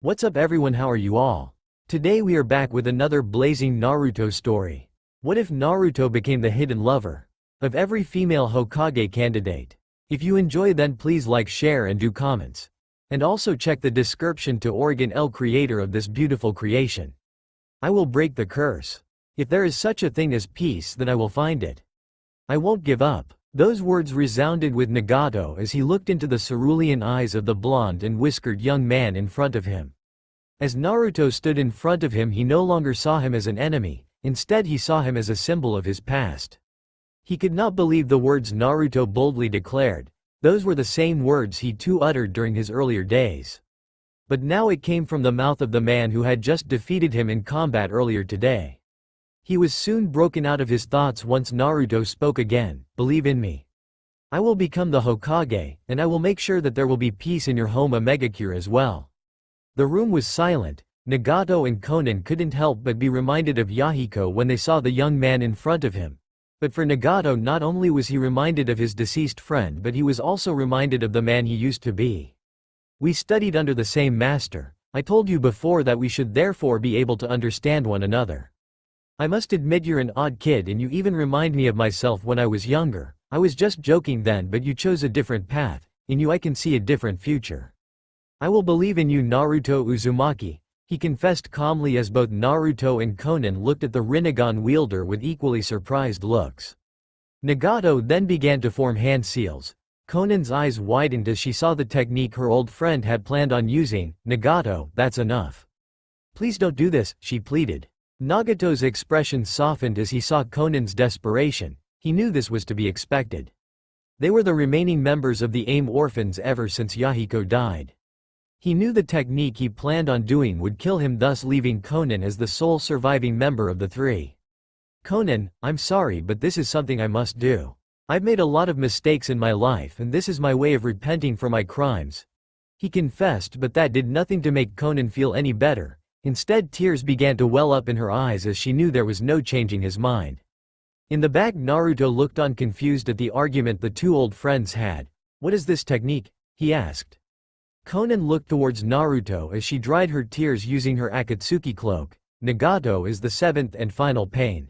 What's up everyone, how are you all? Today we are back with another blazing Naruto story. What if Naruto became the hidden lover of every female Hokage candidate? If you enjoy, then please like, share and do comments. And also check the description to Oregon L, creator of this beautiful creation. I will break the curse. If there is such a thing as peace, then I will find it. I won't give up. Those words resounded with Nagato as he looked into the cerulean eyes of the blonde and whiskered young man in front of him. As Naruto stood in front of him, he no longer saw him as an enemy, instead he saw him as a symbol of his past. He could not believe the words Naruto boldly declared. Those were the same words he too uttered during his earlier days. But now it came from the mouth of the man who had just defeated him in combat earlier today. He was soon broken out of his thoughts once Naruto spoke again. Believe in me. I will become the Hokage, and I will make sure that there will be peace in your home Omegakure as well. The room was silent. Nagato and Konan couldn't help but be reminded of Yahiko when they saw the young man in front of him. But for Nagato, not only was he reminded of his deceased friend, but he was also reminded of the man he used to be. We studied under the same master. I told you before that we should therefore be able to understand one another. I must admit you're an odd kid and you even remind me of myself when I was younger. I was just joking then, but you chose a different path. In you I can see a different future. I will believe in you, Naruto Uzumaki, he confessed calmly as both Naruto and Konan looked at the Rinnegan wielder with equally surprised looks. Nagato then began to form hand seals. Konan's eyes widened as she saw the technique her old friend had planned on using. Nagato, that's enough. Please don't do this, she pleaded. Nagato's expression softened as he saw Konan's desperation. He knew this was to be expected. They were the remaining members of the AIM orphans ever since Yahiko died. He knew the technique he planned on doing would kill him, thus leaving Konan as the sole surviving member of the three. Konan, I'm sorry, but this is something I must do. I've made a lot of mistakes in my life and this is my way of repenting for my crimes. He confessed, but that did nothing to make Konan feel any better. Instead, tears began to well up in her eyes as she knew there was no changing his mind. In the back, Naruto looked on, confused at the argument the two old friends had. What is this technique? He asked. Konan looked towards Naruto as she dried her tears using her Akatsuki cloak. Nagato is the seventh and final pain.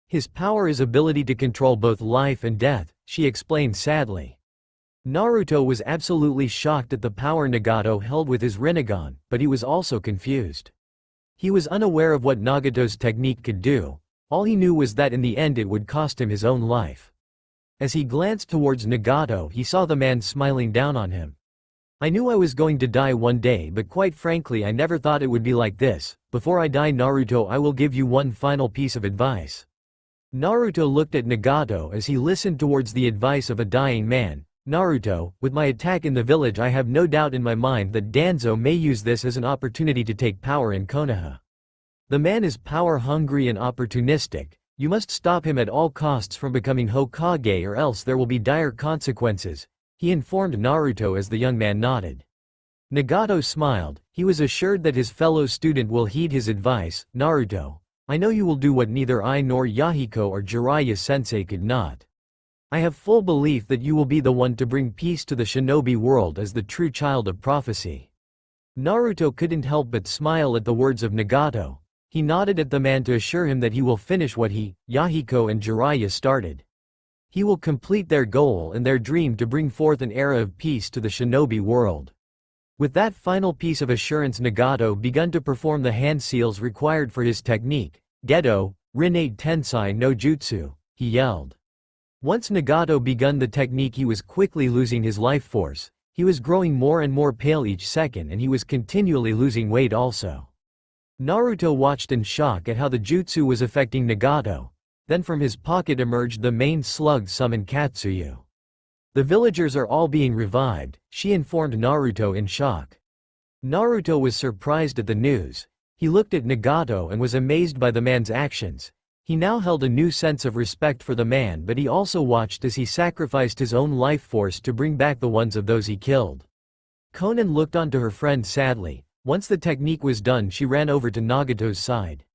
His power is ability to control both life and death, she explained sadly. Naruto was absolutely shocked at the power Nagato held with his Rinnegan, but he was also confused. He was unaware of what Nagato's technique could do. All he knew was that in the end it would cost him his own life. As he glanced towards Nagato, he saw the man smiling down on him. I knew I was going to die one day, but quite frankly I never thought it would be like this. Before I die, Naruto, I will give you one final piece of advice. Naruto looked at Nagato as he listened towards the advice of a dying man. Naruto, with my attack in the village, I have no doubt in my mind that Danzo may use this as an opportunity to take power in Konoha. The man is power-hungry and opportunistic. You must stop him at all costs from becoming Hokage, or else there will be dire consequences, he informed Naruto as the young man nodded. Nagato smiled. He was assured that his fellow student will heed his advice. Naruto, I know you will do what neither I nor Yahiko or Jiraiya-sensei could not. I have full belief that you will be the one to bring peace to the shinobi world as the true child of prophecy. Naruto couldn't help but smile at the words of Nagato. He nodded at the man to assure him that he will finish what he, Yahiko and Jiraiya started. He will complete their goal and their dream to bring forth an era of peace to the shinobi world. With that final piece of assurance, Nagato began to perform the hand seals required for his technique. Gedo, Rinne Tensai no Jutsu, he yelled. Once Nagato begun the technique, he was quickly losing his life force. He was growing more and more pale each second and he was continually losing weight also. Naruto watched in shock at how the jutsu was affecting Nagato. Then from his pocket emerged the main slug summon Katsuyu. The villagers are all being revived, she informed Naruto in shock. Naruto was surprised at the news. He looked at Nagato and was amazed by the man's actions. He now held a new sense of respect for the man, but he also watched as he sacrificed his own life force to bring back the ones of those he killed. Konan looked on to her friend sadly. Once the technique was done, she ran over to Nagato's side.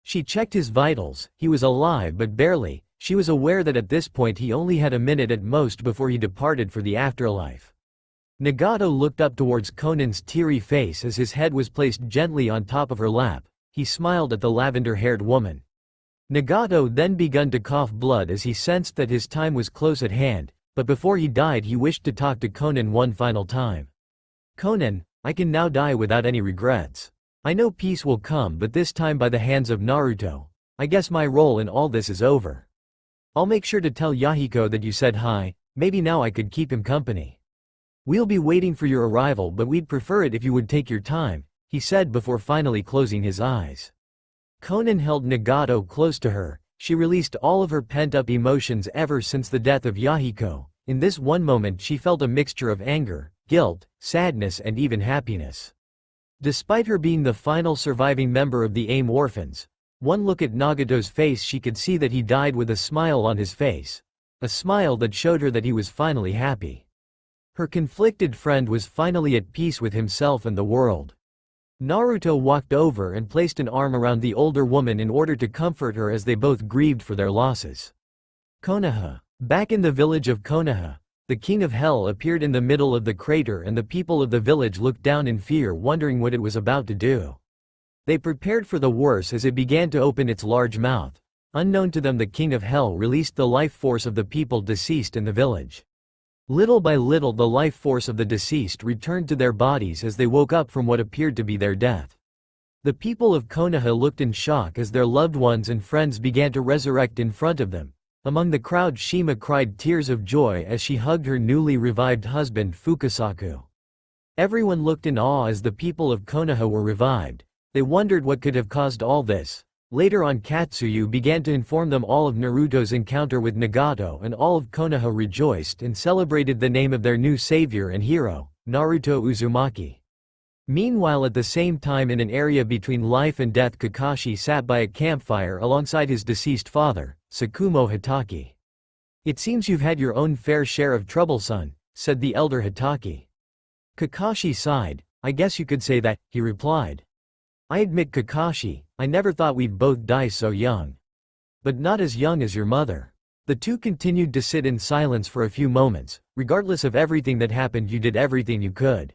She checked his vitals. He was alive but barely. She was aware that at this point he only had a minute at most before he departed for the afterlife. Nagato looked up towards Conan's teary face as his head was placed gently on top of her lap. He smiled at the lavender-haired woman. Nagato then began to cough blood as he sensed that his time was close at hand, but before he died he wished to talk to Conan one final time. Conan, I can now die without any regrets. I know peace will come, but this time by the hands of Naruto. I guess my role in all this is over. I'll make sure to tell Yahiko that you said hi, maybe now I could keep him company. We'll be waiting for your arrival, but we'd prefer it if you would take your time, he said before finally closing his eyes. Conan held Nagato close to her. She released all of her pent-up emotions ever since the death of Yahiko. In this one moment she felt a mixture of anger, guilt, sadness and even happiness. Despite her being the final surviving member of the AIM orphans, one look at Nagato's face she could see that he died with a smile on his face. A smile that showed her that he was finally happy. Her conflicted friend was finally at peace with himself and the world. Naruto walked over and placed an arm around the older woman in order to comfort her as they both grieved for their losses. Konoha. Back in the village of Konoha, the king of hell appeared in the middle of the crater and the people of the village looked down in fear, wondering what it was about to do. They prepared for the worst as it began to open its large mouth. Unknown to them, the king of hell released the life force of the people deceased in the village. Little by little the life force of the deceased returned to their bodies as they woke up from what appeared to be their death. The people of Konoha looked in shock as their loved ones and friends began to resurrect in front of them. Among the crowd, Shima cried tears of joy as she hugged her newly revived husband Fukasaku. Everyone looked in awe as the people of Konoha were revived. They wondered what could have caused all this. Later on, Katsuyu began to inform them all of Naruto's encounter with Nagato, and all of Konoha rejoiced and celebrated the name of their new savior and hero, Naruto Uzumaki. Meanwhile, at the same time, in an area between life and death, Kakashi sat by a campfire alongside his deceased father, Tsukumo Hitaki. "It seems you've had your own fair share of trouble, son," said the elder Hitaki. Kakashi sighed. "I guess you could say that," he replied. "I admit, Kakashi, I never thought we'd both die so young. But not as young as your mother." The two continued to sit in silence for a few moments. "Regardless of everything that happened, you did everything you could.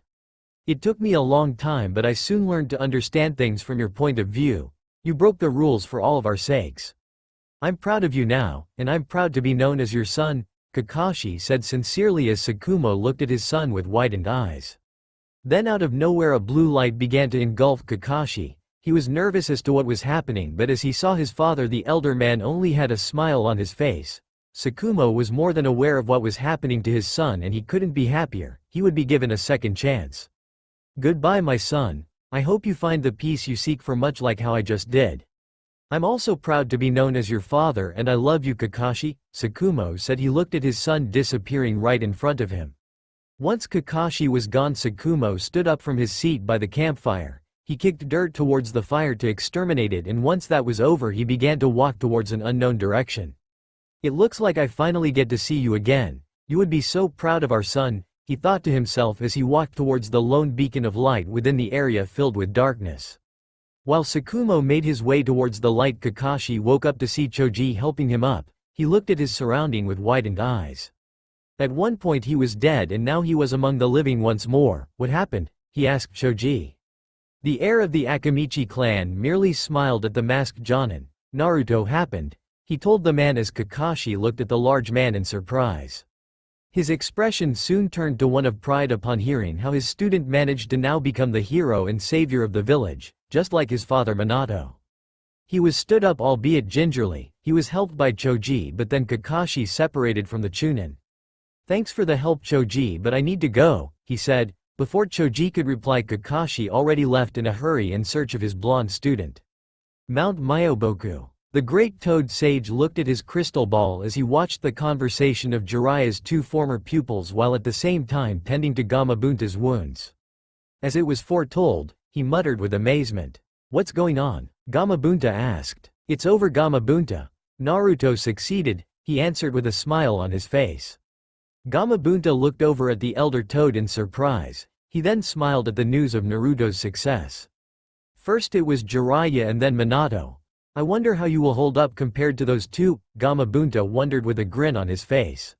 It took me a long time, but I soon learned to understand things from your point of view. You broke the rules for all of our sakes. I'm proud of you now, and I'm proud to be known as your son," Kakashi said sincerely as Tsukumo looked at his son with widened eyes. Then out of nowhere a blue light began to engulf Kakashi. He was nervous as to what was happening, but as he saw his father, the elder man only had a smile on his face. Tsukumo was more than aware of what was happening to his son, and he couldn't be happier. He would be given a second chance. "Goodbye, my son. I hope you find the peace you seek for, much like how I just did. I'm also proud to be known as your father, and I love you, Kakashi," Tsukumo said. He looked at his son disappearing right in front of him. Once Kakashi was gone, Tsukumo stood up from his seat by the campfire. He kicked dirt towards the fire to exterminate it, and once that was over he began to walk towards an unknown direction. "It looks like I finally get to see you again. You would be so proud of our son," he thought to himself as he walked towards the lone beacon of light within the area filled with darkness. While Tsukumo made his way towards the light, Kakashi woke up to see Choji helping him up. He looked at his surrounding with widened eyes. At one point he was dead, and now he was among the living once more. "What happened?" he asked Choji. The heir of the Akamichi clan merely smiled at the masked Jonin. "Naruto happened," he told the man as Kakashi looked at the large man in surprise. His expression soon turned to one of pride upon hearing how his student managed to now become the hero and savior of the village, just like his father Minato. He was stood up, albeit gingerly. He was helped by Choji, but then Kakashi separated from the Chunin. "Thanks for the help, Choji, but I need to go," he said. Before Choji could reply, Kakashi already left in a hurry in search of his blonde student. Mount Myoboku. The great toad sage looked at his crystal ball as he watched the conversation of Jiraiya's two former pupils while at the same time tending to Gamabunta's wounds. As it was foretold, he muttered with amazement. "What's going on?" Gamabunta asked. "It's over, Gamabunta. Naruto succeeded," he answered with a smile on his face. Gamabunta looked over at the elder toad in surprise. He then smiled at the news of Naruto's success. "First it was Jiraiya and then Minato. I wonder how you will hold up compared to those two," Gamabunta wondered with a grin on his face.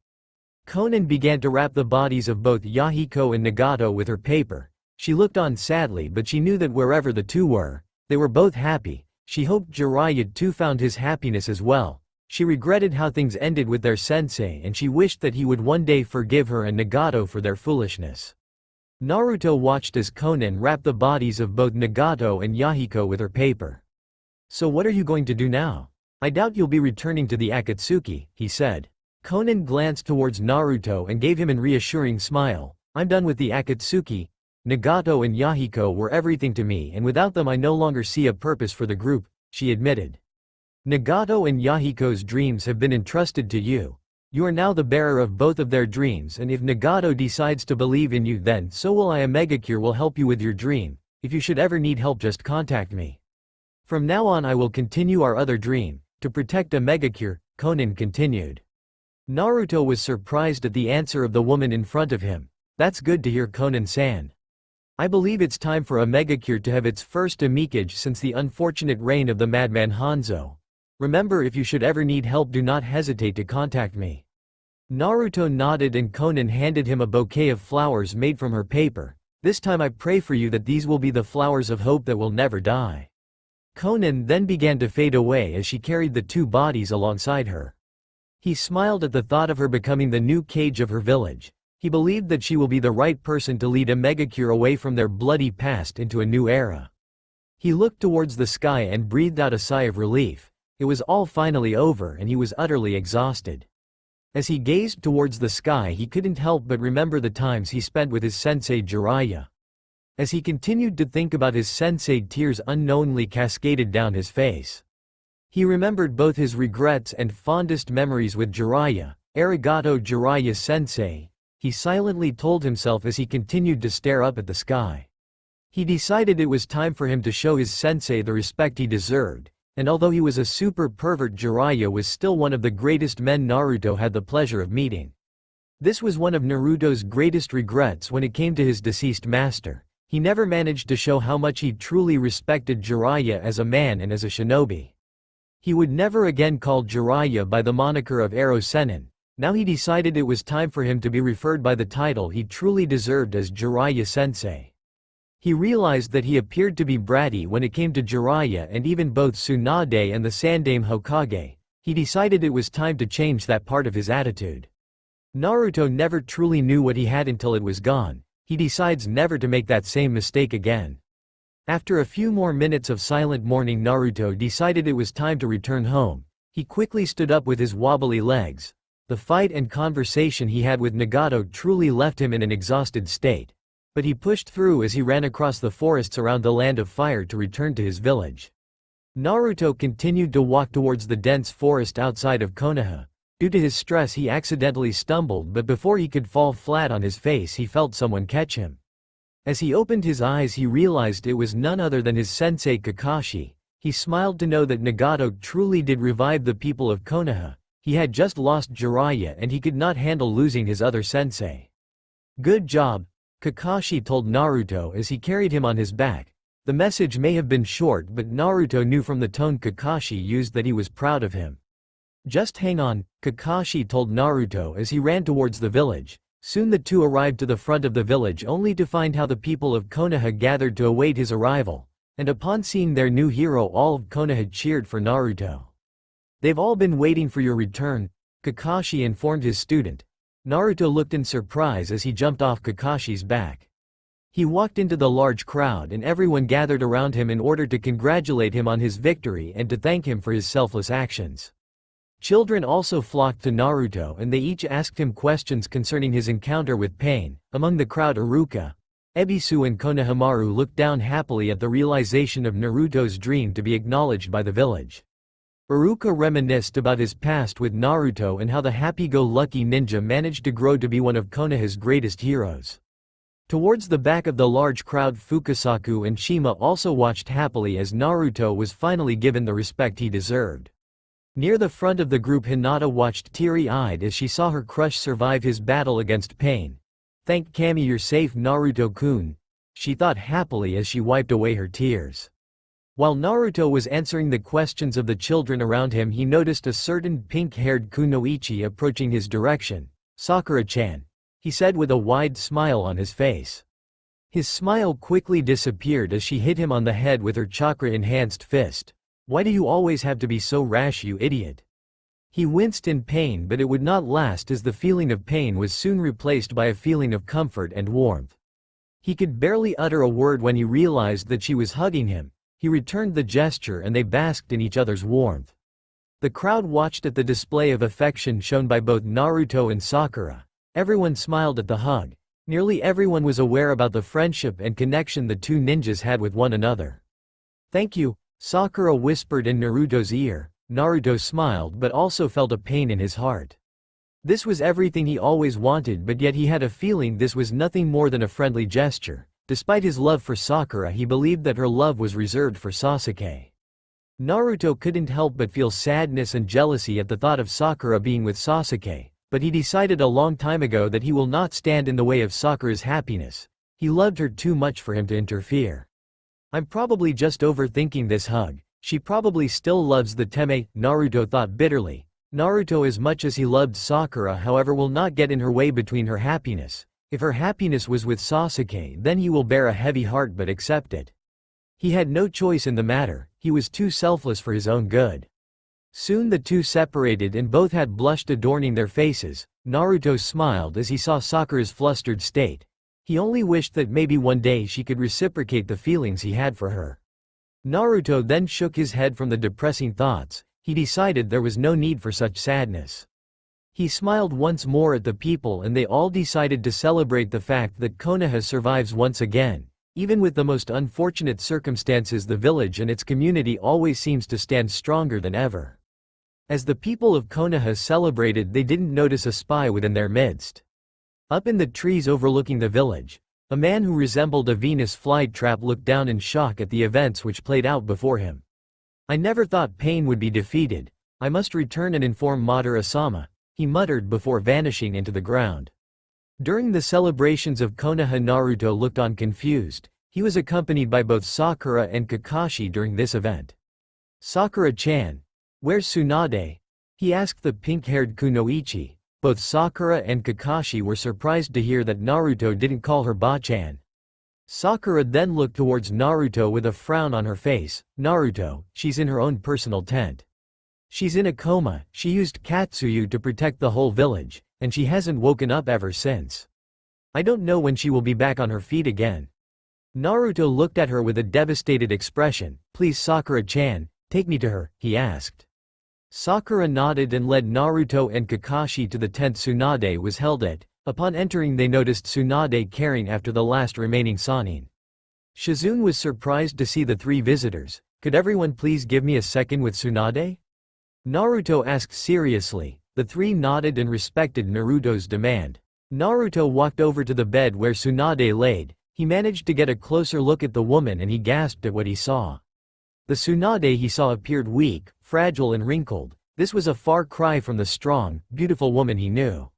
Konan began to wrap the bodies of both Yahiko and Nagato with her paper. She looked on sadly, but she knew that wherever the two were, they were both happy. She hoped Jiraiya too found his happiness as well. She regretted how things ended with their sensei, and she wished that he would one day forgive her and Nagato for their foolishness. Naruto watched as Konan wrapped the bodies of both Nagato and Yahiko with her paper. "So what are you going to do now? I doubt you'll be returning to the Akatsuki," he said. Konan glanced towards Naruto and gave him an reassuring smile. "I'm done with the Akatsuki. Nagato and Yahiko were everything to me, and without them I no longer see a purpose for the group," she admitted. "Nagato and Yahiko's dreams have been entrusted to you. You are now the bearer of both of their dreams, and if Nagato decides to believe in you, then so will I. A Megacure will help you with your dream. If you should ever need help, just contact me. From now on I will continue our other dream, to protect a Megacure," Konan continued. Naruto was surprised at the answer of the woman in front of him. "That's good to hear, Konan-san. I believe it's time for a Megacure to have its first amicage since the unfortunate reign of the madman Hanzo. Remember, if you should ever need help, do not hesitate to contact me." Naruto nodded and Konan handed him a bouquet of flowers made from her paper. "This time I pray for you that these will be the flowers of hope that will never die." Konan then began to fade away as she carried the two bodies alongside her. He smiled at the thought of her becoming the new Kage of her village. He believed that she will be the right person to lead a Megacure away from their bloody past into a new era. He looked towards the sky and breathed out a sigh of relief. It was all finally over and he was utterly exhausted. As he gazed towards the sky, he couldn't help but remember the times he spent with his sensei Jiraiya. As he continued to think about his sensei, tears unknowingly cascaded down his face. He remembered both his regrets and fondest memories with Jiraiya. "Arigato, Jiraiya sensei," he silently told himself as he continued to stare up at the sky. He decided it was time for him to show his sensei the respect he deserved, and although he was a super pervert, Jiraiya was still one of the greatest men Naruto had the pleasure of meeting. This was one of Naruto's greatest regrets when it came to his deceased master. He never managed to show how much he truly respected Jiraiya as a man and as a shinobi. He would never again call Jiraiya by the moniker of Ero Sennin. Now he decided it was time for him to be referred by the title he truly deserved as Jiraiya Sensei. He realized that he appeared to be bratty when it came to Jiraiya and even both Tsunade and the Sandaime Hokage. He decided it was time to change that part of his attitude. Naruto never truly knew what he had until it was gone. He decides never to make that same mistake again. After a few more minutes of silent mourning, Naruto decided it was time to return home. He quickly stood up with his wobbly legs. The fight and conversation he had with Nagato truly left him in an exhausted state. But he pushed through as he ran across the forests around the Land of Fire to return to his village. Naruto continued to walk towards the dense forest outside of Konoha. Due to his stress, he accidentally stumbled, but before he could fall flat on his face, he felt someone catch him. As he opened his eyes, he realized it was none other than his sensei Kakashi. He smiled to know that Nagato truly did revive the people of Konoha. He had just lost Jiraiya and he could not handle losing his other sensei. "Good job," Kakashi told Naruto as he carried him on his back. The message may have been short, but Naruto knew from the tone Kakashi used that he was proud of him. "Just hang on," Kakashi told Naruto as he ran towards the village. Soon the two arrived to the front of the village only to find how the people of Konoha gathered to await his arrival, and upon seeing their new hero, all of Konoha cheered for Naruto. "They've all been waiting for your return," Kakashi informed his student. Naruto looked in surprise as he jumped off Kakashi's back. He walked into the large crowd and everyone gathered around him in order to congratulate him on his victory and to thank him for his selfless actions. Children also flocked to Naruto and they each asked him questions concerning his encounter with Pain. Among the crowd, Iruka, Ebisu and Konohamaru looked down happily at the realization of Naruto's dream to be acknowledged by the village. Iruka reminisced about his past with Naruto and how the happy-go-lucky ninja managed to grow to be one of Konoha's greatest heroes. Towards the back of the large crowd, Fukasaku and Shima also watched happily as Naruto was finally given the respect he deserved. Near the front of the group, Hinata watched teary-eyed as she saw her crush survive his battle against Pain. "Thank Kami, you're safe, Naruto-kun," she thought happily as she wiped away her tears. While Naruto was answering the questions of the children around him, he noticed a certain pink-haired kunoichi approaching his direction. Sakura-chan, he said with a wide smile on his face. His smile quickly disappeared as she hit him on the head with her chakra-enhanced fist. Why do you always have to be so rash, you idiot? He winced in pain, but it would not last as the feeling of pain was soon replaced by a feeling of comfort and warmth. He could barely utter a word when he realized that she was hugging him. He returned the gesture and they basked in each other's warmth. The crowd watched at the display of affection shown by both Naruto and Sakura. Everyone smiled at the hug. Nearly everyone was aware about the friendship and connection the two ninjas had with one another. Thank you, Sakura whispered in Naruto's ear. Naruto smiled but also felt a pain in his heart. This was everything he always wanted, but yet he had a feeling this was nothing more than a friendly gesture. Despite his love for Sakura, he believed that her love was reserved for Sasuke. Naruto couldn't help but feel sadness and jealousy at the thought of Sakura being with Sasuke. But he decided a long time ago that he will not stand in the way of Sakura's happiness. He loved her too much for him to interfere. I'm probably just overthinking this hug. She probably still loves the Teme, Naruto thought bitterly. Naruto, as much as he loved Sakura, however, will not get in her way between her happiness. If her happiness was with Sasuke, then he will bear a heavy heart but accept it. He had no choice in the matter. He was too selfless for his own good. Soon the two separated and both had blushed adorning their faces. Naruto smiled as he saw Sakura's flustered state. He only wished that maybe one day she could reciprocate the feelings he had for her. Naruto then shook his head from the depressing thoughts. He decided there was no need for such sadness. He smiled once more at the people and they all decided to celebrate the fact that Konoha survives once again. Even with the most unfortunate circumstances, the village and its community always seems to stand stronger than ever. As the people of Konoha celebrated, they didn't notice a spy within their midst. Up in the trees overlooking the village, a man who resembled a Venus flytrap looked down in shock at the events which played out before him. I never thought pain would be defeated. I must return and inform Madara-sama, he muttered before vanishing into the ground. During the celebrations of Konoha, Naruto looked on confused. He was accompanied by both Sakura and Kakashi during this event. Sakura-chan, where's Tsunade? He asked the pink-haired Kunoichi. Both Sakura and Kakashi were surprised to hear that Naruto didn't call her Ba-chan. Sakura then looked towards Naruto with a frown on her face. Naruto, she's in her own personal tent. She's in a coma. She used Katsuyu to protect the whole village, and she hasn't woken up ever since. I don't know when she will be back on her feet again. Naruto looked at her with a devastated expression. Please, Sakura-chan, take me to her, he asked. Sakura nodded and led Naruto and Kakashi to the tent Tsunade was held at. Upon entering, they noticed Tsunade caring after the last remaining Sannin. Shizune was surprised to see the three visitors. Could everyone please give me a second with Tsunade? Naruto asked seriously. The three nodded and respected Naruto's demand. Naruto walked over to the bed where Tsunade laid. He managed to get a closer look at the woman and he gasped at what he saw. The Tsunade he saw appeared weak, fragile and wrinkled. This was a far cry from the strong, beautiful woman he knew.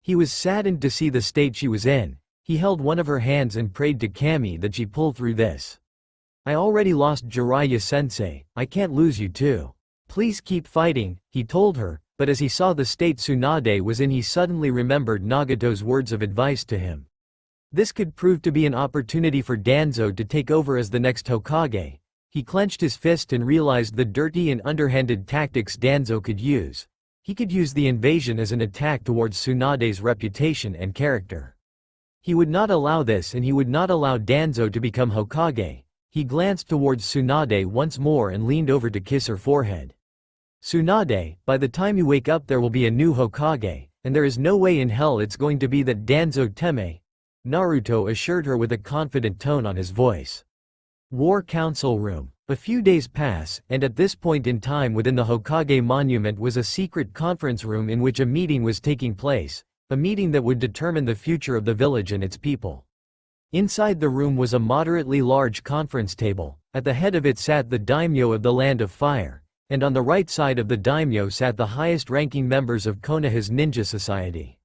He was saddened to see the state she was in. He held one of her hands and prayed to Kami that she pull through this. I already lost Jiraiya-sensei, I can't lose you too. Please keep fighting, he told her, but as he saw the state Tsunade was in, he suddenly remembered Nagato's words of advice to him. This could prove to be an opportunity for Danzo to take over as the next Hokage. He clenched his fist and realized the dirty and underhanded tactics Danzo could use. He could use the invasion as an attack towards Tsunade's reputation and character. He would not allow this, and he would not allow Danzo to become Hokage. He glanced towards Tsunade once more and leaned over to kiss her forehead. Tsunade, by the time you wake up there will be a new Hokage, and there is no way in hell it's going to be that Danzo Teme, Naruto assured her with a confident tone on his voice. War Council Room. A few days pass, and at this point in time within the Hokage monument was a secret conference room in which a meeting was taking place, a meeting that would determine the future of the village and its people. Inside the room was a moderately large conference table. At the head of it sat the daimyo of the Land of Fire, and on the right side of the daimyo sat the highest-ranking members of Konoha's ninja society.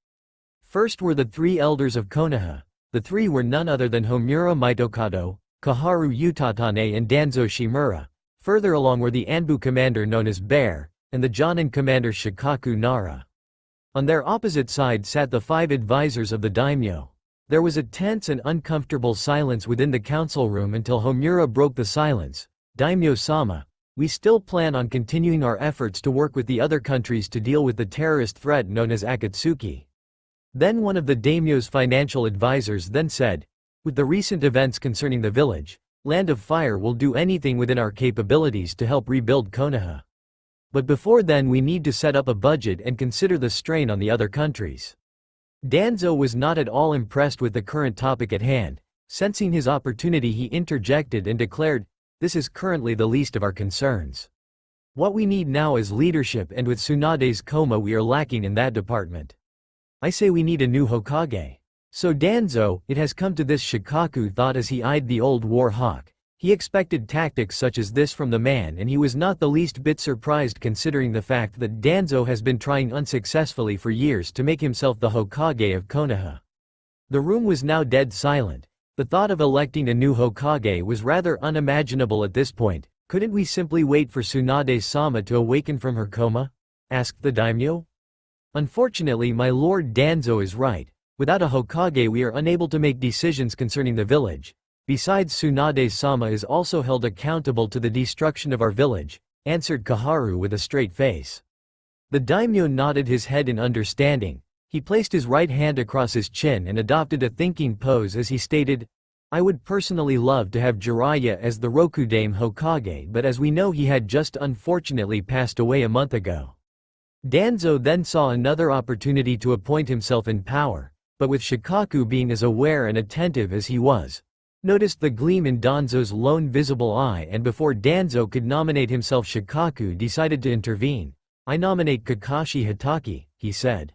First were the three elders of Konoha. The three were none other than Homura Mitokado, Kaharu Utatane and Danzo Shimura. Further along were the Anbu commander known as Bear, and the Jonin commander Shikaku Nara. On their opposite side sat the 5 advisors of the daimyo. There was a tense and uncomfortable silence within the council room until Homura broke the silence. Daimyo-sama, we still plan on continuing our efforts to work with the other countries to deal with the terrorist threat known as Akatsuki. Then one of the daimyo's financial advisors then said, with the recent events concerning the village, Land of Fire will do anything within our capabilities to help rebuild Konoha. But before then we need to set up a budget and consider the strain on the other countries. Danzo was not at all impressed with the current topic at hand. Sensing his opportunity, he interjected and declared, this is currently the least of our concerns. What we need now is leadership, and with Tsunade's coma we are lacking in that department. I say we need a new Hokage. So Danzo, it has come to this, Shikaku thought as he eyed the old war hawk. He expected tactics such as this from the man, and he was not the least bit surprised considering the fact that Danzo has been trying unsuccessfully for years to make himself the Hokage of Konoha. The room was now dead silent. The thought of electing a new Hokage was rather unimaginable at this point. Couldn't we simply wait for Tsunade-sama to awaken from her coma? Asked the daimyo. Unfortunately, my lord, Danzo is right. Without a Hokage we are unable to make decisions concerning the village. Besides, Tsunade-sama is also held accountable to the destruction of our village, answered Kaharu with a straight face. The daimyo nodded his head in understanding. He placed his right hand across his chin and adopted a thinking pose as he stated, I would personally love to have Jiraiya as the Rokudaime Hokage, but as we know he had just unfortunately passed away a month ago. Danzo then saw another opportunity to appoint himself in power, but with Shikaku being as aware and attentive as he was, noticed the gleam in Danzo's lone visible eye, and before Danzo could nominate himself, Shikaku decided to intervene. I nominate Kakashi Hatake, he said.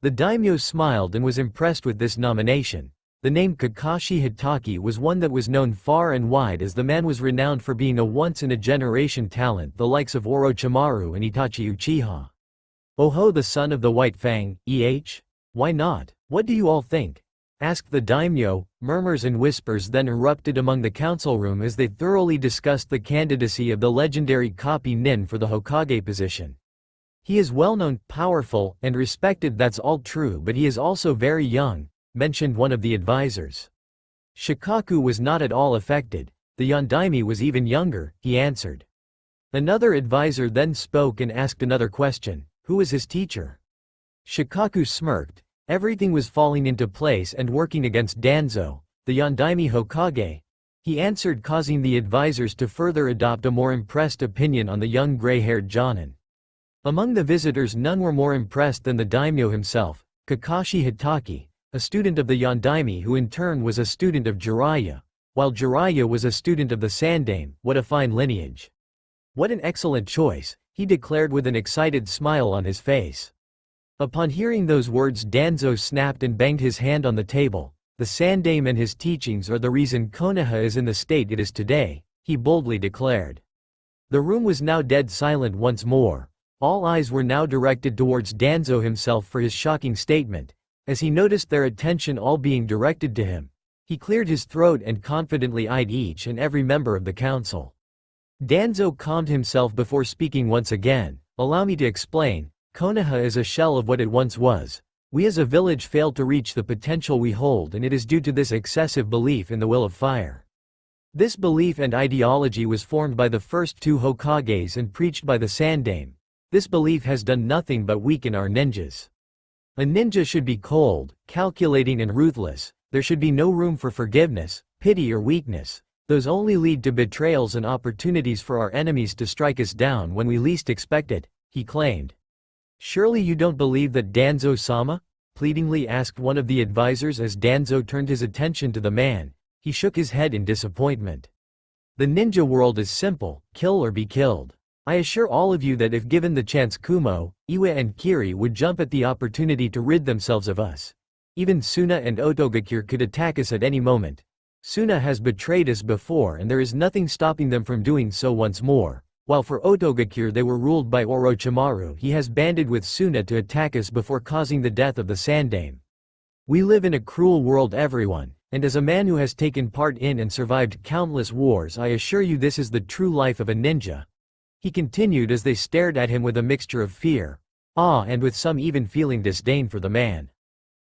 The daimyo smiled and was impressed with this nomination. The name Kakashi Hatake was one that was known far and wide, as the man was renowned for being a once-in-a-generation talent, the likes of Orochimaru and Itachi Uchiha. Oh-ho, the son of the White Fang, Why not? What do you all think? Asked the daimyo. Murmurs and whispers then erupted among the council room as they thoroughly discussed the candidacy of the legendary copy nin for the Hokage position. He is well-known, powerful, and respected, that's all true, but he is also very young, mentioned one of the advisors. Shikaku was not at all affected. The Yondaime was even younger, he answered. Another advisor then spoke and asked another question. Who was his teacher? Shikaku smirked. Everything was falling into place and working against Danzo, the Yondaime Hokage, he answered, causing the advisors to further adopt a more impressed opinion on the young gray-haired Jonin. Among the visitors, none were more impressed than the daimyo himself, Kakashi Hatake, a student of the Yondaime who in turn was a student of Jiraiya, while Jiraiya was a student of the Sandaime. What a fine lineage. What an excellent choice, he declared with an excited smile on his face. Upon hearing those words, Danzo snapped and banged his hand on the table. The Sandaime and his teachings are the reason Konoha is in the state it is today, he boldly declared. The room was now dead silent once more. All eyes were now directed towards Danzo himself for his shocking statement. As he noticed their attention all being directed to him, he cleared his throat and confidently eyed each and every member of the council. Danzo calmed himself before speaking once again. Allow me to explain. Konoha is a shell of what it once was. We as a village failed to reach the potential we hold, and it is due to this excessive belief in the will of fire. This belief and ideology was formed by the first 2 Hokages and preached by the Sandaime. This belief has done nothing but weaken our ninjas. A ninja should be cold, calculating and ruthless. There should be no room for forgiveness, pity or weakness. Those only lead to betrayals and opportunities for our enemies to strike us down when we least expect it, he claimed. Surely you don't believe that, Danzo-sama? Pleadingly asked one of the advisors as Danzo turned his attention to the man. He shook his head in disappointment. The ninja world is simple, kill or be killed. I assure all of you that if given the chance, Kumo, Iwa and Kiri would jump at the opportunity to rid themselves of us. Even Suna and Otogakure could attack us at any moment. Suna has betrayed us before, and there is nothing stopping them from doing so once more. While for Otogakure they were ruled by Orochimaru, he has banded with Suna to attack us before causing the death of the Sandaime. We live in a cruel world, everyone, and as a man who has taken part in and survived countless wars, I assure you this is the true life of a ninja. He continued as they stared at him with a mixture of fear, awe and with some even feeling disdain for the man.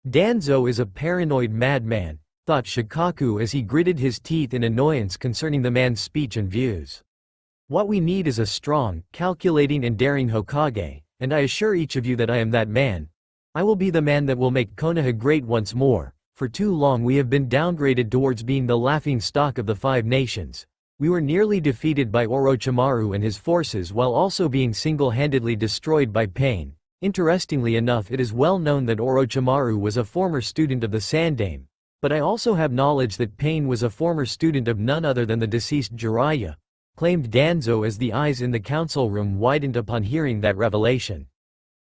Danzo is a paranoid madman, thought Shikaku as he gritted his teeth in annoyance concerning the man's speech and views. What we need is a strong, calculating and daring Hokage, and I assure each of you that I am that man. I will be the man that will make Konoha great once more. For too long we have been downgraded towards being the laughing stock of the five nations. We were nearly defeated by Orochimaru and his forces while also being single-handedly destroyed by Pain. Interestingly enough, it is well known that Orochimaru was a former student of the Sandaime, but I also have knowledge that Pain was a former student of none other than the deceased Jiraiya, claimed Danzo as the eyes in the council room widened upon hearing that revelation.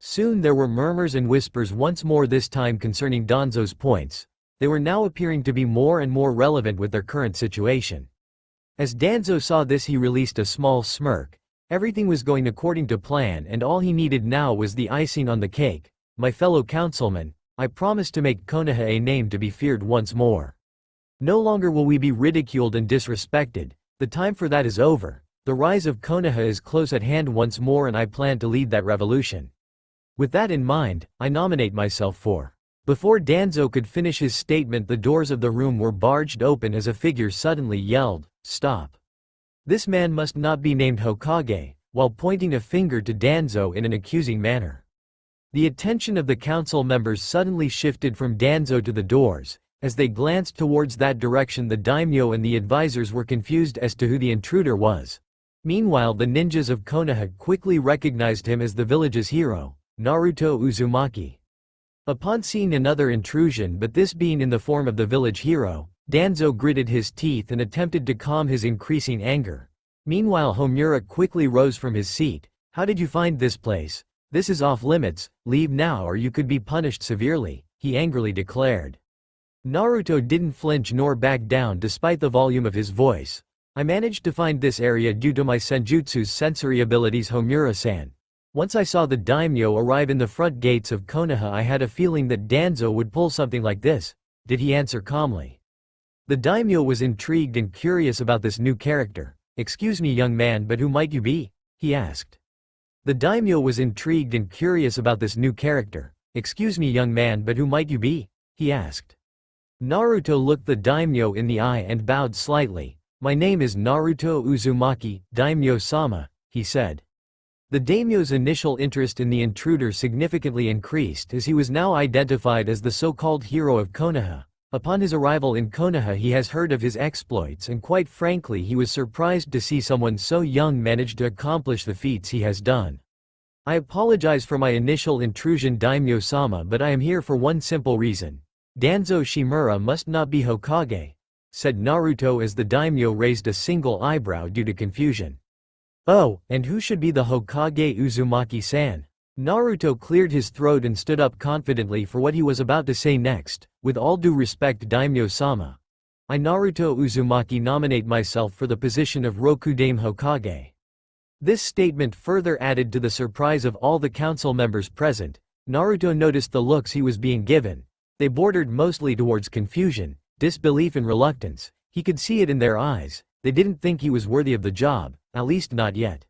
Soon there were murmurs and whispers once more, this time concerning Danzo's points. They were now appearing to be more and more relevant with their current situation. As Danzo saw this, he released a small smirk. Everything was going according to plan, and all he needed now was the icing on the cake. My fellow councilmen, I promise to make Konoha a name to be feared once more. No longer will we be ridiculed and disrespected. The time for that is over. The rise of Konoha is close at hand once more, and I plan to lead that revolution. With that in mind, I nominate myself for. Before Danzo could finish his statement, the doors of the room were barged open as a figure suddenly yelled, "Stop! This man must not be named Hokage," while pointing a finger to Danzo in an accusing manner. The attention of the council members suddenly shifted from Danzo to the doors. As they glanced towards that direction, the daimyo and the advisors were confused as to who the intruder was. Meanwhile, the ninjas of Konoha quickly recognized him as the village's hero, Naruto Uzumaki. Upon seeing another intrusion, but this being in the form of the village hero, Danzo gritted his teeth and attempted to calm his increasing anger. Meanwhile, Homura quickly rose from his seat. "How did you find this place? This is off limits. Leave now or you could be punished severely," he angrily declared. Naruto didn't flinch nor back down despite the volume of his voice. "I managed to find this area due to my senjutsu's sensory abilities, Homura-san. Once I saw the daimyo arrive in the front gates of Konoha, I had a feeling that Danzo would pull something like this," did he answer calmly. The daimyo was intrigued and curious about this new character. "Excuse me, young man, but who might you be?" he asked. The daimyo was intrigued and curious about this new character. "Excuse me, young man, but who might you be?" he asked. Naruto looked the daimyo in the eye and bowed slightly. "My name is Naruto Uzumaki, daimyo-sama," he said. The daimyo's initial interest in the intruder significantly increased as he was now identified as the so-called hero of Konoha. Upon his arrival in Konoha, he has heard of his exploits, and quite frankly he was surprised to see someone so young manage to accomplish the feats he has done. "I apologize for my initial intrusion, daimyo-sama, but I am here for one simple reason. Danzo Shimura must not be Hokage," said Naruto as the daimyo raised a single eyebrow due to confusion. "Oh, and who should be the Hokage, Uzumaki-san?" Naruto cleared his throat and stood up confidently for what he was about to say next. "With all due respect, daimyo-sama, I, Naruto Uzumaki, nominate myself for the position of Rokudaime Hokage." This statement further added to the surprise of all the council members present. Naruto noticed the looks he was being given. They bordered mostly towards confusion, disbelief and reluctance. He could see it in their eyes. They didn't think he was worthy of the job, at least not yet.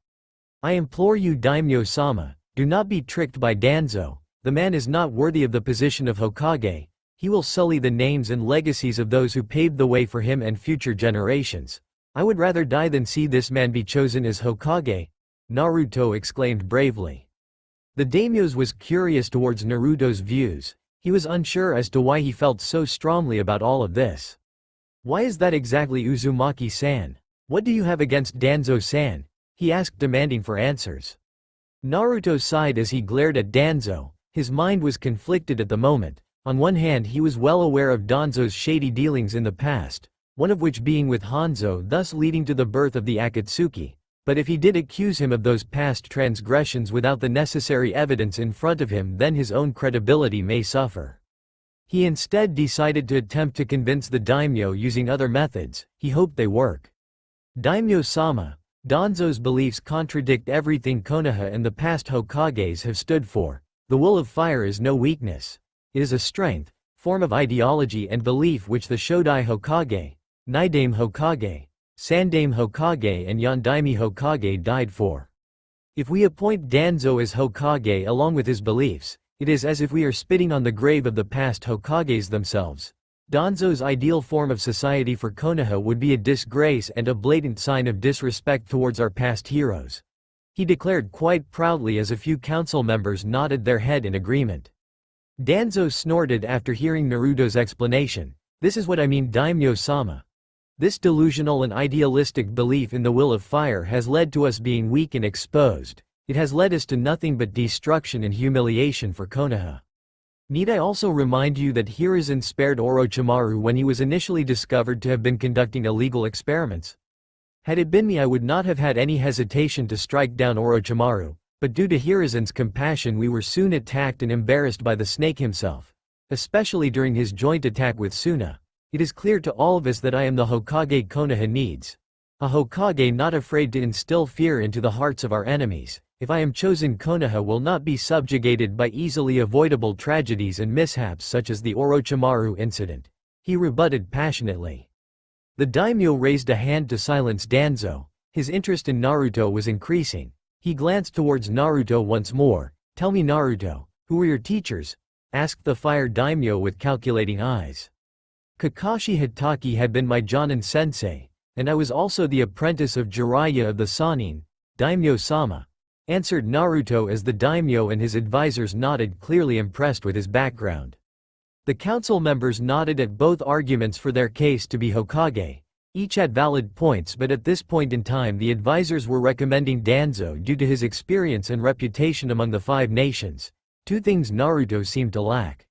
"I implore you, daimyo-sama, do not be tricked by Danzo. The man is not worthy of the position of Hokage. He will sully the names and legacies of those who paved the way for him and future generations. I would rather die than see this man be chosen as Hokage," Naruto exclaimed bravely. The daimyo was curious towards Naruto's views. He was unsure as to why he felt so strongly about all of this. "Why is that exactly, Uzumaki-san? What do you have against Danzo-san?" he asked, demanding for answers. Naruto sighed as he glared at Danzo. His mind was conflicted at the moment. On one hand, he was well aware of Danzo's shady dealings in the past, one of which being with Hanzo, thus leading to the birth of the Akatsuki. But if he did accuse him of those past transgressions without the necessary evidence in front of him, then his own credibility may suffer. He instead decided to attempt to convince the daimyo using other methods. He hoped they work. "Daimyo-sama, Danzo's beliefs contradict everything Konoha and the past Hokages have stood for. The will of fire is no weakness. It is a strength, form of ideology and belief which the Shodai Hokage, Nidaime Hokage, Sandaime Hokage and Yondaime Hokage died for. If we appoint Danzo as Hokage along with his beliefs, it is as if we are spitting on the grave of the past Hokages themselves. Danzo's ideal form of society for Konoha would be a disgrace and a blatant sign of disrespect towards our past heroes. He declared quite proudly as a few council members nodded their head in agreement. Danzo snorted after hearing Naruto's explanation. This is what I mean, Daimyo-sama. This delusional and idealistic belief in the will of fire has led to us being weak and exposed. It has led us to nothing but destruction and humiliation for Konoha. Need I also remind you that Hiruzen spared Orochimaru when he was initially discovered to have been conducting illegal experiments? Had it been me, I would not have had any hesitation to strike down Orochimaru, but due to Hiruzen's compassion we were soon attacked and embarrassed by the snake himself, especially during his joint attack with Suna. It is clear to all of us that I am the Hokage Konoha needs. A Hokage not afraid to instill fear into the hearts of our enemies. If I am chosen, Konoha will not be subjugated by easily avoidable tragedies and mishaps such as the Orochimaru incident. He rebutted passionately. The daimyo raised a hand to silence Danzo. His interest in Naruto was increasing. He glanced towards Naruto once more. Tell me, Naruto, who were your teachers? Asked the fire daimyo with calculating eyes. Kakashi Hatake had been my Jonin sensei, and I was also the apprentice of Jiraiya of the Sannin, Daimyo-sama, answered Naruto as the daimyo and his advisors nodded, clearly impressed with his background. The council members nodded at both arguments for their case to be Hokage. Each had valid points, but at this point in time the advisors were recommending Danzo due to his experience and reputation among the 5 nations, 2 things Naruto seemed to lack.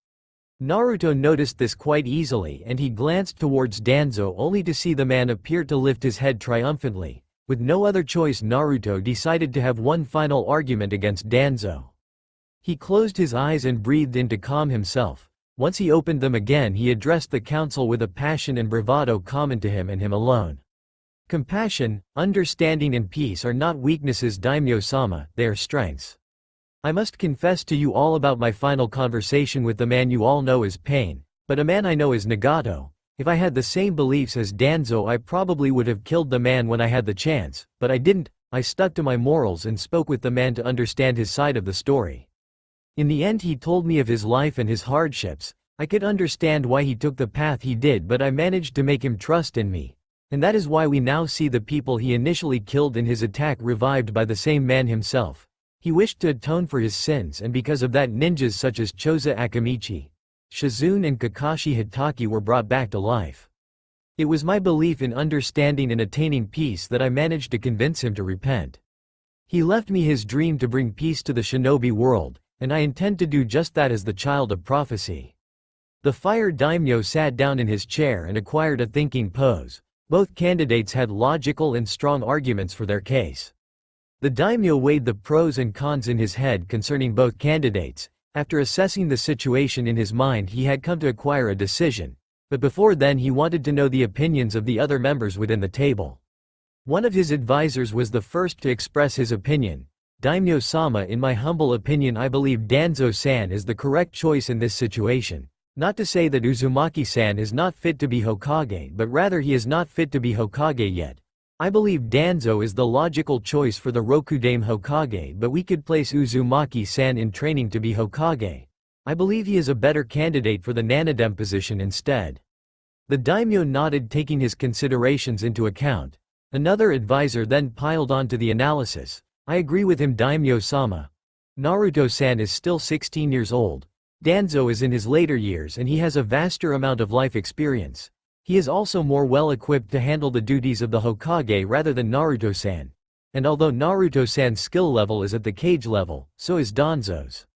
Naruto noticed this quite easily and he glanced towards Danzo only to see the man appear to lift his head triumphantly. With no other choice, Naruto decided to have one final argument against Danzo. He closed his eyes and breathed in to calm himself. Once he opened them again, he addressed the council with a passion and bravado common to him and him alone. Compassion, understanding and peace are not weaknesses, Daimyo-sama, they are strengths. I must confess to you all about my final conversation with the man you all know as Pain, but a man I know as Nagato. If I had the same beliefs as Danzo, I probably would have killed the man when I had the chance, but I didn't. I stuck to my morals and spoke with the man to understand his side of the story. In the end, he told me of his life and his hardships. I could understand why he took the path he did, but I managed to make him trust in me. And that is why we now see the people he initially killed in his attack revived by the same man himself. He wished to atone for his sins, and because of that ninjas such as Choza Akamichi, Shizune and Kakashi Hatake were brought back to life. It was my belief in understanding and attaining peace that I managed to convince him to repent. He left me his dream to bring peace to the shinobi world, and I intend to do just that as the child of prophecy. The fire daimyo sat down in his chair and acquired a thinking pose. Both candidates had logical and strong arguments for their case. The daimyo weighed the pros and cons in his head concerning both candidates. After assessing the situation in his mind, he had come to acquire a decision. But before then, he wanted to know the opinions of the other members within the table. One of his advisors was the first to express his opinion. Daimyo-sama, in my humble opinion, I believe Danzo-san is the correct choice in this situation. Not to say that Uzumaki-san is not fit to be Hokage, but rather he is not fit to be Hokage yet. I believe Danzo is the logical choice for the Rokudaime Hokage, but we could place Uzumaki-san in training to be Hokage. I believe he is a better candidate for the Nanadem position instead. The daimyo nodded, taking his considerations into account. Another advisor then piled on to the analysis. I agree with him, Daimyo-sama. Naruto-san is still 16 years old. Danzo is in his later years and he has a vaster amount of life experience. He is also more well equipped to handle the duties of the Hokage rather than Naruto-san. And although Naruto-san's skill level is at the Kage level, so is Danzo's.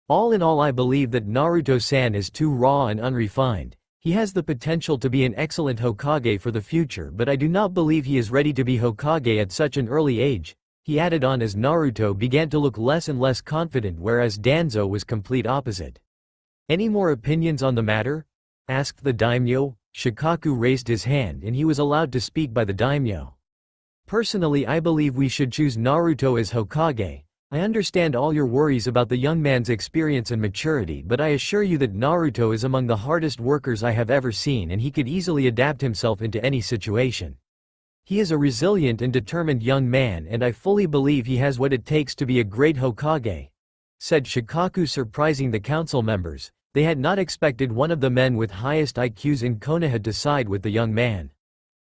All in all, I believe that Naruto-san is too raw and unrefined. He has the potential to be an excellent Hokage for the future, but I do not believe he is ready to be Hokage at such an early age, he added on as Naruto began to look less and less confident, whereas Danzo was complete opposite. Any more opinions on the matter? Asked the daimyo. Shikaku raised his hand and he was allowed to speak by the daimyo. Personally, I believe we should choose Naruto as Hokage. I understand all your worries about the young man's experience and maturity, but I assure you that Naruto is among the hardest workers I have ever seen and he could easily adapt himself into any situation. He is a resilient and determined young man, and I fully believe he has what it takes to be a great Hokage," said Shikaku, surprising the council members. They had not expected one of the men with highest IQs in Konoha to side with the young man.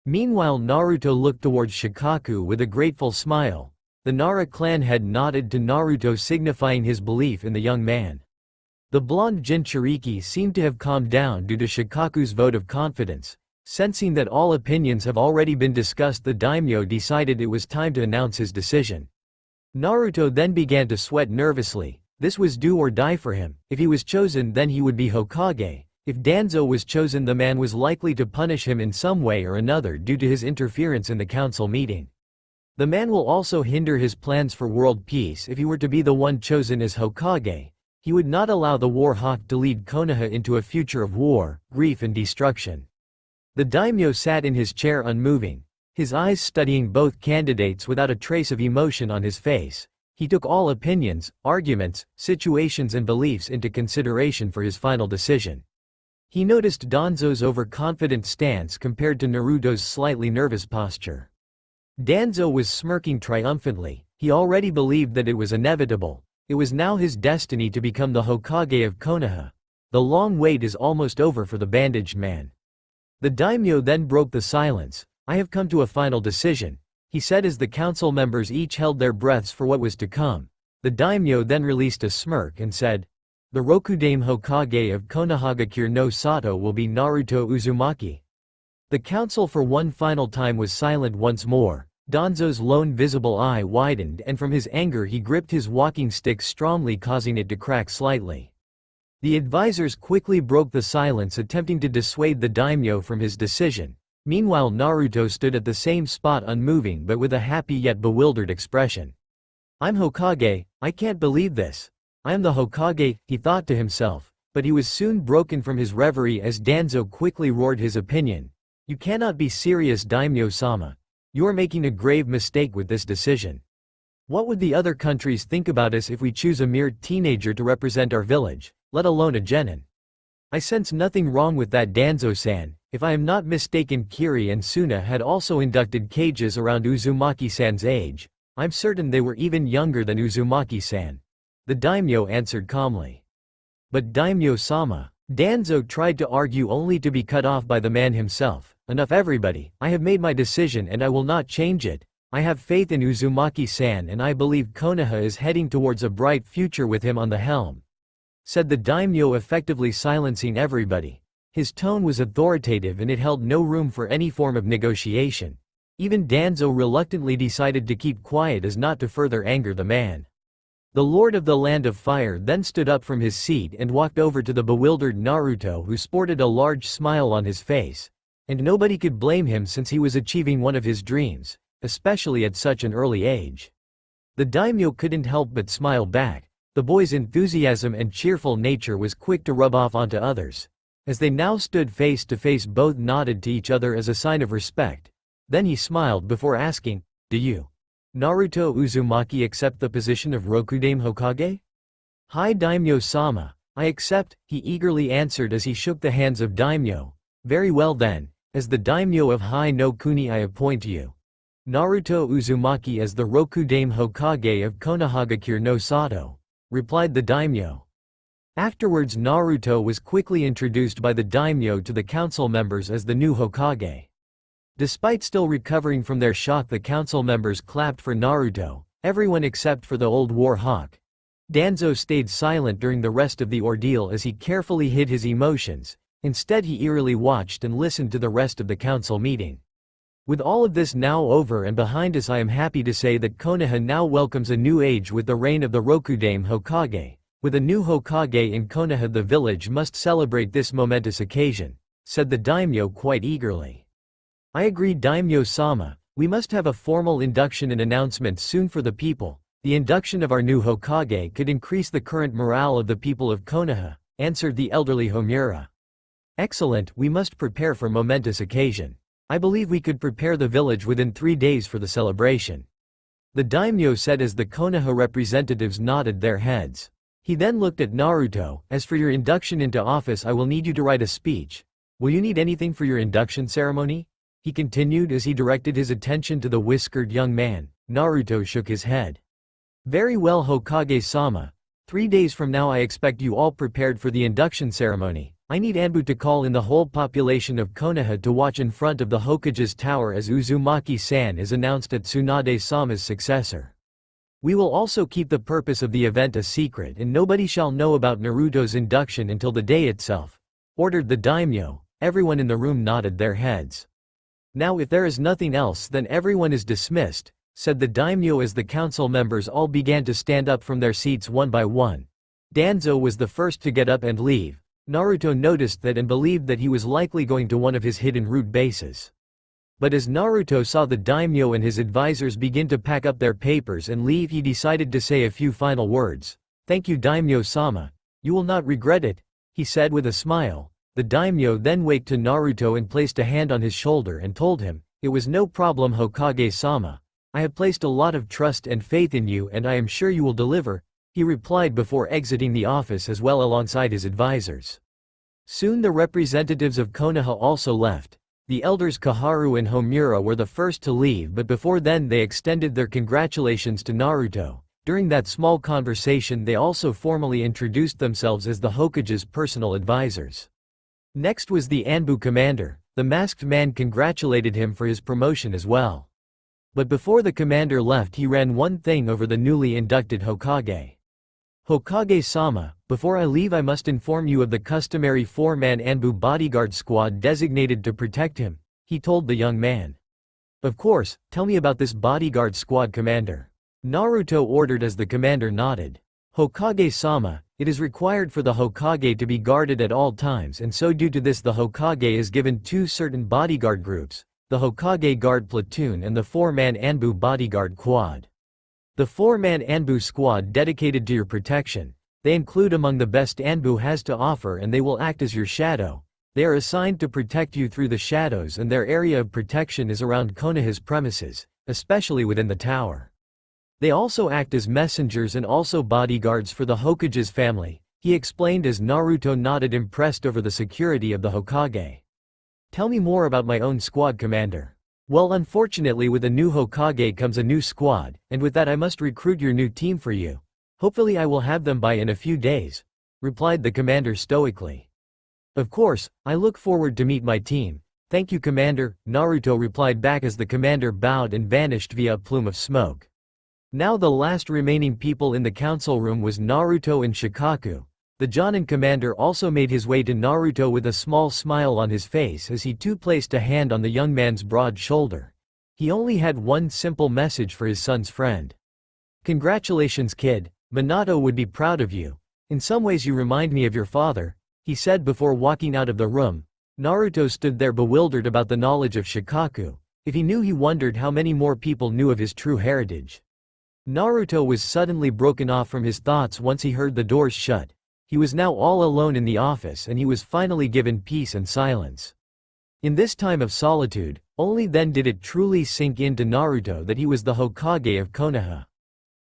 Meanwhile, Naruto looked towards Shikaku with a grateful smile. The Nara clan had nodded to Naruto, signifying his belief in the young man. The blonde Jinchuriki seemed to have calmed down due to Shikaku's vote of confidence. Sensing that all opinions have already been discussed, the daimyo decided it was time to announce his decision. Naruto then began to sweat nervously. This was do or die for him. If he was chosen, then he would be Hokage. If Danzo was chosen, the man was likely to punish him in some way or another due to his interference in the council meeting. The man will also hinder his plans for world peace. If he were to be the one chosen as Hokage, he would not allow the War Hawk to lead Konoha into a future of war, grief and destruction. The daimyo sat in his chair unmoving, his eyes studying both candidates without a trace of emotion on his face. He took all opinions, arguments, situations and beliefs into consideration for his final decision. He noticed Danzo's overconfident stance compared to Naruto's slightly nervous posture. Danzo was smirking triumphantly. He already believed that it was inevitable. It was now his destiny to become the Hokage of Konoha. The long wait is almost over for the bandaged man. The daimyo then broke the silence. "I have come to a final decision," he said as the council members each held their breaths for what was to come. The daimyo then released a smirk and said, "The Rokudaime Hokage of Konohagakure no Sato will be Naruto Uzumaki." The council for one final time was silent once more. Danzo's lone visible eye widened, and from his anger he gripped his walking stick strongly, causing it to crack slightly. The advisors quickly broke the silence, attempting to dissuade the daimyo from his decision. Meanwhile, Naruto stood at the same spot unmoving but with a happy yet bewildered expression. "I'm Hokage, I can't believe this. I am the Hokage," he thought to himself, but he was soon broken from his reverie as Danzo quickly roared his opinion. "You cannot be serious, daimyo-sama. You are making a grave mistake with this decision. What would the other countries think about us if we choose a mere teenager to represent our village, let alone a genin? I sense nothing wrong with that, Danzo-san. If I am not mistaken, Kiri and Suna had also inducted cages around Uzumaki-san's age. I'm certain they were even younger than Uzumaki-san," the daimyo answered calmly. "But daimyo-sama," Danzo tried to argue, only to be cut off by the man himself. "Enough, everybody. I have made my decision and I will not change it. I have faith in Uzumaki-san and I believe Konoha is heading towards a bright future with him on the helm," said the daimyo, effectively silencing everybody. His tone was authoritative and it held no room for any form of negotiation. Even Danzo reluctantly decided to keep quiet as not to further anger the man. The Lord of the Land of Fire then stood up from his seat and walked over to the bewildered Naruto, who sported a large smile on his face. And nobody could blame him since he was achieving one of his dreams, especially at such an early age. The daimyo couldn't help but smile back. The boy's enthusiasm and cheerful nature was quick to rub off onto others. As they now stood face to face, both nodded to each other as a sign of respect. Then he smiled before asking, "Do you, Naruto Uzumaki, accept the position of Rokudaime Hokage?" "Hi daimyo-sama, I accept," he eagerly answered as he shook the hands of daimyo. "Very well then, as the daimyo of Hai no Kuni, I appoint you, Naruto Uzumaki, as the Rokudaime Hokage of Konohagakure no Sato," replied the daimyo. Afterwards, Naruto was quickly introduced by the daimyo to the council members as the new Hokage. Despite still recovering from their shock, the council members clapped for Naruto, everyone except for the old war hawk. Danzo stayed silent during the rest of the ordeal as he carefully hid his emotions. Instead, he eerily watched and listened to the rest of the council meeting. With all of this now over and behind us, I am happy to say that Konoha now welcomes a new age with the reign of the Rokudaime Hokage. With a new Hokage in Konoha, the village must celebrate this momentous occasion, said the daimyo quite eagerly. "I agree, daimyo-sama. We must have a formal induction and announcement soon for the people. The induction of our new Hokage could increase the current morale of the people of Konoha," answered the elderly Homura. "Excellent, we must prepare for momentous occasion. I believe we could prepare the village within 3 days for the celebration," the daimyo said as the Konoha representatives nodded their heads. He then looked at Naruto. "As for your induction into office, I will need you to write a speech. Will you need anything for your induction ceremony?" he continued as he directed his attention to the whiskered young man. Naruto shook his head. Very well, Hokage-sama. 3 days from now I expect you all prepared for the induction ceremony. I need Anbu to call in the whole population of Konoha to watch in front of the Hokage's tower as Uzumaki-san is announced as Tsunade-sama's successor. We will also keep the purpose of the event a secret and nobody shall know about Naruto's induction until the day itself, ordered the daimyo. Everyone in the room nodded their heads. Now if there is nothing else then everyone is dismissed, said the daimyo as the council members all began to stand up from their seats one by one. Danzo was the first to get up and leave. Naruto noticed that and believed that he was likely going to one of his hidden route bases. But as Naruto saw the daimyo and his advisors begin to pack up their papers and leave, he decided to say a few final words. Thank you daimyo-sama. You will not regret it, he said with a smile. The daimyo then waved to Naruto and placed a hand on his shoulder and told him, it was no problem Hokage-sama. I have placed a lot of trust and faith in you and I am sure you will deliver, he replied before exiting the office as well alongside his advisors. Soon the representatives of Konoha also left. The elders Kaharu and Homura were the first to leave, but before then they extended their congratulations to Naruto. During that small conversation they also formally introduced themselves as the Hokage's personal advisors. Next was the Anbu commander. The masked man congratulated him for his promotion as well. But before the commander left he ran one thing over the newly inducted Hokage. Hokage-sama, before I leave I must inform you of the customary 4-man Anbu bodyguard squad designated to protect him, he told the young man. Of course, tell me about this bodyguard squad, commander. Naruto ordered as the commander nodded. Hokage-sama, it is required for the Hokage to be guarded at all times and so due to this the Hokage is given 2 certain bodyguard groups, the Hokage Guard Platoon and the 4-man Anbu bodyguard quad. The 4-man Anbu squad dedicated to your protection. They include among the best Anbu has to offer and they will act as your shadow. They are assigned to protect you through the shadows and their area of protection is around Konoha's premises, especially within the tower. They also act as messengers and also bodyguards for the Hokage's family, he explained as Naruto nodded impressed over the security of the Hokage. Tell me more about my own squad, commander. Well, unfortunately with a new Hokage comes a new squad, and with that I must recruit your new team for you. Hopefully I will have them by in a few days, replied the commander stoically. Of course, I look forward to meet my team. Thank you, commander, Naruto replied back as the commander bowed and vanished via a plume of smoke. Now the last remaining people in the council room was Naruto and Shikaku. The Jonin commander also made his way to Naruto with a small smile on his face as he too placed a hand on the young man's broad shoulder. He only had one simple message for his son's friend. Congratulations, kid, Minato would be proud of you. In some ways you remind me of your father, he said before walking out of the room. Naruto stood there bewildered about the knowledge of Shikaku. If he knew, he wondered how many more people knew of his true heritage. Naruto was suddenly broken off from his thoughts once he heard the doors shut. He was now all alone in the office and he was finally given peace and silence. In this time of solitude, only then did it truly sink into Naruto that he was the Hokage of Konoha.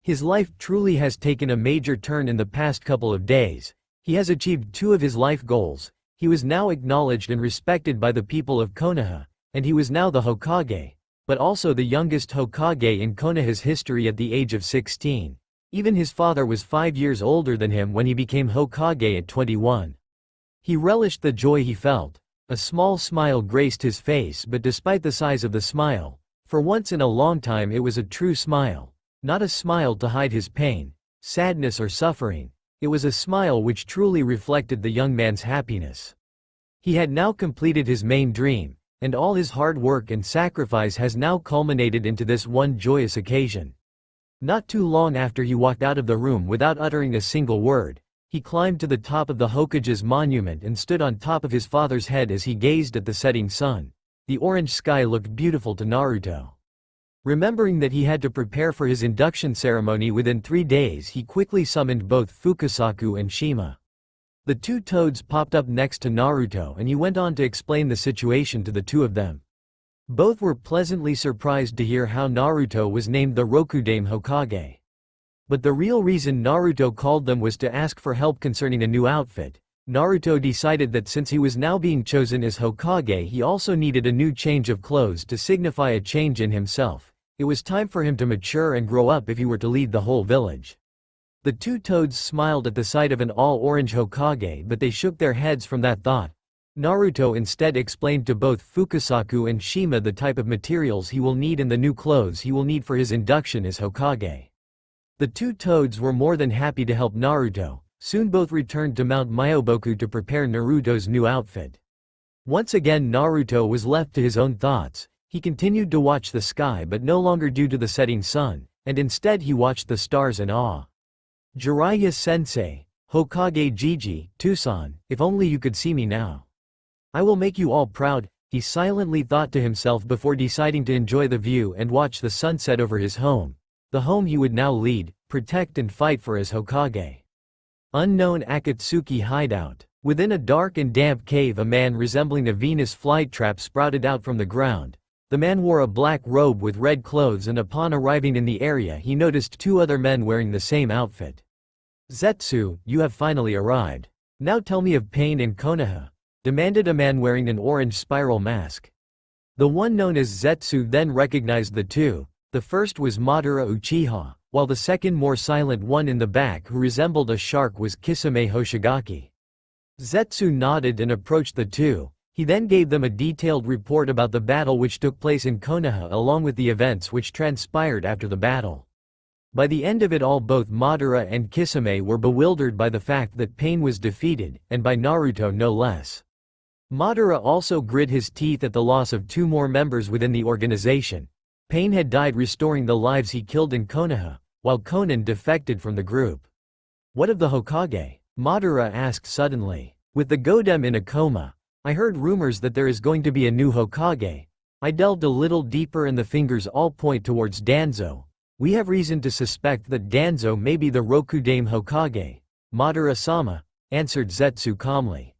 His life truly has taken a major turn in the past couple of days. He has achieved 2 of his life goals. He was now acknowledged and respected by the people of Konoha, and he was now the Hokage, but also the youngest Hokage in Konoha's history at the age of 16. Even his father was 5 years older than him when he became Hokage at 21. He relished the joy he felt. A small smile graced his face, but despite the size of the smile, for once in a long time it was a true smile. Not a smile to hide his pain, sadness or suffering. It was a smile which truly reflected the young man's happiness. He had now completed his main dream, and all his hard work and sacrifice has now culminated into this one joyous occasion. Not too long after he walked out of the room without uttering a single word, he climbed to the top of the Hokage's monument and stood on top of his father's head as he gazed at the setting sun. The orange sky looked beautiful to Naruto. Remembering that he had to prepare for his induction ceremony within 3 days, he quickly summoned both Fukasaku and Shima. The 2 toads popped up next to Naruto and he went on to explain the situation to the 2 of them. Both were pleasantly surprised to hear how Naruto was named the Rokudaime Hokage. But the real reason Naruto called them was to ask for help concerning a new outfit. Naruto decided that since he was now being chosen as Hokage, he also needed a new change of clothes to signify a change in himself. It was time for him to mature and grow up if he were to lead the whole village. The two toads smiled at the sight of an all-orange Hokage, but they shook their heads from that thought. Naruto instead explained to both Fukasaku and Shima the type of materials he will need and the new clothes he will need for his induction as Hokage. The two toads were more than happy to help Naruto. Soon both returned to Mount Myoboku to prepare Naruto's new outfit. Once again Naruto was left to his own thoughts. He continued to watch the sky, but no longer due to the setting sun, and instead he watched the stars in awe. Jiraiya-sensei, Hokage Gigi, Tucson, if only you could see me now. I will make you all proud, he silently thought to himself before deciding to enjoy the view and watch the sunset over his home. The home he would now lead, protect and fight for as Hokage. Unknown Akatsuki hideout. Within a dark and damp cave, a man resembling a Venus flytrap sprouted out from the ground. The man wore a black robe with red clothes, and upon arriving in the area he noticed two other men wearing the same outfit. Zetsu, you have finally arrived. Now tell me of Pain and Konoha, demanded a man wearing an orange spiral mask. The one known as Zetsu then recognized the two. The first was Madara Uchiha, while the second, more silent one in the back who resembled a shark, was Kisame Hoshigaki. Zetsu nodded and approached the two. He then gave them a detailed report about the battle which took place in Konoha along with the events which transpired after the battle. By the end of it all, both Madara and Kisame were bewildered by the fact that Pain was defeated, and by Naruto no less. Madara also grit his teeth at the loss of two more members within the organization. Pain had died restoring the lives he killed in Konoha, while Konan defected from the group. What of the Hokage? Madara asked suddenly. With the Godem in a coma, I heard rumors that there is going to be a new Hokage. I delved a little deeper and the fingers all point towards Danzo. We have reason to suspect that Danzo may be the Rokudaime Hokage. Madara-sama, answered Zetsu calmly.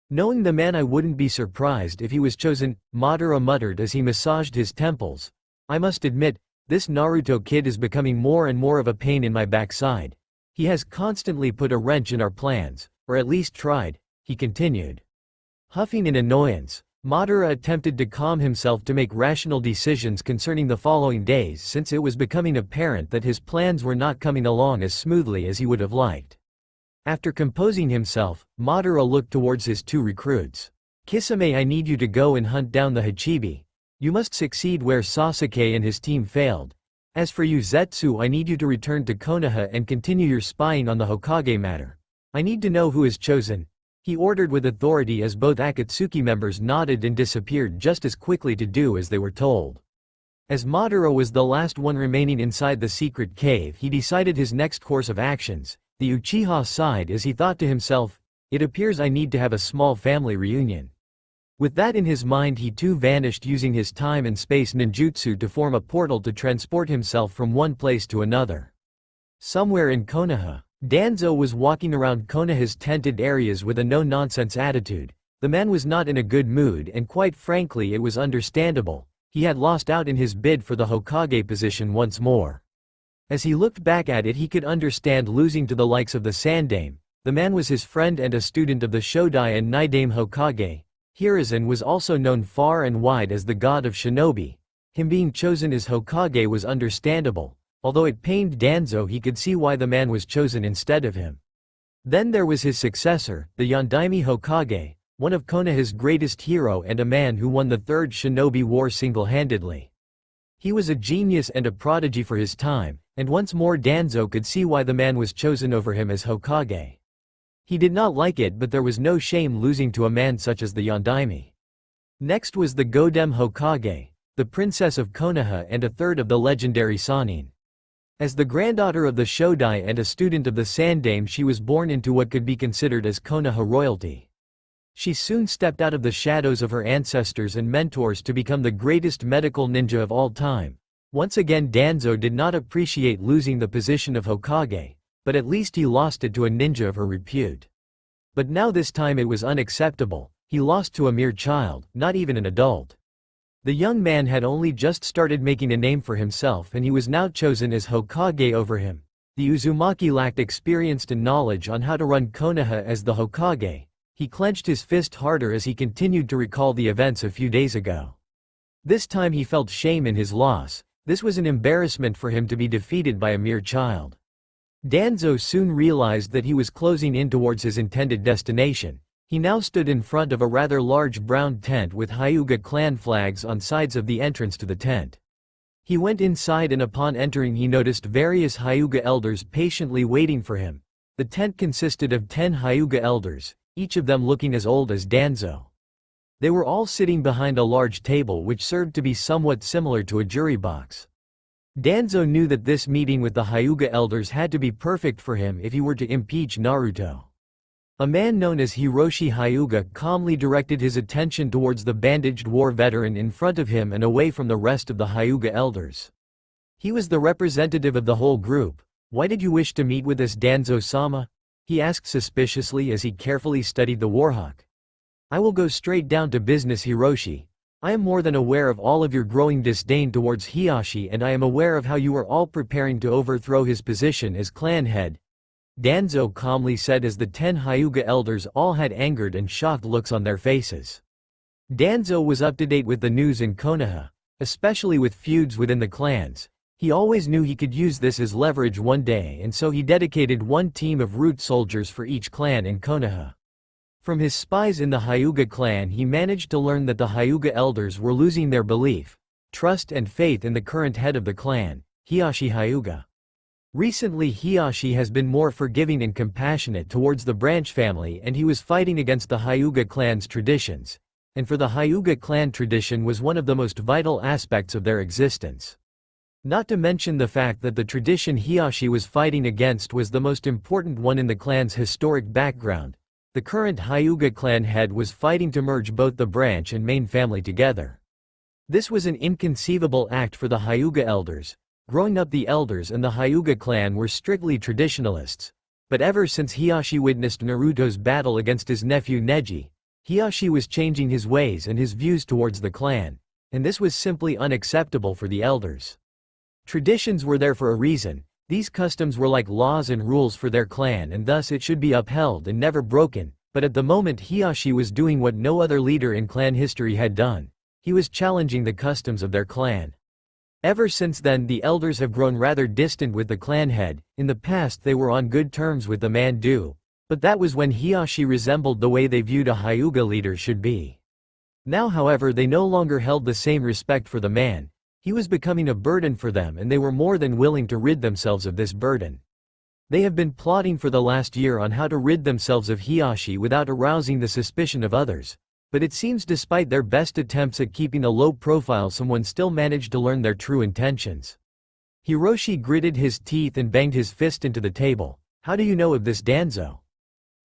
Knowing the man, I wouldn't be surprised if he was chosen, Madara muttered as he massaged his temples. I must admit, this Naruto kid is becoming more and more of a pain in my backside. He has constantly put a wrench in our plans, or at least tried, he continued. Huffing in annoyance, Madara attempted to calm himself to make rational decisions concerning the following days, since it was becoming apparent that his plans were not coming along as smoothly as he would have liked. After composing himself, Madara looked towards his two recruits. Kisame, I need you to go and hunt down the Hachibi. You must succeed where Sasuke and his team failed. As for you Zetsu, I need you to return to Konoha and continue your spying on the Hokage matter. I need to know who is chosen, he ordered with authority as both Akatsuki members nodded and disappeared just as quickly to do as they were told. As Madara was the last one remaining inside the secret cave, he decided his next course of actions. The Uchiha sighed as he thought to himself, it appears I need to have a small family reunion. With that in his mind, he too vanished using his time and space ninjutsu to form a portal to transport himself from one place to another. Somewhere in Konoha, Danzo was walking around Konoha's tented areas with a no-nonsense attitude. The man was not in a good mood, and quite frankly it was understandable. He had lost out in his bid for the Hokage position once more. As he looked back at it, he could understand losing to the likes of the Sandaime. The man was his friend and a student of the Shodai and Nidaime Hokage. Hiruzen was also known far and wide as the god of shinobi. Him being chosen as Hokage was understandable. Although it pained Danzo, he could see why the man was chosen instead of him. Then there was his successor, the Yondaime Hokage, one of Konoha's greatest hero and a man who won the Third Shinobi War single-handedly. He was a genius and a prodigy for his time, and once more Danzo could see why the man was chosen over him as Hokage. He did not like it, but there was no shame losing to a man such as the Yondaime. Next was the Godem Hokage, the princess of Konoha and a third of the legendary Sannin. As the granddaughter of the Shodai and a student of the Sandaime, she was born into what could be considered as Konoha royalty. She soon stepped out of the shadows of her ancestors and mentors to become the greatest medical ninja of all time. Once again Danzo did not appreciate losing the position of Hokage, but at least he lost it to a ninja of her repute. But now this time it was unacceptable. He lost to a mere child, not even an adult. The young man had only just started making a name for himself, and he was now chosen as Hokage over him. The Uzumaki lacked experience and knowledge on how to run Konoha as the Hokage. He clenched his fist harder as he continued to recall the events a few days ago. This time he felt shame in his loss. This was an embarrassment for him to be defeated by a mere child. Danzo soon realized that he was closing in towards his intended destination. He now stood in front of a rather large brown tent with Hyuga clan flags on sides of the entrance to the tent. He went inside and upon entering he noticed various Hyuga elders patiently waiting for him. The tent consisted of 10 Hyuga elders, each of them looking as old as Danzo. They were all sitting behind a large table which served to be somewhat similar to a jury box. Danzo knew that this meeting with the Hyuga elders had to be perfect for him if he were to impeach Naruto. A man known as Hiroshi Hyuga calmly directed his attention towards the bandaged war veteran in front of him and away from the rest of the Hyuga elders. He was the representative of the whole group. "Why did you wish to meet with us, Danzo-sama?" he asked suspiciously as he carefully studied the warhawk. "I will go straight down to business, Hiroshi. I am more than aware of all of your growing disdain towards Hiyashi, and I am aware of how you are all preparing to overthrow his position as clan head," Danzo calmly said as the 10 Hyuga elders all had angered and shocked looks on their faces. Danzo was up to date with the news in Konoha, especially with feuds within the clans. He always knew he could use this as leverage one day, and so he dedicated one team of root soldiers for each clan in Konoha. From his spies in the Hyuga clan he managed to learn that the Hyuga elders were losing their belief, trust and faith in the current head of the clan, Hiyashi Hyuga. Recently Hiyashi has been more forgiving and compassionate towards the branch family, and he was fighting against the Hyuga clan's traditions. And for the Hyuga clan, tradition was one of the most vital aspects of their existence. Not to mention the fact that the tradition Hiyashi was fighting against was the most important one in the clan's historic background. The current Hyuga clan head was fighting to merge both the branch and main family together. This was an inconceivable act for the Hyuga elders. Growing up, the elders and the Hyuga clan were strictly traditionalists. But ever since Hiyashi witnessed Naruto's battle against his nephew Neji, Hiyashi was changing his ways and his views towards the clan, and this was simply unacceptable for the elders. Traditions were there for a reason. These customs were like laws and rules for their clan, and thus it should be upheld and never broken. But at the moment Hiyashi was doing what no other leader in clan history had done. He was challenging the customs of their clan. Ever since then the elders have grown rather distant with the clan head. In the past they were on good terms with the man Du, but that was when Hiyashi resembled the way they viewed a Hyuga leader should be. Now however they no longer held the same respect for the man. He was becoming a burden for them, and they were more than willing to rid themselves of this burden. They have been plotting for the last year on how to rid themselves of Hiyashi without arousing the suspicion of others. But it seems despite their best attempts at keeping a low profile, someone still managed to learn their true intentions. Hiroshi gritted his teeth and banged his fist into the table. "How do you know of this, Danzo?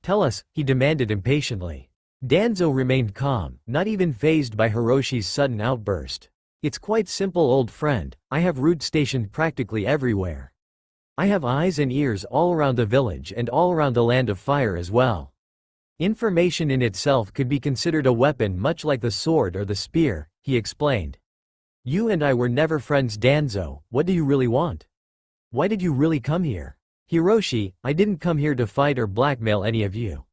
Tell us," he demanded impatiently. Danzo remained calm, not even fazed by Hiroshi's sudden outburst. "It's quite simple, old friend. I have roots stationed practically everywhere. I have eyes and ears all around the village and all around the land of fire as well. Information in itself could be considered a weapon, much like the sword or the spear," he explained. "You and I were never friends, Danzo. What do you really want? Why did you really come here?" "Hiroshi, I didn't come here to fight or blackmail any of you.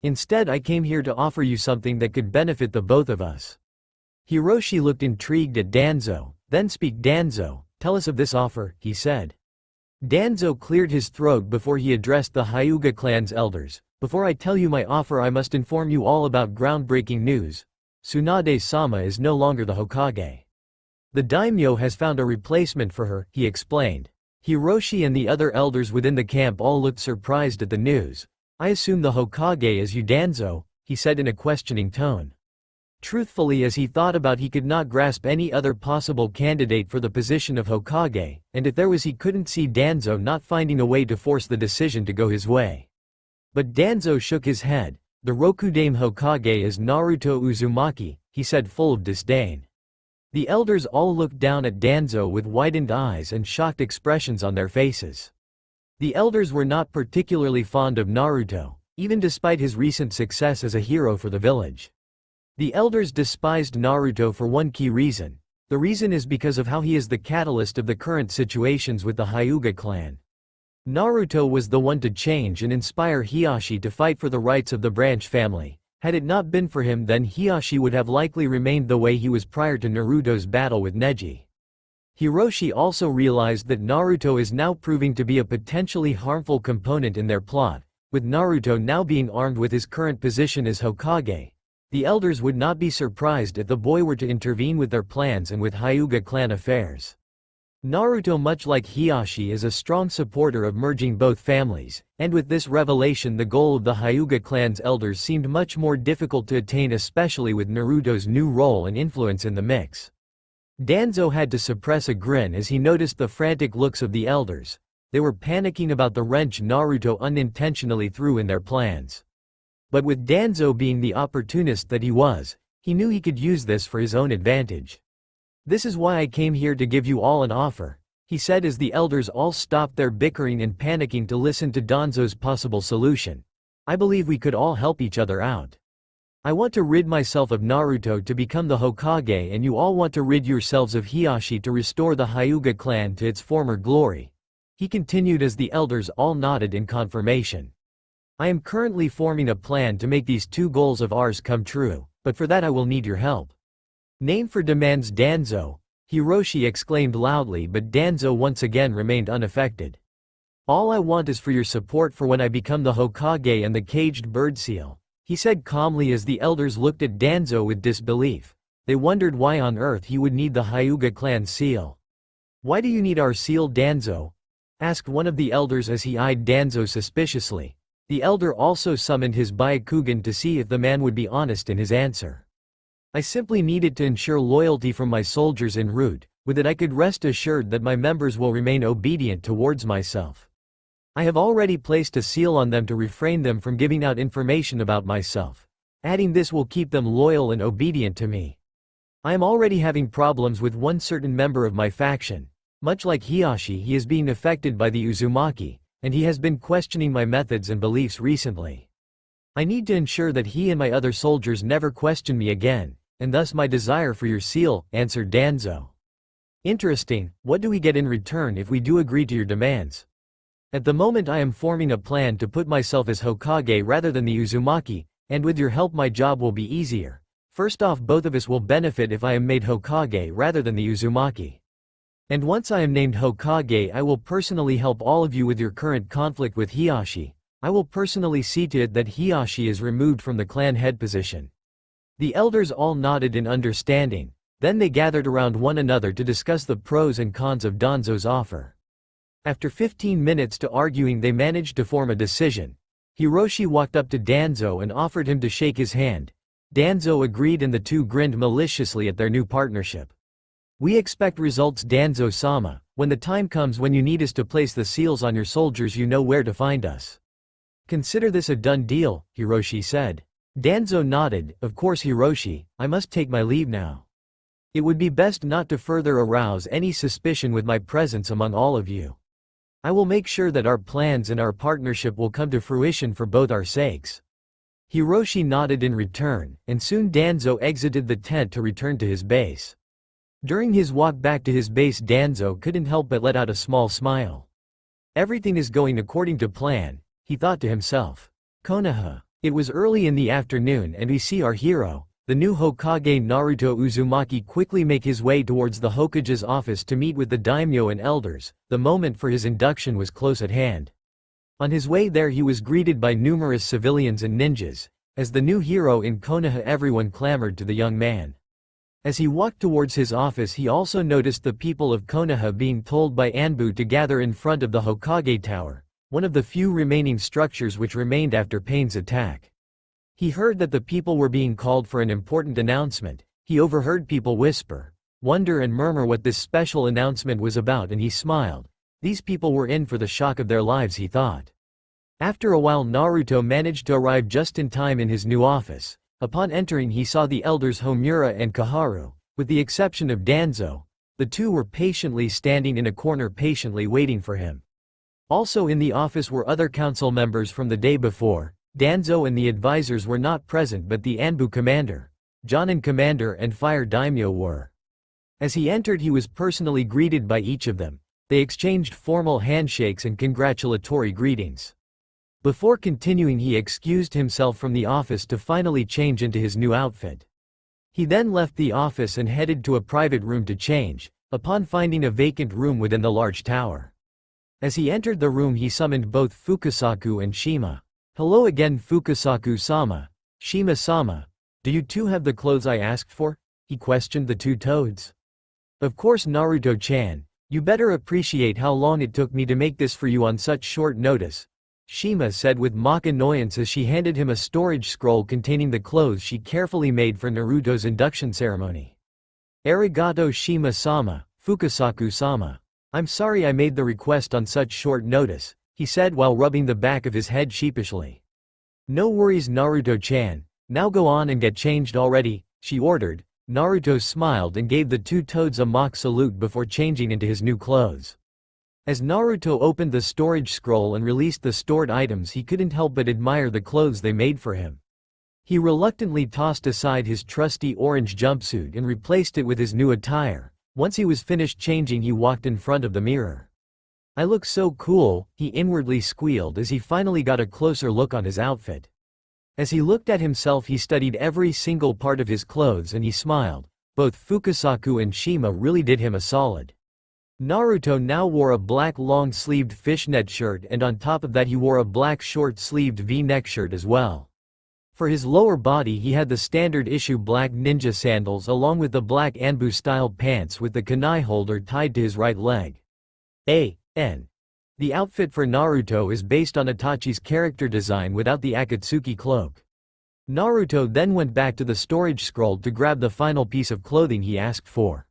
Instead I came here to offer you something that could benefit the both of us." Hiroshi looked intrigued at Danzo. "Then speak, Danzo. Tell us of this offer," he said. Danzo cleared his throat before he addressed the Hyuga clan's elders. "Before I tell you my offer I must inform you all about groundbreaking news. Tsunade-sama is no longer the Hokage. The daimyo has found a replacement for her," he explained. Hiroshi and the other elders within the camp all looked surprised at the news. "I assume the Hokage is you, Danzo," he said in a questioning tone. Truthfully, as he thought about, he could not grasp any other possible candidate for the position of Hokage, and if there was, he couldn't see Danzo not finding a way to force the decision to go his way. But Danzo shook his head. "The Rokudaime Hokage is Naruto Uzumaki," he said, full of disdain. The elders all looked down at Danzo with widened eyes and shocked expressions on their faces. The elders were not particularly fond of Naruto, even despite his recent success as a hero for the village. The elders despised Naruto for one key reason. The reason is because of how he is the catalyst of the current situations with the Hyuga clan. Naruto was the one to change and inspire Hiashi to fight for the rights of the branch family. Had it not been for him, then Hiashi would have likely remained the way he was prior to Naruto's battle with Neji. Hiroshi also realized that Naruto is now proving to be a potentially harmful component in their plot. With Naruto now being armed with his current position as Hokage, the elders would not be surprised if the boy were to intervene with their plans and with Hyuga clan affairs. Naruto, much like Hiashi, is a strong supporter of merging both families, and with this revelation the goal of the Hyuga clan's elders seemed much more difficult to attain, especially with Naruto's new role and influence in the mix. Danzo had to suppress a grin as he noticed the frantic looks of the elders. They were panicking about the wrench Naruto unintentionally threw in their plans. But with Danzo being the opportunist that he was, he knew he could use this for his own advantage. "This is why I came here to give you all an offer," he said as the elders all stopped their bickering and panicking to listen to Danzo's possible solution. "I believe we could all help each other out. I want to rid myself of Naruto to become the Hokage, and you all want to rid yourselves of Hiashi to restore the Hyuga clan to its former glory," he continued as the elders all nodded in confirmation. "I am currently forming a plan to make these two goals of ours come true, but for that I will need your help." "Name for demands, Danzo," Hiroshi exclaimed loudly, but Danzo once again remained unaffected. "All I want is for your support for when I become the Hokage and the caged bird seal," he said calmly as the elders looked at Danzo with disbelief. They wondered why on earth he would need the Hyuga clan seal. "Why do you need our seal, Danzo?" asked one of the elders as he eyed Danzo suspiciously. The elder also summoned his Byakugan to see if the man would be honest in his answer. "I simply needed to ensure loyalty from my soldiers en route. With it I could rest assured that my members will remain obedient towards myself. I have already placed a seal on them to refrain them from giving out information about myself. Adding this will keep them loyal and obedient to me. I am already having problems with one certain member of my faction. Much like Hiashi, he is being affected by the Uzumaki, and he has been questioning my methods and beliefs recently. I need to ensure that he and my other soldiers never question me again, and thus my desire for your seal," answered Danzo. "Interesting. What do we get in return if we do agree to your demands?" "At the moment I am forming a plan to put myself as Hokage rather than the Uzumaki, and with your help my job will be easier. First off, both of us will benefit if I am made Hokage rather than the Uzumaki. And once I am named Hokage I will personally help all of you with your current conflict with Hiashi. I will personally see to it that Hiashi is removed from the clan head position." The elders all nodded in understanding, then they gathered around one another to discuss the pros and cons of Danzo's offer. After 15 minutes to arguing they managed to form a decision. Hiroshi walked up to Danzo and offered him to shake his hand. Danzo agreed and the two grinned maliciously at their new partnership. "We expect results, Danzo-sama. When the time comes when you need us to place the seals on your soldiers you know where to find us." "Consider this a done deal," Hiroshi said. Danzo nodded. "Of course Hiroshi, I must take my leave now. It would be best not to further arouse any suspicion with my presence among all of you. I will make sure that our plans and our partnership will come to fruition for both our sakes." Hiroshi nodded in return, and soon Danzo exited the tent to return to his base. During his walk back to his base Danzo couldn't help but let out a small smile. Everything is going according to plan, he thought to himself. Konoha. It was early in the afternoon and we see our hero, the new Hokage Naruto Uzumaki, quickly make his way towards the Hokage's office to meet with the daimyo and elders. The moment for his induction was close at hand. On his way there he was greeted by numerous civilians and ninjas. As the new hero in Konoha everyone clamored to the young man. As he walked towards his office he also noticed the people of Konoha being told by Anbu to gather in front of the Hokage Tower, one of the few remaining structures which remained after Pain's attack. He heard that the people were being called for an important announcement. He overheard people whisper, wonder and murmur what this special announcement was about, and he smiled. These people were in for the shock of their lives, he thought. After a while Naruto managed to arrive just in time in his new office. Upon entering he saw the elders Homura and Kaharu. With the exception of Danzo, the two were patiently standing in a corner patiently waiting for him. Also in the office were other council members from the day before. Danzo and the advisors were not present, but the Anbu commander, Jonin commander and fire daimyo were. As he entered he was personally greeted by each of them. They exchanged formal handshakes and congratulatory greetings. Before continuing, he excused himself from the office to finally change into his new outfit. He then left the office and headed to a private room to change, upon finding a vacant room within the large tower. As he entered the room, he summoned both Fukasaku and Shima. "Hello again, Fukasaku-sama. Shima-sama. Do you two have the clothes I asked for?" he questioned the two toads. "Of course, Naruto-chan. You better appreciate how long it took me to make this for you on such short notice," Shima said with mock annoyance as she handed him a storage scroll containing the clothes she carefully made for Naruto's induction ceremony. "Arigato Shima-sama, Fukasaku-sama. I'm sorry I made the request on such short notice," he said while rubbing the back of his head sheepishly. "No worries, Naruto-chan. Now go on and get changed already," she ordered. Naruto smiled and gave the two toads a mock salute before changing into his new clothes. As Naruto opened the storage scroll and released the stored items, he couldn't help but admire the clothes they made for him. He reluctantly tossed aside his trusty orange jumpsuit and replaced it with his new attire. Once he was finished changing, he walked in front of the mirror. "I look so cool," he inwardly squealed as he finally got a closer look on his outfit. As he looked at himself, he studied every single part of his clothes and he smiled. Both Fukasaku and Shima really did him a solid. Naruto now wore a black long-sleeved fishnet shirt, and on top of that he wore a black short-sleeved V-neck shirt as well. For his lower body he had the standard-issue black ninja sandals along with the black Anbu-style pants with the kunai holder tied to his right leg. A.N. The outfit for Naruto is based on Itachi's character design without the Akatsuki cloak. Naruto then went back to the storage scroll to grab the final piece of clothing he asked for.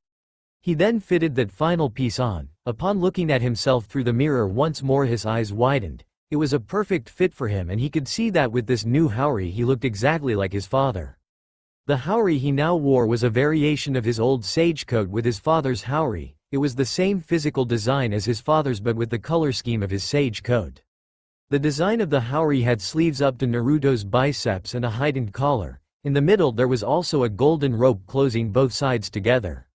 He then fitted that final piece on. Upon looking at himself through the mirror once more, his eyes widened. It was a perfect fit for him, and he could see that with this new haori he looked exactly like his father. The haori he now wore was a variation of his old sage coat with his father's haori. It was the same physical design as his father's but with the color scheme of his sage coat. The design of the haori had sleeves up to Naruto's biceps and a heightened collar. In the middle there was also a golden rope closing both sides together.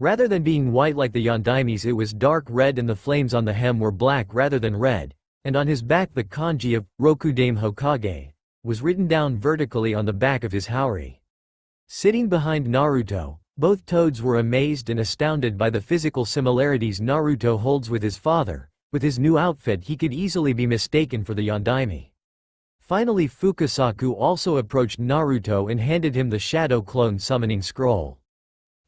Rather than being white like the Yondaime's, it was dark red and the flames on the hem were black rather than red, and on his back the kanji of Rokudaime Hokage was written down vertically on the back of his haori. Sitting behind Naruto, both toads were amazed and astounded by the physical similarities Naruto holds with his father. With his new outfit he could easily be mistaken for the Yondaime. Finally, Fukasaku also approached Naruto and handed him the Shadow Clone summoning scroll.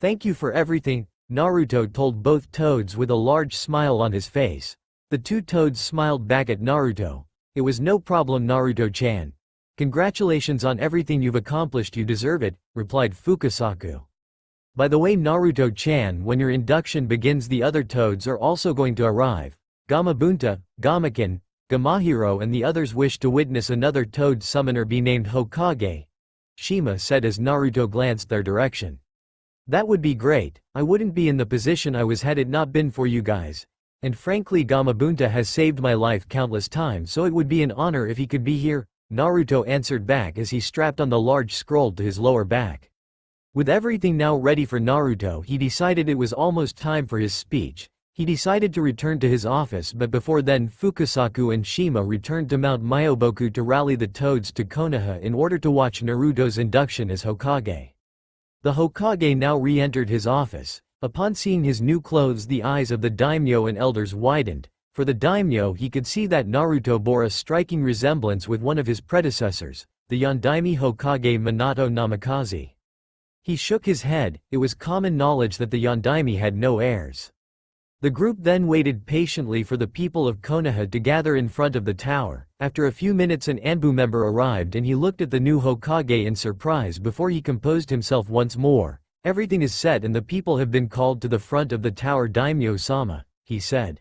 "Thank you for everything," Naruto told both toads with a large smile on his face. The two toads smiled back at Naruto. "It was no problem, Naruto-chan. Congratulations on everything you've accomplished, you deserve it," replied Fukasaku. "By the way, Naruto-chan, when your induction begins the other toads are also going to arrive. Gamabunta, Gamaken, Gamahiro and the others wish to witness another toad summoner be named Hokage," Shima said as Naruto glanced their direction. "That would be great. I wouldn't be in the position I was had it not been for you guys. And frankly, Gamabunta has saved my life countless times, so it would be an honor if he could be here," Naruto answered back as he strapped on the large scroll to his lower back. With everything now ready for Naruto, he decided it was almost time for his speech. He decided to return to his office, but before then Fukasaku and Shima returned to Mount Myoboku to rally the toads to Konoha in order to watch Naruto's induction as Hokage. The Hokage now re-entered his office. Upon seeing his new clothes, the eyes of the daimyo and elders widened. For the daimyo, he could see that Naruto bore a striking resemblance with one of his predecessors, the Yondaime Hokage Minato Namikaze. He shook his head. It was common knowledge that the Yondaime had no heirs. The group then waited patiently for the people of Konoha to gather in front of the tower. After a few minutes an Anbu member arrived and he looked at the new Hokage in surprise before he composed himself once more. "Everything is set and the people have been called to the front of the tower, Daimyo-sama," he said.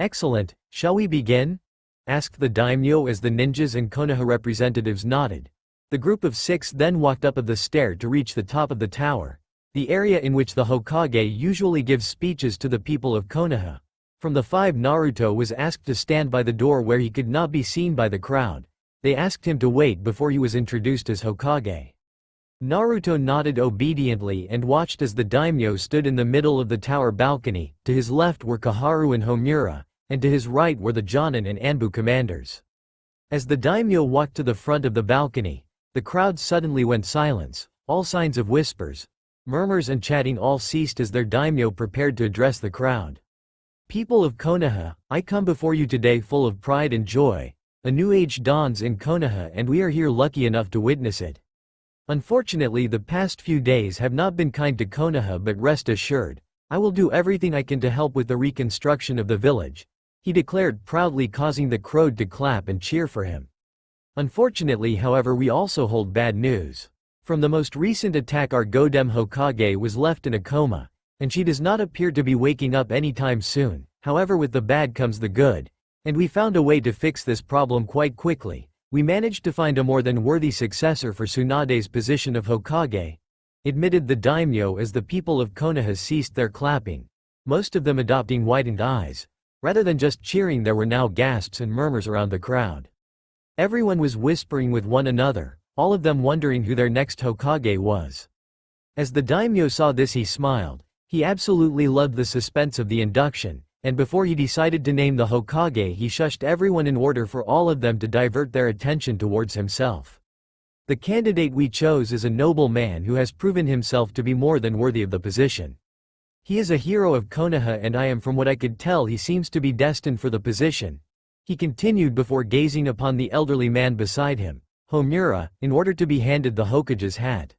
"Excellent, shall we begin?" asked the daimyo as the ninjas and Konoha representatives nodded. The group of 6 then walked up the stair to reach the top of the tower, the area in which the Hokage usually gives speeches to the people of Konoha. From the 5, Naruto was asked to stand by the door where he could not be seen by the crowd. They asked him to wait before he was introduced as Hokage. Naruto nodded obediently and watched as the daimyo stood in the middle of the tower balcony. To his left were Koharu and Homura, and to his right were the Jonin and Anbu commanders. As the daimyo walked to the front of the balcony, the crowd suddenly went silent. All signs of whispers, murmurs and chatting all ceased as their daimyo prepared to address the crowd. People of Konoha, I come before you today full of pride and joy. A new age dawns in Konoha and we are here lucky enough to witness it. Unfortunately, the past few days have not been kind to Konoha, but rest assured, I will do everything I can to help with the reconstruction of the village, he declared proudly, causing the crowd to clap and cheer for him. Unfortunately, however, we also hold bad news. From the most recent attack, our Godem Hokage was left in a coma, and she does not appear to be waking up anytime soon. However, with the bad comes the good, and we found a way to fix this problem quite quickly. We managed to find a more than worthy successor for Tsunade's position of Hokage, admitted the daimyo as the people of Konoha ceased their clapping, most of them adopting widened eyes. Rather than just cheering, there were now gasps and murmurs around the crowd. Everyone was whispering with one another, all of them wondering who their next Hokage was. As the daimyo saw this, he smiled. He absolutely loved the suspense of the induction, and before he decided to name the Hokage, he shushed everyone in order for all of them to divert their attention towards himself. The candidate we chose is a noble man who has proven himself to be more than worthy of the position. He is a hero of Konoha, and from what I could tell, he seems to be destined for the position, he continued before gazing upon the elderly man beside him, Homura, in order to be handed the Hokage's hat.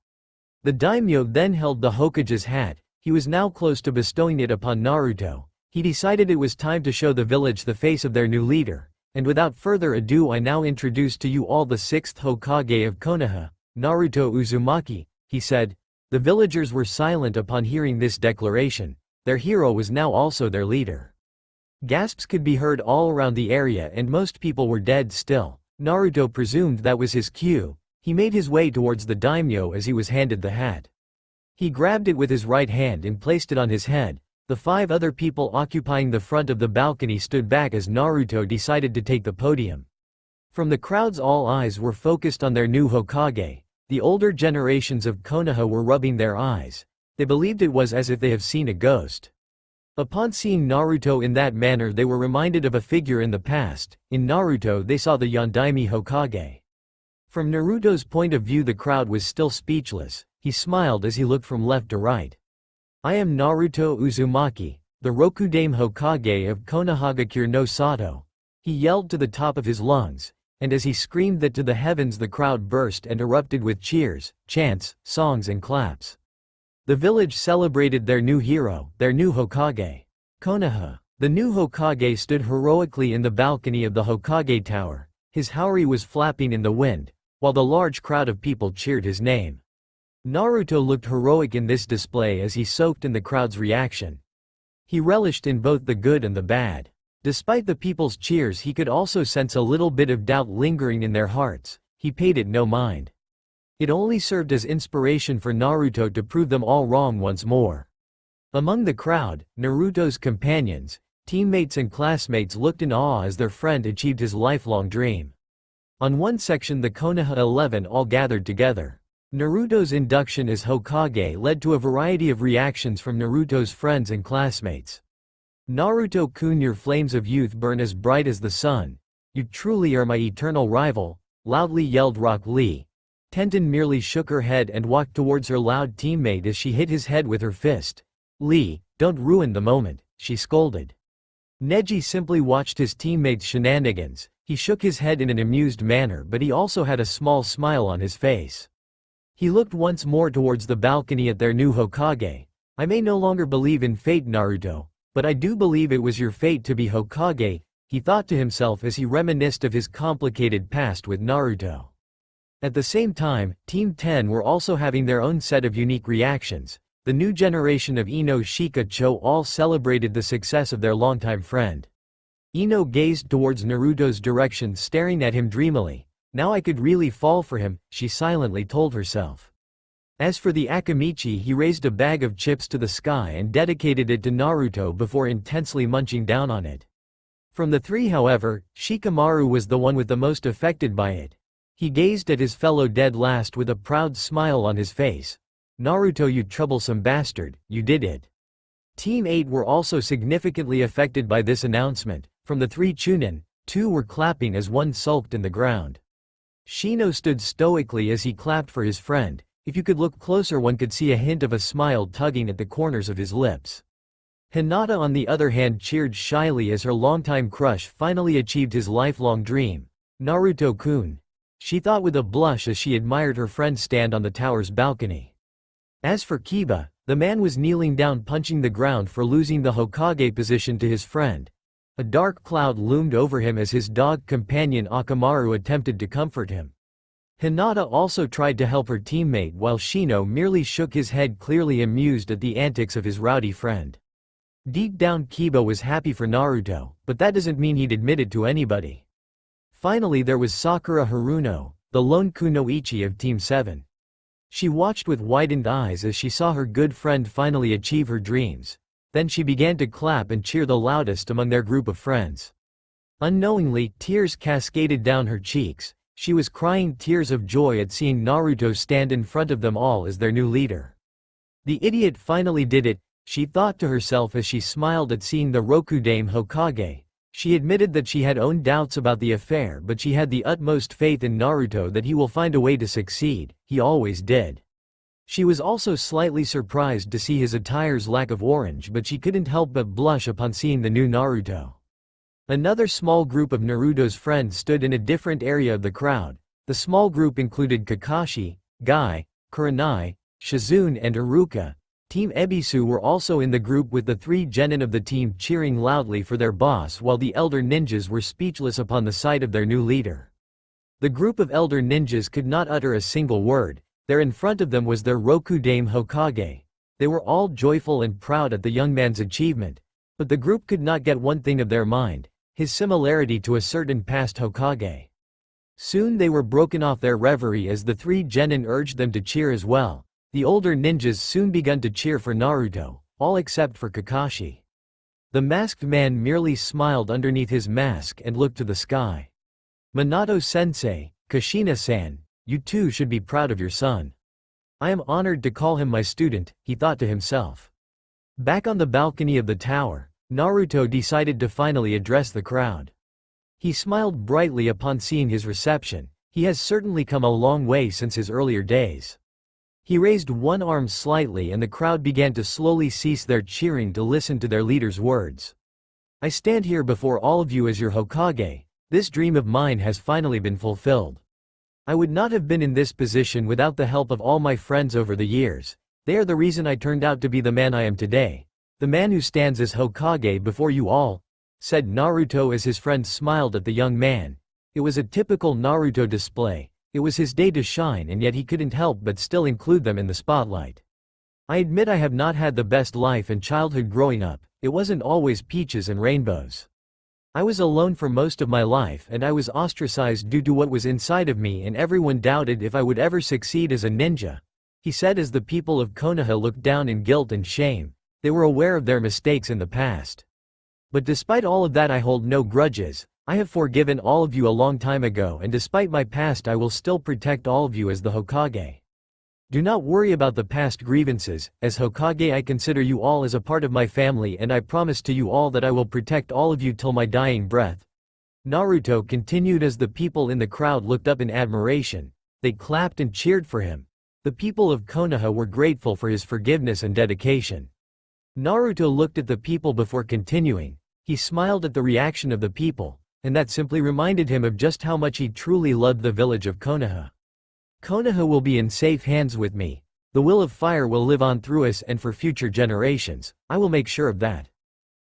The daimyo then held the Hokage's hat. He was now close to bestowing it upon Naruto. He decided it was time to show the village the face of their new leader, and without further ado, I now introduce to you all the 6th Hokage of Konoha, Naruto Uzumaki, he said. The villagers were silent upon hearing this declaration. Their hero was now also their leader. Gasps could be heard all around the area and most people were dead still. Naruto presumed that was his cue. He made his way towards the daimyo as he was handed the hat. He grabbed it with his right hand and placed it on his head. The 5 other people occupying the front of the balcony stood back as Naruto decided to take the podium. From the crowds, all eyes were focused on their new Hokage. The older generations of Konoha were rubbing their eyes. They believed it was as if they have seen a ghost. Upon seeing Naruto in that manner, they were reminded of a figure in the past. In Naruto, they saw the Yondaime Hokage. From Naruto's point of view, the crowd was still speechless. He smiled as he looked from left to right. I am Naruto Uzumaki, the Rokudaime Hokage of Konohagakure no Sato. He yelled to the top of his lungs, and as he screamed that to the heavens, the crowd burst and erupted with cheers, chants, songs and claps. The village celebrated their new hero, their new Hokage. Konoha. The new Hokage stood heroically in the balcony of the Hokage tower. His haori was flapping in the wind, while the large crowd of people cheered his name. Naruto looked heroic in this display as he soaked in the crowd's reaction. He relished in both the good and the bad. Despite the people's cheers, he could also sense a little bit of doubt lingering in their hearts. He paid it no mind. It only served as inspiration for Naruto to prove them all wrong once more. Among the crowd, Naruto's companions, teammates and classmates looked in awe as their friend achieved his lifelong dream. On one section, the Konoha 11 all gathered together. Naruto's induction as Hokage led to a variety of reactions from Naruto's friends and classmates. Naruto-kun, your flames of youth burn as bright as the sun. You truly are my eternal rival, loudly yelled Rock Lee. Tenten merely shook her head and walked towards her loud teammate as she hit his head with her fist. Lee, don't ruin the moment, she scolded. Neji simply watched his teammate's shenanigans. He shook his head in an amused manner, but he also had a small smile on his face. He looked once more towards the balcony at their new Hokage. I may no longer believe in fate, Naruto, but I do believe it was your fate to be Hokage, he thought to himself as he reminisced of his complicated past with Naruto. At the same time, Team 10 were also having their own set of unique reactions. The new generation of Ino Shikacho all celebrated the success of their longtime friend. Ino gazed towards Naruto's direction, staring at him dreamily. Now I could really fall for him, she silently told herself. As for the Akamichi, he raised a bag of chips to the sky and dedicated it to Naruto before intensely munching down on it. From the 3, however, Shikamaru was the one with the most affected by it. He gazed at his fellow dead last with a proud smile on his face. "Naruto, you troublesome bastard, you did it." Team 8 were also significantly affected by this announcement. From the 3 Chunin, 2 were clapping as one sulked in the ground. Shino stood stoically as he clapped for his friend. If you could look closer, one could see a hint of a smile tugging at the corners of his lips. Hinata, on the other hand, cheered shyly as her longtime crush finally achieved his lifelong dream. "Naruto-kun," she thought with a blush as she admired her friend stand on the tower's balcony. As for Kiba, the man was kneeling down, punching the ground for losing the Hokage position to his friend. A dark cloud loomed over him as his dog companion Akamaru attempted to comfort him. Hinata also tried to help her teammate while Shino merely shook his head, clearly amused at the antics of his rowdy friend. Deep down, Kiba was happy for Naruto, but that doesn't mean he'd admit it to anybody. Finally, there was Sakura Haruno, the lone kunoichi of Team 7. She watched with widened eyes as she saw her good friend finally achieve her dreams. Then she began to clap and cheer the loudest among their group of friends. Unknowingly, tears cascaded down her cheeks. She was crying tears of joy at seeing Naruto stand in front of them all as their new leader. "The idiot finally did it," she thought to herself as she smiled at seeing the Rokudaime Hokage. She admitted that she had own doubts about the affair, but she had the utmost faith in Naruto that he will find a way to succeed. He always did. She was also slightly surprised to see his attire's lack of orange, but she couldn't help but blush upon seeing the new Naruto. Another small group of Naruto's friends stood in a different area of the crowd. The small group included Kakashi, Guy, Kurenai, Shizune and Iruka. Team Ebisu were also in the group, with the 3 genin of the team cheering loudly for their boss, while the elder ninjas were speechless upon the sight of their new leader. The group of elder ninjas could not utter a single word. There in front of them was their Rokudaime Hokage. They were all joyful and proud at the young man's achievement. But the group could not get one thing of their mind: his similarity to a certain past Hokage. Soon they were broken off their reverie as the 3 genin urged them to cheer as well. The older ninjas soon began to cheer for Naruto, all except for Kakashi. The masked man merely smiled underneath his mask and looked to the sky. "Minato-sensei, Kushina-san, you too should be proud of your son. I am honored to call him my student," he thought to himself. Back on the balcony of the tower, Naruto decided to finally address the crowd. He smiled brightly upon seeing his reception. He has certainly come a long way since his earlier days. He raised one arm slightly and the crowd began to slowly cease their cheering to listen to their leader's words. "I stand here before all of you as your Hokage. This dream of mine has finally been fulfilled. I would not have been in this position without the help of all my friends over the years. They are the reason I turned out to be the man I am today. The man who stands as Hokage before you all," said Naruto as his friend smiled at the young man. It was a typical Naruto display. It was his day to shine, and yet he couldn't help but still include them in the spotlight. "I admit I have not had the best life and childhood growing up. It wasn't always peaches and rainbows. I was alone for most of my life and I was ostracized due to what was inside of me, and everyone doubted if I would ever succeed as a ninja," he said as the people of Konoha looked down in guilt and shame. They were aware of their mistakes in the past. "But despite all of that, I hold no grudges. I have forgiven all of you a long time ago, and despite my past I will still protect all of you as the Hokage. Do not worry about the past grievances. As Hokage I consider you all as a part of my family, and I promise to you all that I will protect all of you till my dying breath," Naruto continued as the people in the crowd looked up in admiration. They clapped and cheered for him. The people of Konoha were grateful for his forgiveness and dedication. Naruto looked at the people before continuing. He smiled at the reaction of the people, and that simply reminded him of just how much he truly loved the village of Konoha. "Konoha will be in safe hands with me. The will of fire will live on through us and for future generations. I will make sure of that.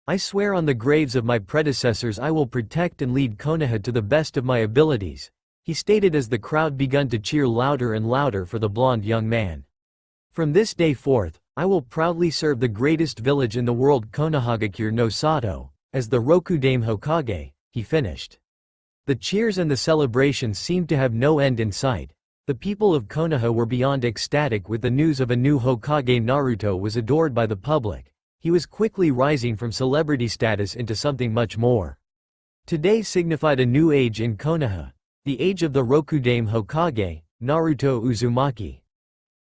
I swear on the graves of my predecessors I will protect and lead Konoha to the best of my abilities," he stated as the crowd began to cheer louder and louder for the blonde young man. "From this day forth, I will proudly serve the greatest village in the world, Konohagakure no Sato, as the Rokudaime Hokage," he finished. The cheers and the celebrations seemed to have no end in sight. The people of Konoha were beyond ecstatic with the news of a new Hokage. Naruto was adored by the public. He was quickly rising from celebrity status into something much more. Today signified a new age in Konoha. The age of the Rokudaime Hokage, Naruto Uzumaki.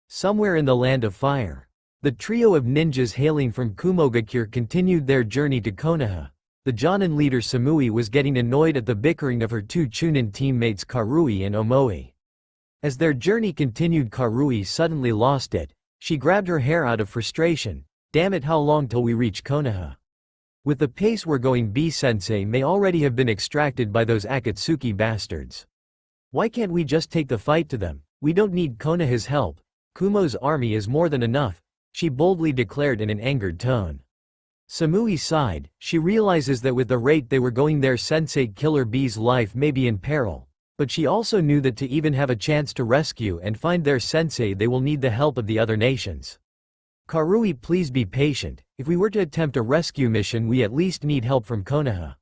Somewhere in the land of fire. The trio of ninjas hailing from Kumogakure continued their journey to Konoha. The Jonin leader Samui was getting annoyed at the bickering of her two Chunin teammates Karui and Omoi. As their journey continued, Karui suddenly lost it. She grabbed her hair out of frustration. Damn it, how long till we reach Konoha? With the pace we're going, B-sensei may already have been extracted by those Akatsuki bastards. Why can't we just take the fight to them? We don't need Konoha's help. Kumo's army is more than enough, she boldly declared in an angered tone. Samui sighed. She realizes that with the rate they were going, their sensei Killer Bee's life may be in peril. But she also knew that to even have a chance to rescue and find their sensei, they will need the help of the other nations. Karui, please be patient. If we were to attempt a rescue mission, we at least need help from Konoha.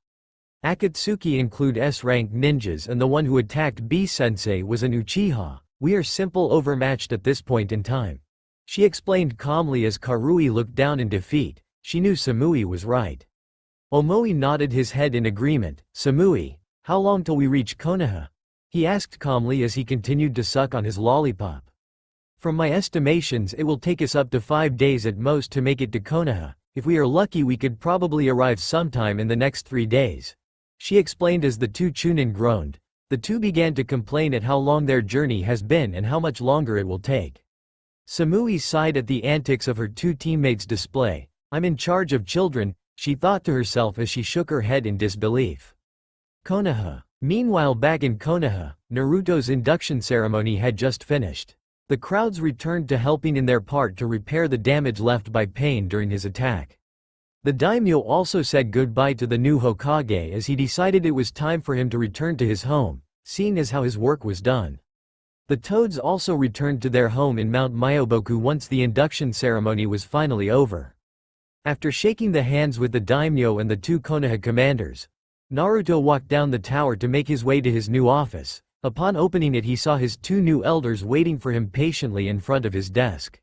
Akatsuki include S-rank ninjas, and the one who attacked B-sensei was an Uchiha. We are simple overmatched at this point in time, she explained calmly as Karui looked down in defeat. She knew Samui was right. Omoi nodded his head in agreement. Samui, how long till we reach Konoha? He asked calmly as he continued to suck on his lollipop. From my estimations, it will take us up to 5 days at most to make it to Konoha. If we are lucky, we could probably arrive sometime in the next 3 days, she explained as the two Chunin groaned. The two began to complain at how long their journey has been and how much longer it will take. Samui sighed at the antics of her two teammates' display. I'm in charge of children, she thought to herself as she shook her head in disbelief. Konoha. Meanwhile, back in Konoha, Naruto's induction ceremony had just finished. The crowds returned to helping in their part to repair the damage left by Pain during his attack. The daimyo also said goodbye to the new Hokage as he decided it was time for him to return to his home, seeing as how his work was done. The Toads also returned to their home in Mount Myoboku once the induction ceremony was finally over. After shaking the hands with the daimyo and the two Konoha commanders, Naruto walked down the tower to make his way to his new office. Upon opening it, he saw his two new elders waiting for him patiently in front of his desk.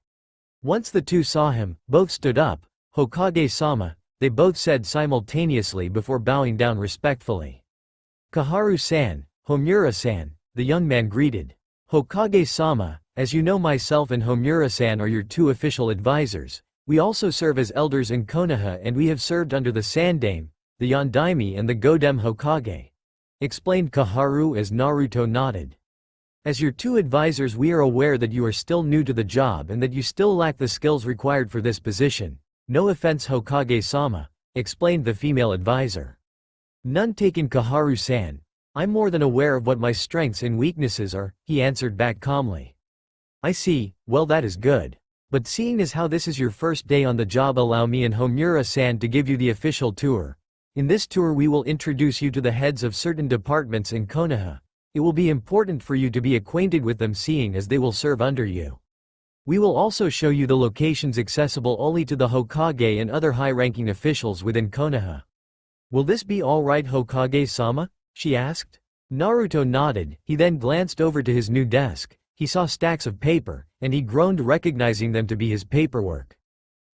Once the two saw him, both stood up. Hokage-sama, they both said simultaneously before bowing down respectfully. Kaharu-san, Homura-san, the young man greeted. Hokage-sama, as you know, myself and Homura-san are your two official advisors. We also serve as elders in Konoha, and we have served under the Sandaime, the Yondaime and the Godem Hokage, explained Kaharu as Naruto nodded. As your two advisors, we are aware that you are still new to the job and that you still lack the skills required for this position. No offense, Hokage-sama, explained the female advisor. None taken, Kaharu-san. I'm more than aware of what my strengths and weaknesses are, he answered back calmly. I see, well, that is good. But seeing as how this is your first day on the job, allow me and Homura-san to give you the official tour. In this tour we will introduce you to the heads of certain departments in Konoha. It will be important for you to be acquainted with them, seeing as they will serve under you. We will also show you the locations accessible only to the Hokage and other high-ranking officials within Konoha. Will this be all right, Hokage-sama? She asked. Naruto nodded. He then glanced over to his new desk. He saw stacks of paper, and he groaned, recognizing them to be his paperwork.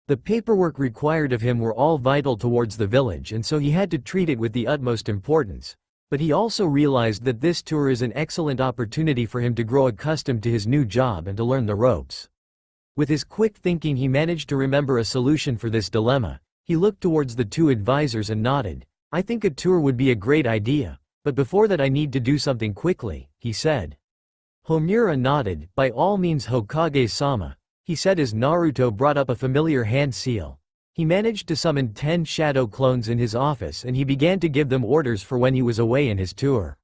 The paperwork required of him were all vital towards the village, and so he had to treat it with the utmost importance. But he also realized that this tour is an excellent opportunity for him to grow accustomed to his new job and to learn the ropes. With his quick thinking, he managed to remember a solution for this dilemma. He looked towards the two advisors and nodded. I think a tour would be a great idea, but before that I need to do something quickly, he said. Homura nodded. By all means, Hokage-sama, he said as Naruto brought up a familiar hand seal. He managed to summon 10 shadow clones in his office, and he began to give them orders for when he was away in his tour.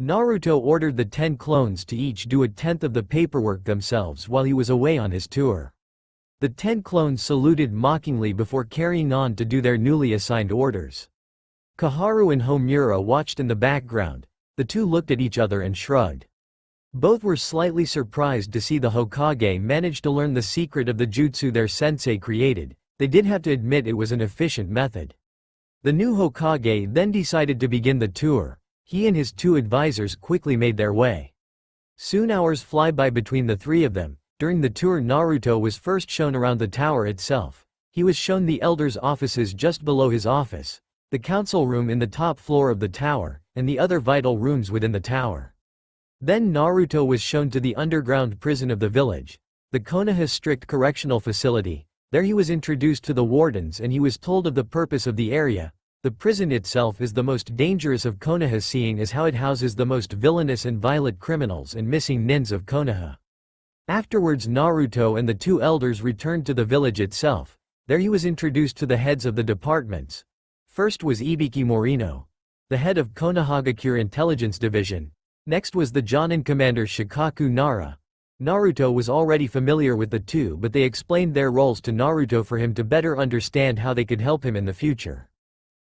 Naruto ordered the 10 clones to each do 1/10 of the paperwork themselves while he was away on his tour. The 10 clones saluted mockingly before carrying on to do their newly assigned orders. Kaharu and Homura watched in the background. The two looked at each other and shrugged. Both were slightly surprised to see the Hokage manage to learn the secret of the jutsu their sensei created. They did have to admit it was an efficient method. The new Hokage then decided to begin the tour. He and his two advisors quickly made their way. Soon hours fly by between the three of them. During the tour, Naruto was first shown around the tower itself. He was shown the elders' offices just below his office, the council room in the top floor of the tower, and the other vital rooms within the tower. Then Naruto was shown to the underground prison of the village, the Konoha Strict Correctional Facility. There he was introduced to the wardens and he was told of the purpose of the area. The prison itself is the most dangerous of Konoha, seeing as how it houses the most villainous and violent criminals and missing nins of Konoha. Afterwards Naruto and the two elders returned to the village itself. There he was introduced to the heads of the departments. First was Ibiki Morino, the head of Konohagakure Intelligence Division. Next was the Jonin commander Shikaku Nara. Naruto was already familiar with the two, but they explained their roles to Naruto for him to better understand how they could help him in the future.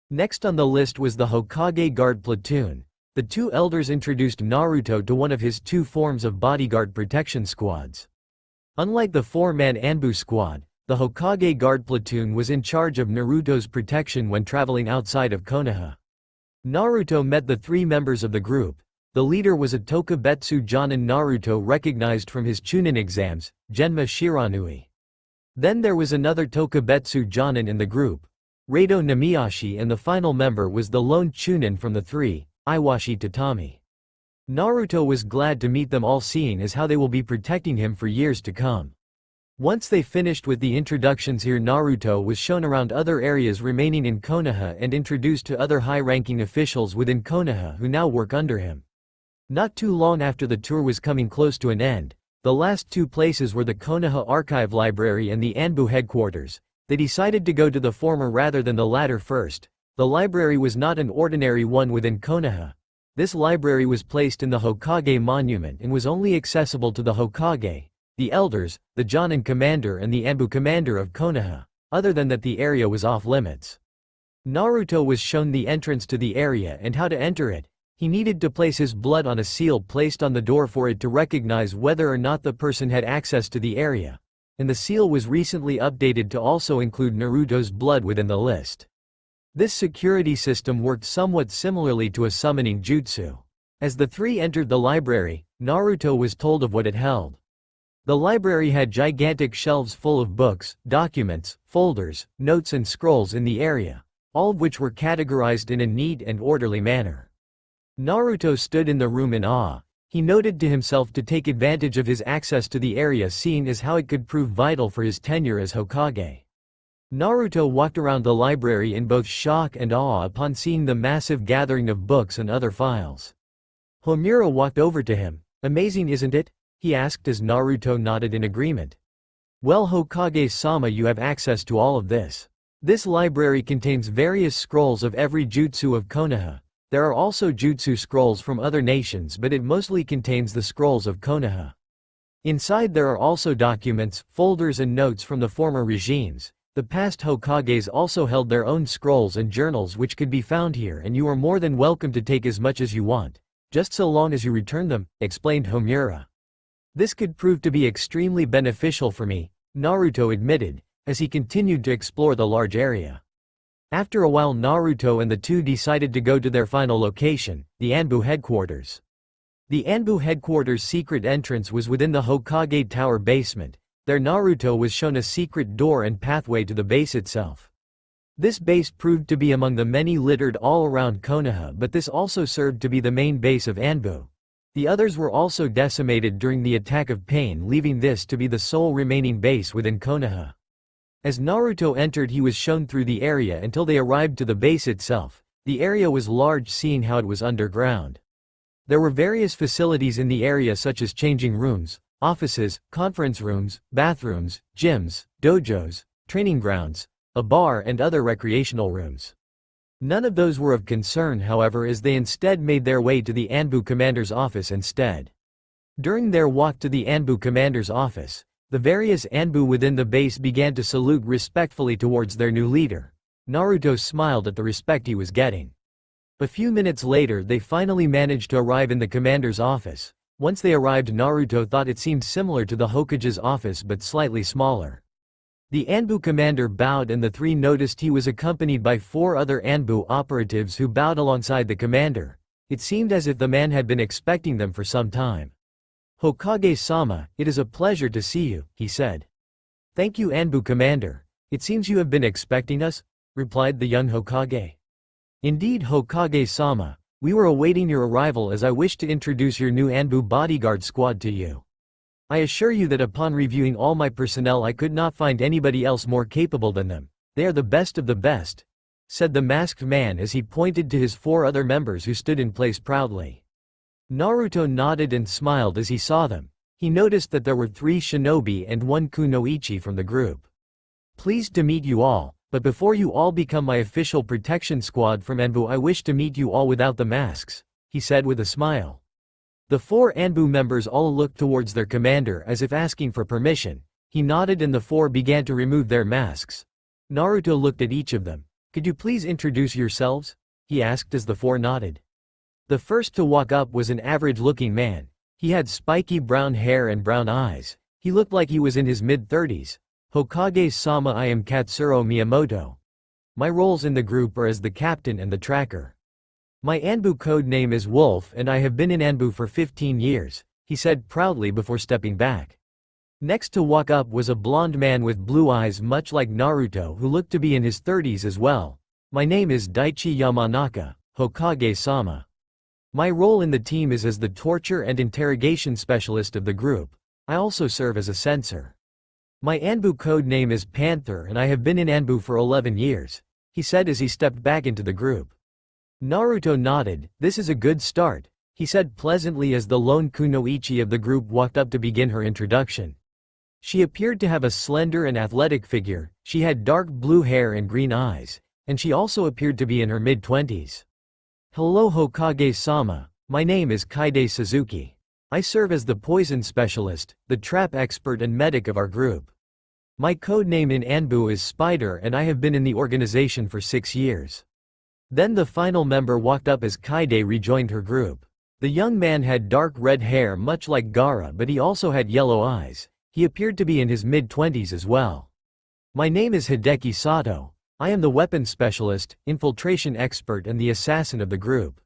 Next on the list was the Hokage Guard Platoon. The two elders introduced Naruto to one of his two forms of bodyguard protection squads. Unlike the four-man Anbu squad, the Hokage Guard Platoon was in charge of Naruto's protection when traveling outside of Konoha. Naruto met the three members of the group. The leader was a Tokubetsu Jonin Naruto recognized from his Chunin exams, Genma Shiranui. Then there was another Tokubetsu Jonin in the group, Rado Namiyashi, and the final member was the lone Chunin from the three, Iwashi Tatami. Naruto was glad to meet them all, seeing as how they will be protecting him for years to come. Once they finished with the introductions here, Naruto was shown around other areas remaining in Konoha and introduced to other high-ranking officials within Konoha who now work under him. Not too long after the tour was coming close to an end, the last two places were the Konoha Archive Library and the Anbu headquarters. They decided to go to the former rather than the latter first. The library was not an ordinary one within Konoha. This library was placed in the Hokage monument and was only accessible to the Hokage, the elders, the Jonin commander and the Anbu commander of Konoha. Other than that, the area was off limits. Naruto was shown the entrance to the area and how to enter it. He needed to place his blood on a seal placed on the door for it to recognize whether or not the person had access to the area. And the seal was recently updated to also include Naruto's blood within the list. This security system worked somewhat similarly to a summoning jutsu. As the three entered the library, Naruto was told of what it held. The library had gigantic shelves full of books, documents, folders, notes and scrolls in the area, all of which were categorized in a neat and orderly manner. Naruto stood in the room in awe. He noted to himself to take advantage of his access to the area, seeing as how it could prove vital for his tenure as Hokage. Naruto walked around the library in both shock and awe upon seeing the massive gathering of books and other files. Homura walked over to him. "Amazing, isn't it?" he asked as Naruto nodded in agreement. "Well, Hokage-sama, you have access to all of this. This library contains various scrolls of every jutsu of Konoha. There are also jutsu scrolls from other nations, but it mostly contains the scrolls of Konoha. Inside there are also documents, folders and notes from the former regimes. The past Hokages also held their own scrolls and journals which could be found here, and you are more than welcome to take as much as you want, just so long as you return them," explained Homura. "This could prove to be extremely beneficial for me," Naruto admitted, as he continued to explore the large area. After a while, Naruto and the two decided to go to their final location, the Anbu headquarters. The Anbu headquarters' secret entrance was within the Hokage Tower basement. There Naruto was shown a secret door and pathway to the base itself. This base proved to be among the many littered all around Konoha, but this also served to be the main base of Anbu. The others were also decimated during the attack of Pain, leaving this to be the sole remaining base within Konoha. As Naruto entered, he was shown through the area until they arrived to the base itself. The area was large, seeing how it was underground. There were various facilities in the area such as changing rooms, offices, conference rooms, bathrooms, gyms, dojos, training grounds, a bar and other recreational rooms. None of those were of concern, however, as they instead made their way to the Anbu commander's office instead. During their walk to the Anbu commander's office, the various Anbu within the base began to salute respectfully towards their new leader. Naruto smiled at the respect he was getting. A few minutes later, they finally managed to arrive in the commander's office. Once they arrived, Naruto thought it seemed similar to the Hokage's office but slightly smaller. The Anbu commander bowed and the three noticed he was accompanied by 4 other Anbu operatives who bowed alongside the commander. It seemed as if the man had been expecting them for some time. "Hokage-sama, it is a pleasure to see you," he said. "Thank you, Anbu commander. It seems you have been expecting us," replied the young Hokage. "Indeed, Hokage-sama. We were awaiting your arrival as I wish to introduce your new Anbu bodyguard squad to you. I assure you that upon reviewing all my personnel I could not find anybody else more capable than them. They are the best of the best," said the masked man as he pointed to his 4 other members who stood in place proudly. Naruto nodded and smiled as he saw them. He noticed that there were 3 shinobi and 1 kunoichi from the group. "Pleased to meet you all, but before you all become my official protection squad from Anbu I wish to meet you all without the masks," he said with a smile. The 4 Anbu members all looked towards their commander as if asking for permission. He nodded and the 4 began to remove their masks. Naruto looked at each of them. "Could you please introduce yourselves?" he asked as the 4 nodded. The first to walk up was an average-looking man. He had spiky brown hair and brown eyes. He looked like he was in his mid-30s. "Hokage-sama, I am Katsuro Miyamoto. My roles in the group are as the captain and the tracker. My Anbu code name is Wolf and I have been in Anbu for 15 years, he said proudly before stepping back. Next to walk up was a blonde man with blue eyes much like Naruto who looked to be in his 30s as well. "My name is Daichi Yamanaka, Hokage-sama. My role in the team is as the torture and interrogation specialist of the group. I also serve as a censor. My Anbu code name is Panther and I have been in Anbu for 11 years, he said as he stepped back into the group. Naruto nodded. "This is a good start," he said pleasantly as the lone kunoichi of the group walked up to begin her introduction. She appeared to have a slender and athletic figure, she had dark blue hair and green eyes, and she also appeared to be in her mid-20s. "Hello Hokage-sama, my name is Kaide Suzuki. I serve as the poison specialist, the trap expert and medic of our group. My code name in Anbu is Spider and I have been in the organization for 6 years." Then the final member walked up as Kaide rejoined her group. The young man had dark red hair much like Gaara but he also had yellow eyes. He appeared to be in his mid-20s as well. "My name is Hideki Sato. I am the weapons specialist, infiltration expert and the assassin of the group.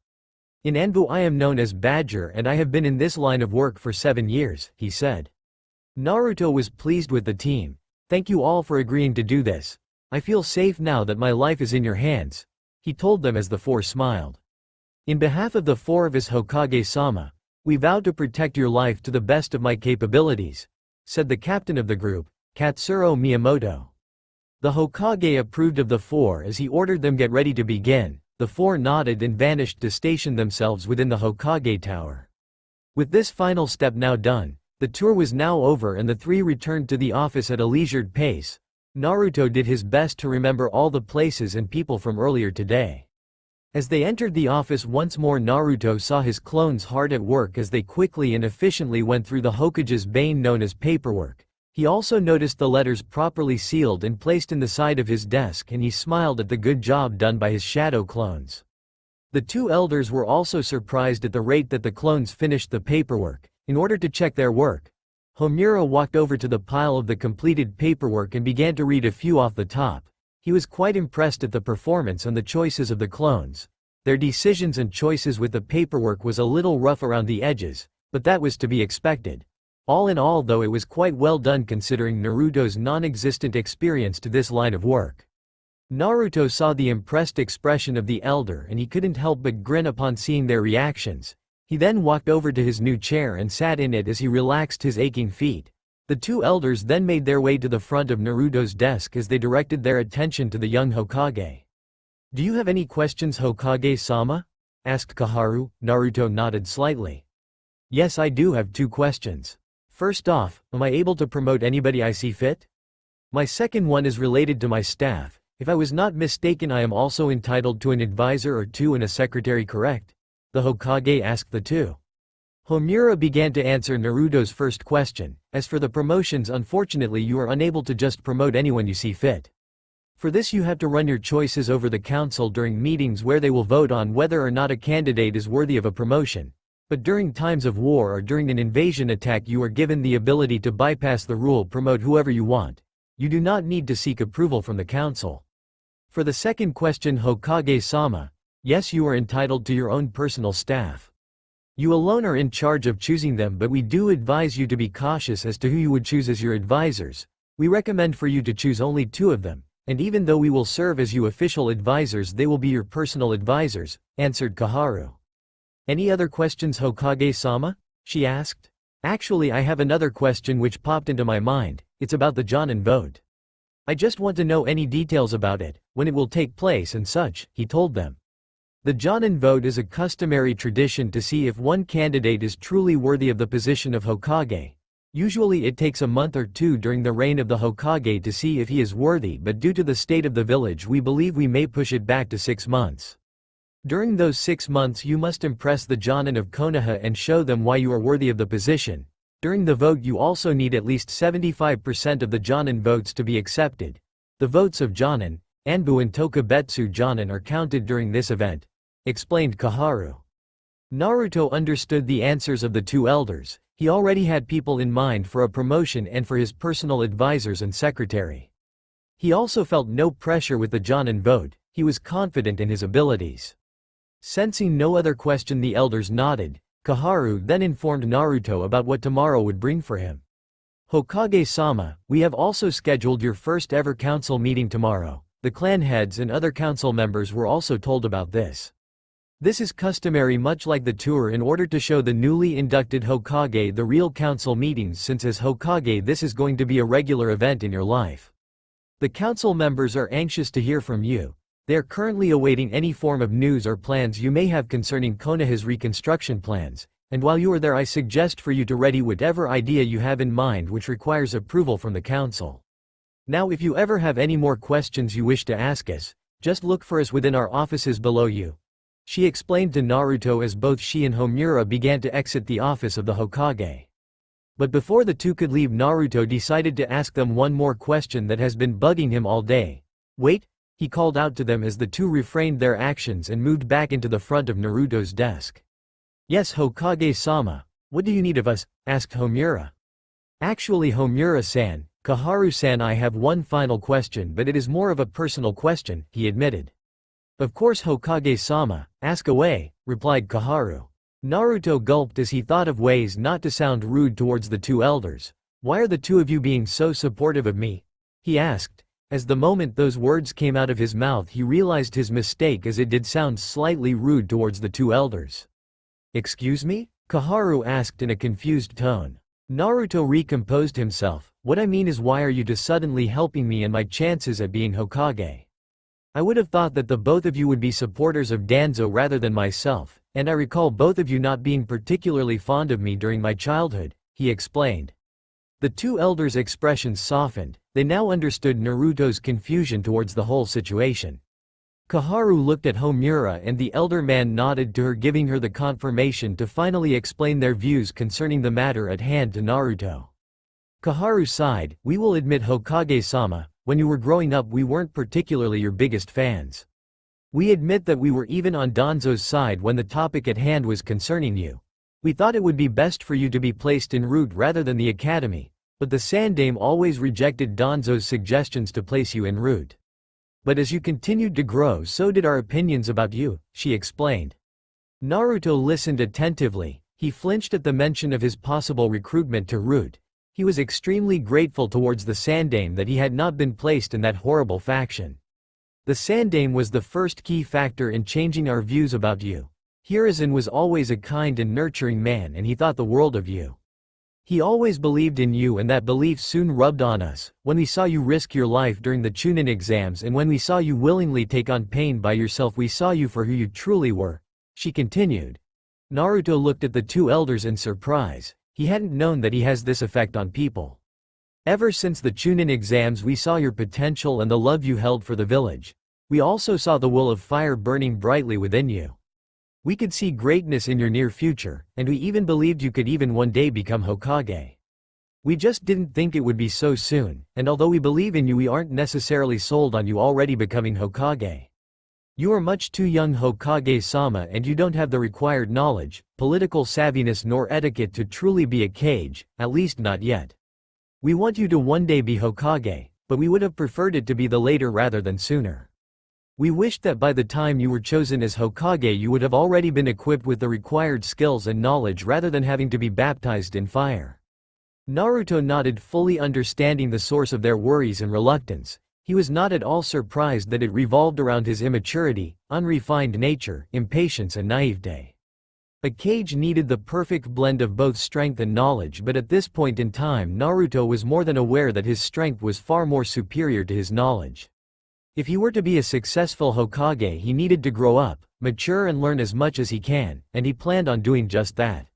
In Anbu I am known as Badger and I have been in this line of work for 7 years, he said. Naruto was pleased with the team. "Thank you all for agreeing to do this. I feel safe now that my life is in your hands," he told them as the 4 smiled. "In behalf of the 4 of his Hokage-sama, we vow to protect your life to the best of my capabilities," said the captain of the group, Katsuro Miyamoto. The Hokage approved of the 4 as he ordered them get ready to begin. The 4 nodded and vanished to station themselves within the Hokage tower. With this final step now done, the tour was now over and the 3 returned to the office at a leisured pace. Naruto did his best to remember all the places and people from earlier today. As they entered the office once more, Naruto saw his clones hard at work as they quickly and efficiently went through the Hokage's bane known as paperwork. He also noticed the letters properly sealed and placed in the side of his desk and he smiled at the good job done by his shadow clones. The 2 elders were also surprised at the rate that the clones finished the paperwork. In order to check their work, Homura walked over to the pile of the completed paperwork and began to read a few off the top. He was quite impressed at the performance and the choices of the clones. Their decisions and choices with the paperwork was a little rough around the edges, but that was to be expected. All in all though it was quite well done considering Naruto's non-existent experience to this line of work. Naruto saw the impressed expression of the elder and he couldn't help but grin upon seeing their reactions. He then walked over to his new chair and sat in it as he relaxed his aching feet. The 2 elders then made their way to the front of Naruto's desk as they directed their attention to the young Hokage. "Do you have any questions, Hokage-sama?" asked Koharu. Naruto nodded slightly. "Yes, I do have 2 questions. First off, am I able to promote anybody I see fit? My second one is related to my staff. If I was not mistaken I am also entitled to an advisor or 2 and a secretary, correct?" the Hokage asked the 2. Homura began to answer Naruto's first question. "As for the promotions, unfortunately you are unable to just promote anyone you see fit. For this you have to run your choices over the council during meetings where they will vote on whether or not a candidate is worthy of a promotion. But during times of war or during an invasion attack you are given the ability to bypass the rule, promote whoever you want. You do not need to seek approval from the council. For the second question, Hokage-sama, yes, you are entitled to your own personal staff. You alone are in charge of choosing them, but we do advise you to be cautious as to who you would choose as your advisors. We recommend for you to choose only 2 of them, and even though we will serve as you official advisors they will be your personal advisors," answered Koharu. Any other questions, Hokage-sama? She asked. Actually, I have another question which popped into my mind. It's about the Jonin vote. I just want to know any details about it, when it will take place and such, he told them. The Jonin vote is a customary tradition to see if one candidate is truly worthy of the position of Hokage. Usually it takes a month or two during the reign of the Hokage to see if he is worthy, but due to the state of the village we believe we may push it back to 6 months. During those 6 months you must impress the Jonin of Konoha and show them why you are worthy of the position. During the vote you also need at least 75% of the Jonin votes to be accepted. The votes of Jonin, Anbu and Tokubetsu Jonin are counted during this event, explained Koharu. Naruto understood the answers of the two elders. He already had people in mind for a promotion and for his personal advisors and secretary. He also felt no pressure with the Jonin vote. He was confident in his abilities. Sensing no other question, the elders nodded. Koharu then informed Naruto about what tomorrow would bring for him. Hokage-sama, we have also scheduled your first ever council meeting tomorrow. The clan heads and other council members were also told about this. This is customary, much like the tour, in order to show the newly inducted Hokage the real council meetings, since as Hokage this is going to be a regular event in your life. The council members are anxious to hear from you. They are currently awaiting any form of news or plans you may have concerning Konoha's reconstruction plans, and while you are there I suggest for you to ready whatever idea you have in mind which requires approval from the council. Now if you ever have any more questions you wish to ask us, just look for us within our offices below you. She explained to Naruto as both she and Homura began to exit the office of the Hokage. But before the two could leave, Naruto decided to ask them one more question that has been bugging him all day. Wait, he called out to them as the two refrained their actions and moved back into the front of Naruto's desk. Yes, Hokage-sama, what do you need of us? Asked Homura. Actually, Homura-san, Koharu-san, I have one final question, but it is more of a personal question, he admitted. Of course, Hokage-sama, ask away, replied Koharu. Naruto gulped as he thought of ways not to sound rude towards the two elders. Why are the two of you being so supportive of me? He asked. As the moment those words came out of his mouth he realized his mistake, as it did sound slightly rude towards the two elders. Excuse me? Koharu asked in a confused tone. Naruto recomposed himself. What I mean is, why are you just suddenly helping me and my chances at being Hokage? I would have thought that the both of you would be supporters of Danzo rather than myself, and I recall both of you not being particularly fond of me during my childhood, he explained. The two elders' expressions softened. They now understood Naruto's confusion towards the whole situation. Koharu looked at Homura and the elder man nodded to her, giving her the confirmation to finally explain their views concerning the matter at hand to Naruto. Koharu sighed. We will admit, Hokage-sama, when you were growing up we weren't particularly your biggest fans. We admit that we were even on Danzo's side when the topic at hand was concerning you. We thought it would be best for you to be placed in Root rather than the academy, but the Sandaime always rejected Danzo's suggestions to place you in Root. But as you continued to grow, so did our opinions about you, she explained. Naruto listened attentively. He flinched at the mention of his possible recruitment to Root. He was extremely grateful towards the Sandaime that he had not been placed in that horrible faction. The Sandaime was the first key factor in changing our views about you. Hiruzen was always a kind and nurturing man and he thought the world of you. He always believed in you, and that belief soon rubbed on us, when we saw you risk your life during the Chunin exams and when we saw you willingly take on pain by yourself. We saw you for who you truly were, she continued. Naruto looked at the two elders in surprise. He hadn't known that he has this effect on people. Ever since the Chunin exams we saw your potential and the love you held for the village. We also saw the will of fire burning brightly within you. We could see greatness in your near future, and we even believed you could even one day become Hokage. We just didn't think it would be so soon, and although we believe in you we aren't necessarily sold on you already becoming Hokage. You are much too young, Hokage-sama, and you don't have the required knowledge, political savviness nor etiquette to truly be a Kage, at least not yet. We want you to one day be Hokage, but we would have preferred it to be the later rather than sooner. We wished that by the time you were chosen as Hokage you would have already been equipped with the required skills and knowledge rather than having to be baptized in fire. Naruto nodded, fully understanding the source of their worries and reluctance. He was not at all surprised that it revolved around his immaturity, unrefined nature, impatience and naivete. Hokage needed the perfect blend of both strength and knowledge, but at this point in time Naruto was more than aware that his strength was far more superior to his knowledge. If he were to be a successful Hokage, he needed to grow up, mature and learn as much as he can, and he planned on doing just that.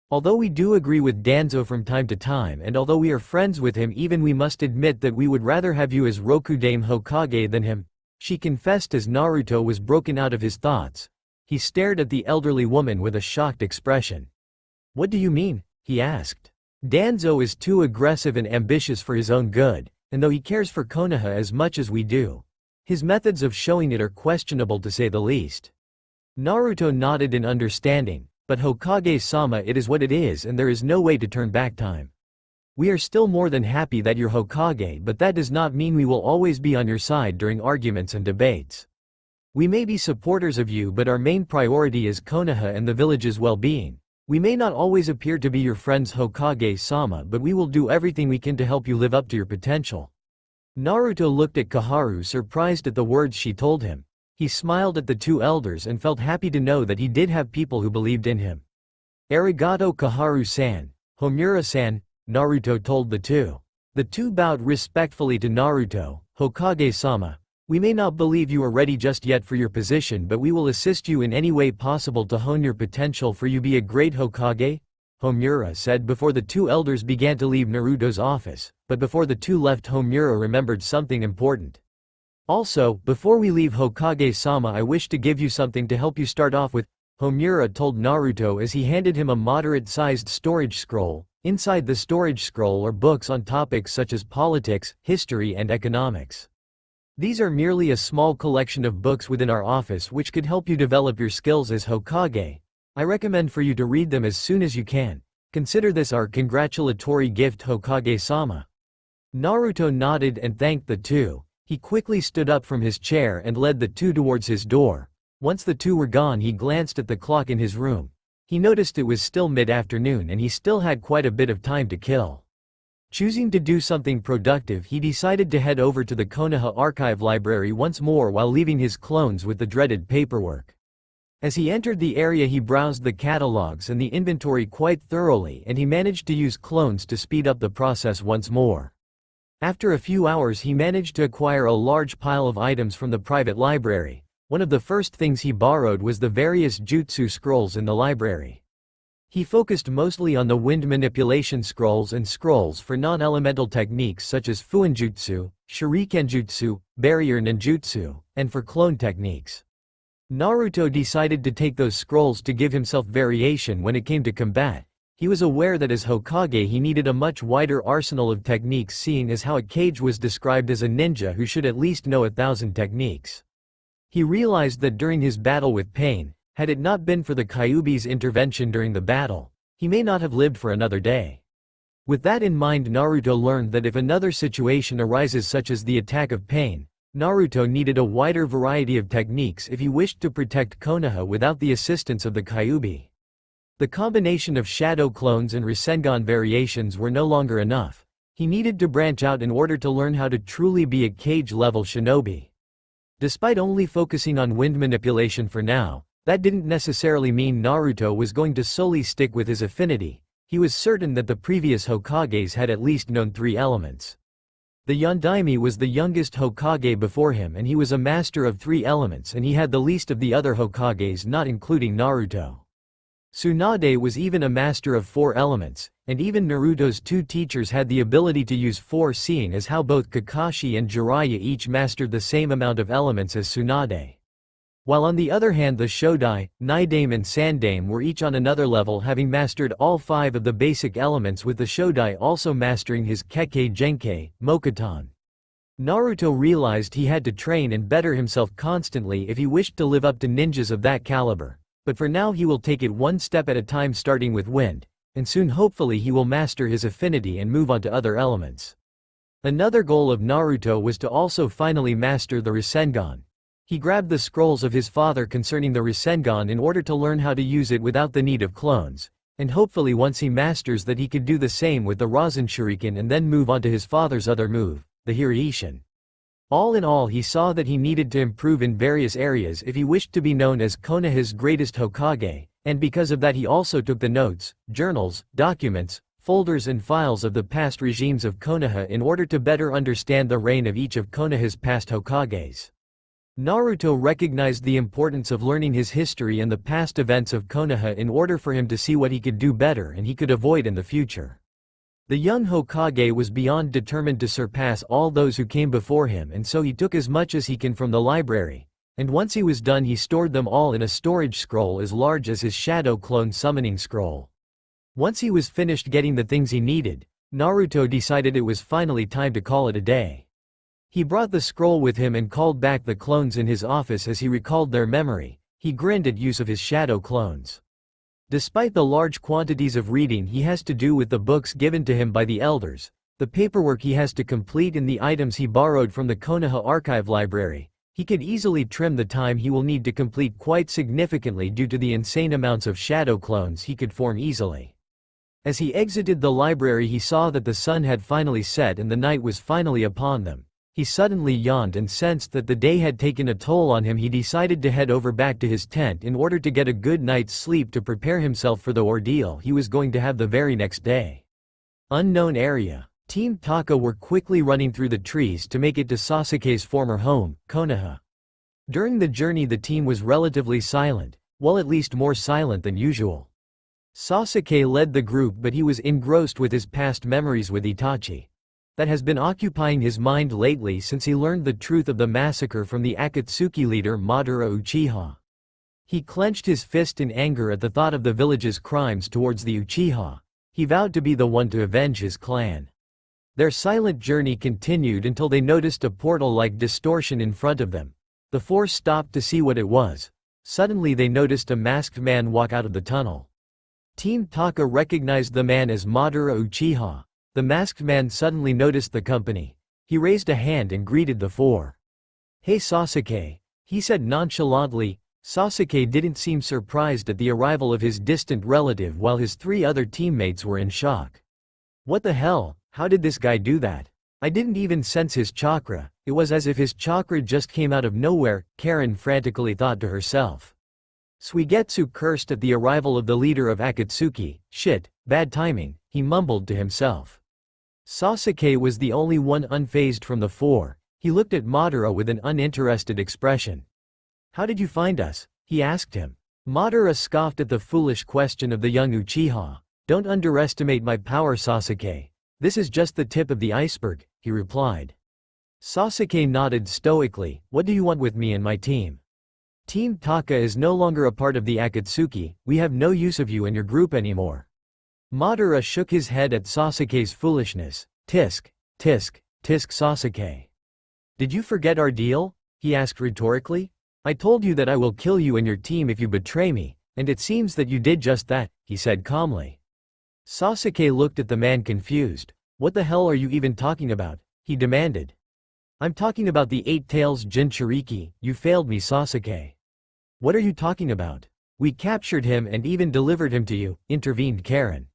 Although we do agree with Danzo from time to time, and although we are friends with him, even we must admit that we would rather have you as Rokudaime Hokage than him, she confessed as Naruto was broken out of his thoughts. He stared at the elderly woman with a shocked expression. "What do you mean?" he asked. "Danzo is too aggressive and ambitious for his own good, and though he cares for Konoha as much as we do, his methods of showing it are questionable to say the least." Naruto nodded in understanding, "But Hokage-sama, it is what it is and there is no way to turn back time. We are still more than happy that you're Hokage, but that does not mean we will always be on your side during arguments and debates. We may be supporters of you, but our main priority is Konoha and the village's well-being. We may not always appear to be your friends Hokage-sama, but we will do everything we can to help you live up to your potential." Naruto looked at Koharu, surprised at the words she told him. He smiled at the two elders and felt happy to know that he did have people who believed in him. "Arigato Koharu-san, Homura-san," Naruto told the two. The two bowed respectfully to Naruto. "Hokage-sama, we may not believe you are ready just yet for your position, but we will assist you in any way possible to hone your potential for you be a great Hokage," Homura said before the two elders began to leave Naruto's office, but before the two left Homura remembered something important. "Also, before we leave Hokage-sama, I wish to give you something to help you start off with," Homura told Naruto as he handed him a moderate-sized storage scroll. Inside the storage scroll are books on topics such as politics, history and economics. "These are merely a small collection of books within our office which could help you develop your skills as Hokage. I recommend for you to read them as soon as you can. Consider this our congratulatory gift, Hokage-sama." Naruto nodded and thanked the two. He quickly stood up from his chair and led the two towards his door. Once the two were gone, he glanced at the clock in his room. He noticed it was still mid-afternoon and he still had quite a bit of time to kill. Choosing to do something productive, he decided to head over to the Konoha Archive Library once more while leaving his clones with the dreaded paperwork. As he entered the area, he browsed the catalogs and the inventory quite thoroughly, and he managed to use clones to speed up the process once more. After a few hours, he managed to acquire a large pile of items from the private library. One of the first things he borrowed was the various jutsu scrolls in the library. He focused mostly on the wind manipulation scrolls and scrolls for non-elemental techniques such as Fuinjutsu, Shurikenjutsu, Barrier Ninjutsu, and for clone techniques. Naruto decided to take those scrolls to give himself variation when it came to combat. He was aware that as Hokage he needed a much wider arsenal of techniques, seeing as how Hokage was described as a ninja who should at least know 1,000 techniques. He realized that during his battle with Pain, had it not been for the Kyuubi's intervention during the battle, he may not have lived for another day. With that in mind, Naruto learned that if another situation arises such as the attack of Pain, Naruto needed a wider variety of techniques if he wished to protect Konoha without the assistance of the Kyuubi. The combination of shadow clones and Rasengan variations were no longer enough. He needed to branch out in order to learn how to truly be a Hokage-level shinobi. Despite only focusing on wind manipulation for now, that didn't necessarily mean Naruto was going to solely stick with his affinity. He was certain that the previous Hokages had at least known 3 elements. The Yondaime was the youngest Hokage before him, and he was a master of 3 elements, and he had the least of the other Hokages, not including Naruto. Tsunade was even a master of 4 elements, and even Naruto's 2 teachers had the ability to use 4, seeing as how both Kakashi and Jiraiya each mastered the same amount of elements as Tsunade. While on the other hand the Shodai, Nidaime and Sandaime were each on another level, having mastered all 5 of the basic elements, with the Shodai also mastering his Kekkei Genkei, Mokuton. Naruto realized he had to train and better himself constantly if he wished to live up to ninjas of that caliber, but for now he will take it one step at a time, starting with wind, and soon hopefully he will master his affinity and move on to other elements. Another goal of Naruto was to also finally master the Rasengan. He grabbed the scrolls of his father concerning the Rasengan in order to learn how to use it without the need of clones, and hopefully once he masters that he could do the same with the Rasen Shuriken and then move on to his father's other move, the Hiraishin. All in all, he saw that he needed to improve in various areas if he wished to be known as Konoha's greatest Hokage, And because of that he also took the notes, journals, documents, folders and files of the past regimes of Konoha in order to better understand the reign of each of Konoha's past Hokages. Naruto recognized the importance of learning his history and the past events of Konoha in order for him to see what he could do better and he could avoid in the future. The young Hokage was beyond determined to surpass all those who came before him, and so he took as much as he can from the library, and once he was done he stored them all in a storage scroll as large as his shadow clone summoning scroll. Once he was finished getting the things he needed, Naruto decided it was finally time to call it a day. He brought the scroll with him and called back the clones in his office as he recalled their memory. He grinned at use of his shadow clones. Despite the large quantities of reading he has to do with the books given to him by the elders, the paperwork he has to complete and the items he borrowed from the Konoha archive library, he could easily trim the time he will need to complete quite significantly due to the insane amounts of shadow clones he could form easily. As he exited the library he saw that the sun had finally set and the night was finally upon them. He suddenly yawned and sensed that the day had taken a toll on him. He decided to head over back to his tent in order to get a good night's sleep to prepare himself for the ordeal he was going to have the very next day. Unknown area. Team Taka were quickly running through the trees to make it to Sasuke's former home, Konoha. During the journey the team was relatively silent, well, at least more silent than usual. Sasuke led the group but he was engrossed with his past memories with Itachi. That has been occupying his mind lately since he learned the truth of the massacre from the Akatsuki leader Madara Uchiha. He clenched his fist in anger at the thought of the village's crimes towards the Uchiha. He vowed to be the one to avenge his clan. Their silent journey continued until they noticed a portal-like distortion in front of them. The four stopped to see what it was. Suddenly they noticed a masked man walk out of the tunnel. Team Taka recognized the man as Madara Uchiha. The masked man suddenly noticed the company. He raised a hand and greeted the four. "Hey Sasuke," he said nonchalantly. Sasuke didn't seem surprised at the arrival of his distant relative while his three other teammates were in shock. "What the hell? How did this guy do that? I didn't even sense his chakra. It was as if his chakra just came out of nowhere," Karen frantically thought to herself. Suigetsu cursed at the arrival of the leader of Akatsuki. "Shit, bad timing," he mumbled to himself. Sasuke was the only one unfazed from the four. He looked at Madara with an uninterested expression. "How did you find us?" he asked him. Madara scoffed at the foolish question of the young Uchiha. "Don't underestimate my power, Sasuke. This is just the tip of the iceberg," he replied. Sasuke nodded stoically. "What do you want with me and my team? Team Taka is no longer a part of the Akatsuki. We have no use of you and your group anymore." Madara shook his head at Sasuke's foolishness. Tisk, tisk, tisk Sasuke. "Did you forget our deal?" he asked rhetorically. "I told you that I will kill you and your team if you betray me, and it seems that you did just that," he said calmly. Sasuke looked at the man confused. "What the hell are you even talking about?" he demanded. "I'm talking about the Eight Tails Jinchuriki. You failed me, Sasuke." "What are you talking about? We captured him and even delivered him to you," intervened Karen.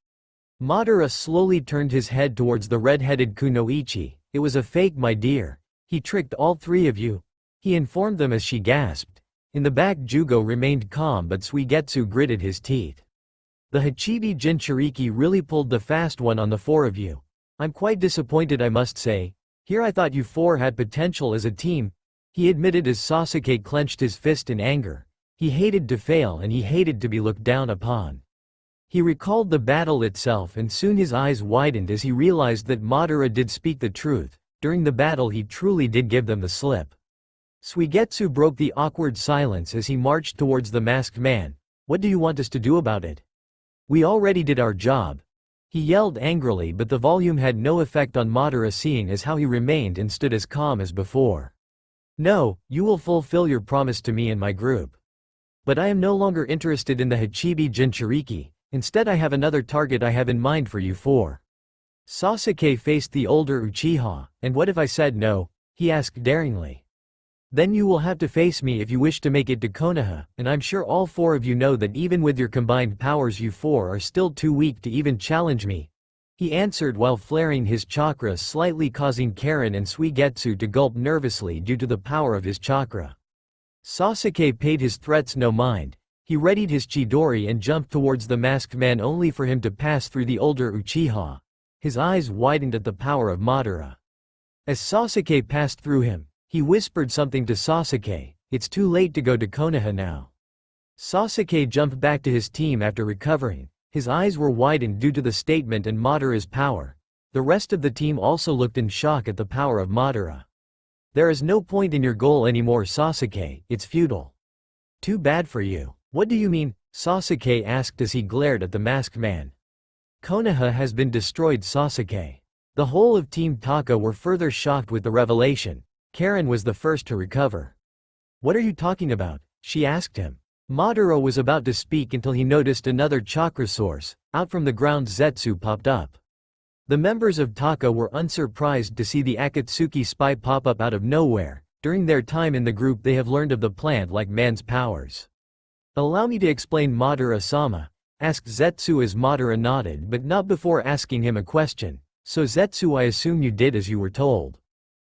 Madara slowly turned his head towards the red-headed Kunoichi. "It was a fake, my dear. He tricked all three of you," he informed them as she gasped. In the back Jugo remained calm but Suigetsu gritted his teeth. "The Hachibi Jinchuriki really pulled the fast one on the four of you. I'm quite disappointed, I must say. Here I thought you four had potential as a team," he admitted as Sasuke clenched his fist in anger. He hated to fail and he hated to be looked down upon. He recalled the battle itself and soon his eyes widened as he realized that Madara did speak the truth. During the battle he truly did give them the slip. Suigetsu broke the awkward silence as he marched towards the masked man. "What do you want us to do about it? We already did our job," he yelled angrily, but the volume had no effect on Madara seeing as how he remained and stood as calm as before. "No, you will fulfill your promise to me and my group. But I am no longer interested in the Hachibi Jinchuriki. Instead I have another target I have in mind for you four." Sasuke faced the older Uchiha. "And what if I said no?" he asked daringly. "Then you will have to face me if you wish to make it to Konoha, and I'm sure all four of you know that even with your combined powers you four are still too weak to even challenge me," he answered while flaring his chakra slightly, causing Karen and Suigetsu to gulp nervously due to the power of his chakra. Sasuke paid his threats no mind. He readied his Chidori and jumped towards the masked man only for him to pass through the older Uchiha. His eyes widened at the power of Madara. As Sasuke passed through him, he whispered something to Sasuke, "It's too late to go to Konoha now." Sasuke jumped back to his team after recovering. His eyes were widened due to the statement and Madara's power. The rest of the team also looked in shock at the power of Madara. "There is no point in your goal anymore, Sasuke, it's futile." "Too bad for you." "What do you mean?" Sasuke asked as he glared at the masked man. "Konoha has been destroyed, Sasuke." The whole of Team Taka were further shocked with the revelation. Karen was the first to recover. "What are you talking about?" she asked him. Madara was about to speak until he noticed another chakra source. Out from the ground Zetsu popped up. The members of Taka were unsurprised to see the Akatsuki spy pop up out of nowhere. During their time in the group they have learned of the plant like man's powers. "Allow me to explain, Madara-sama," asked Zetsu as Madara nodded but not before asking him a question. "So Zetsu, I assume you did as you were told."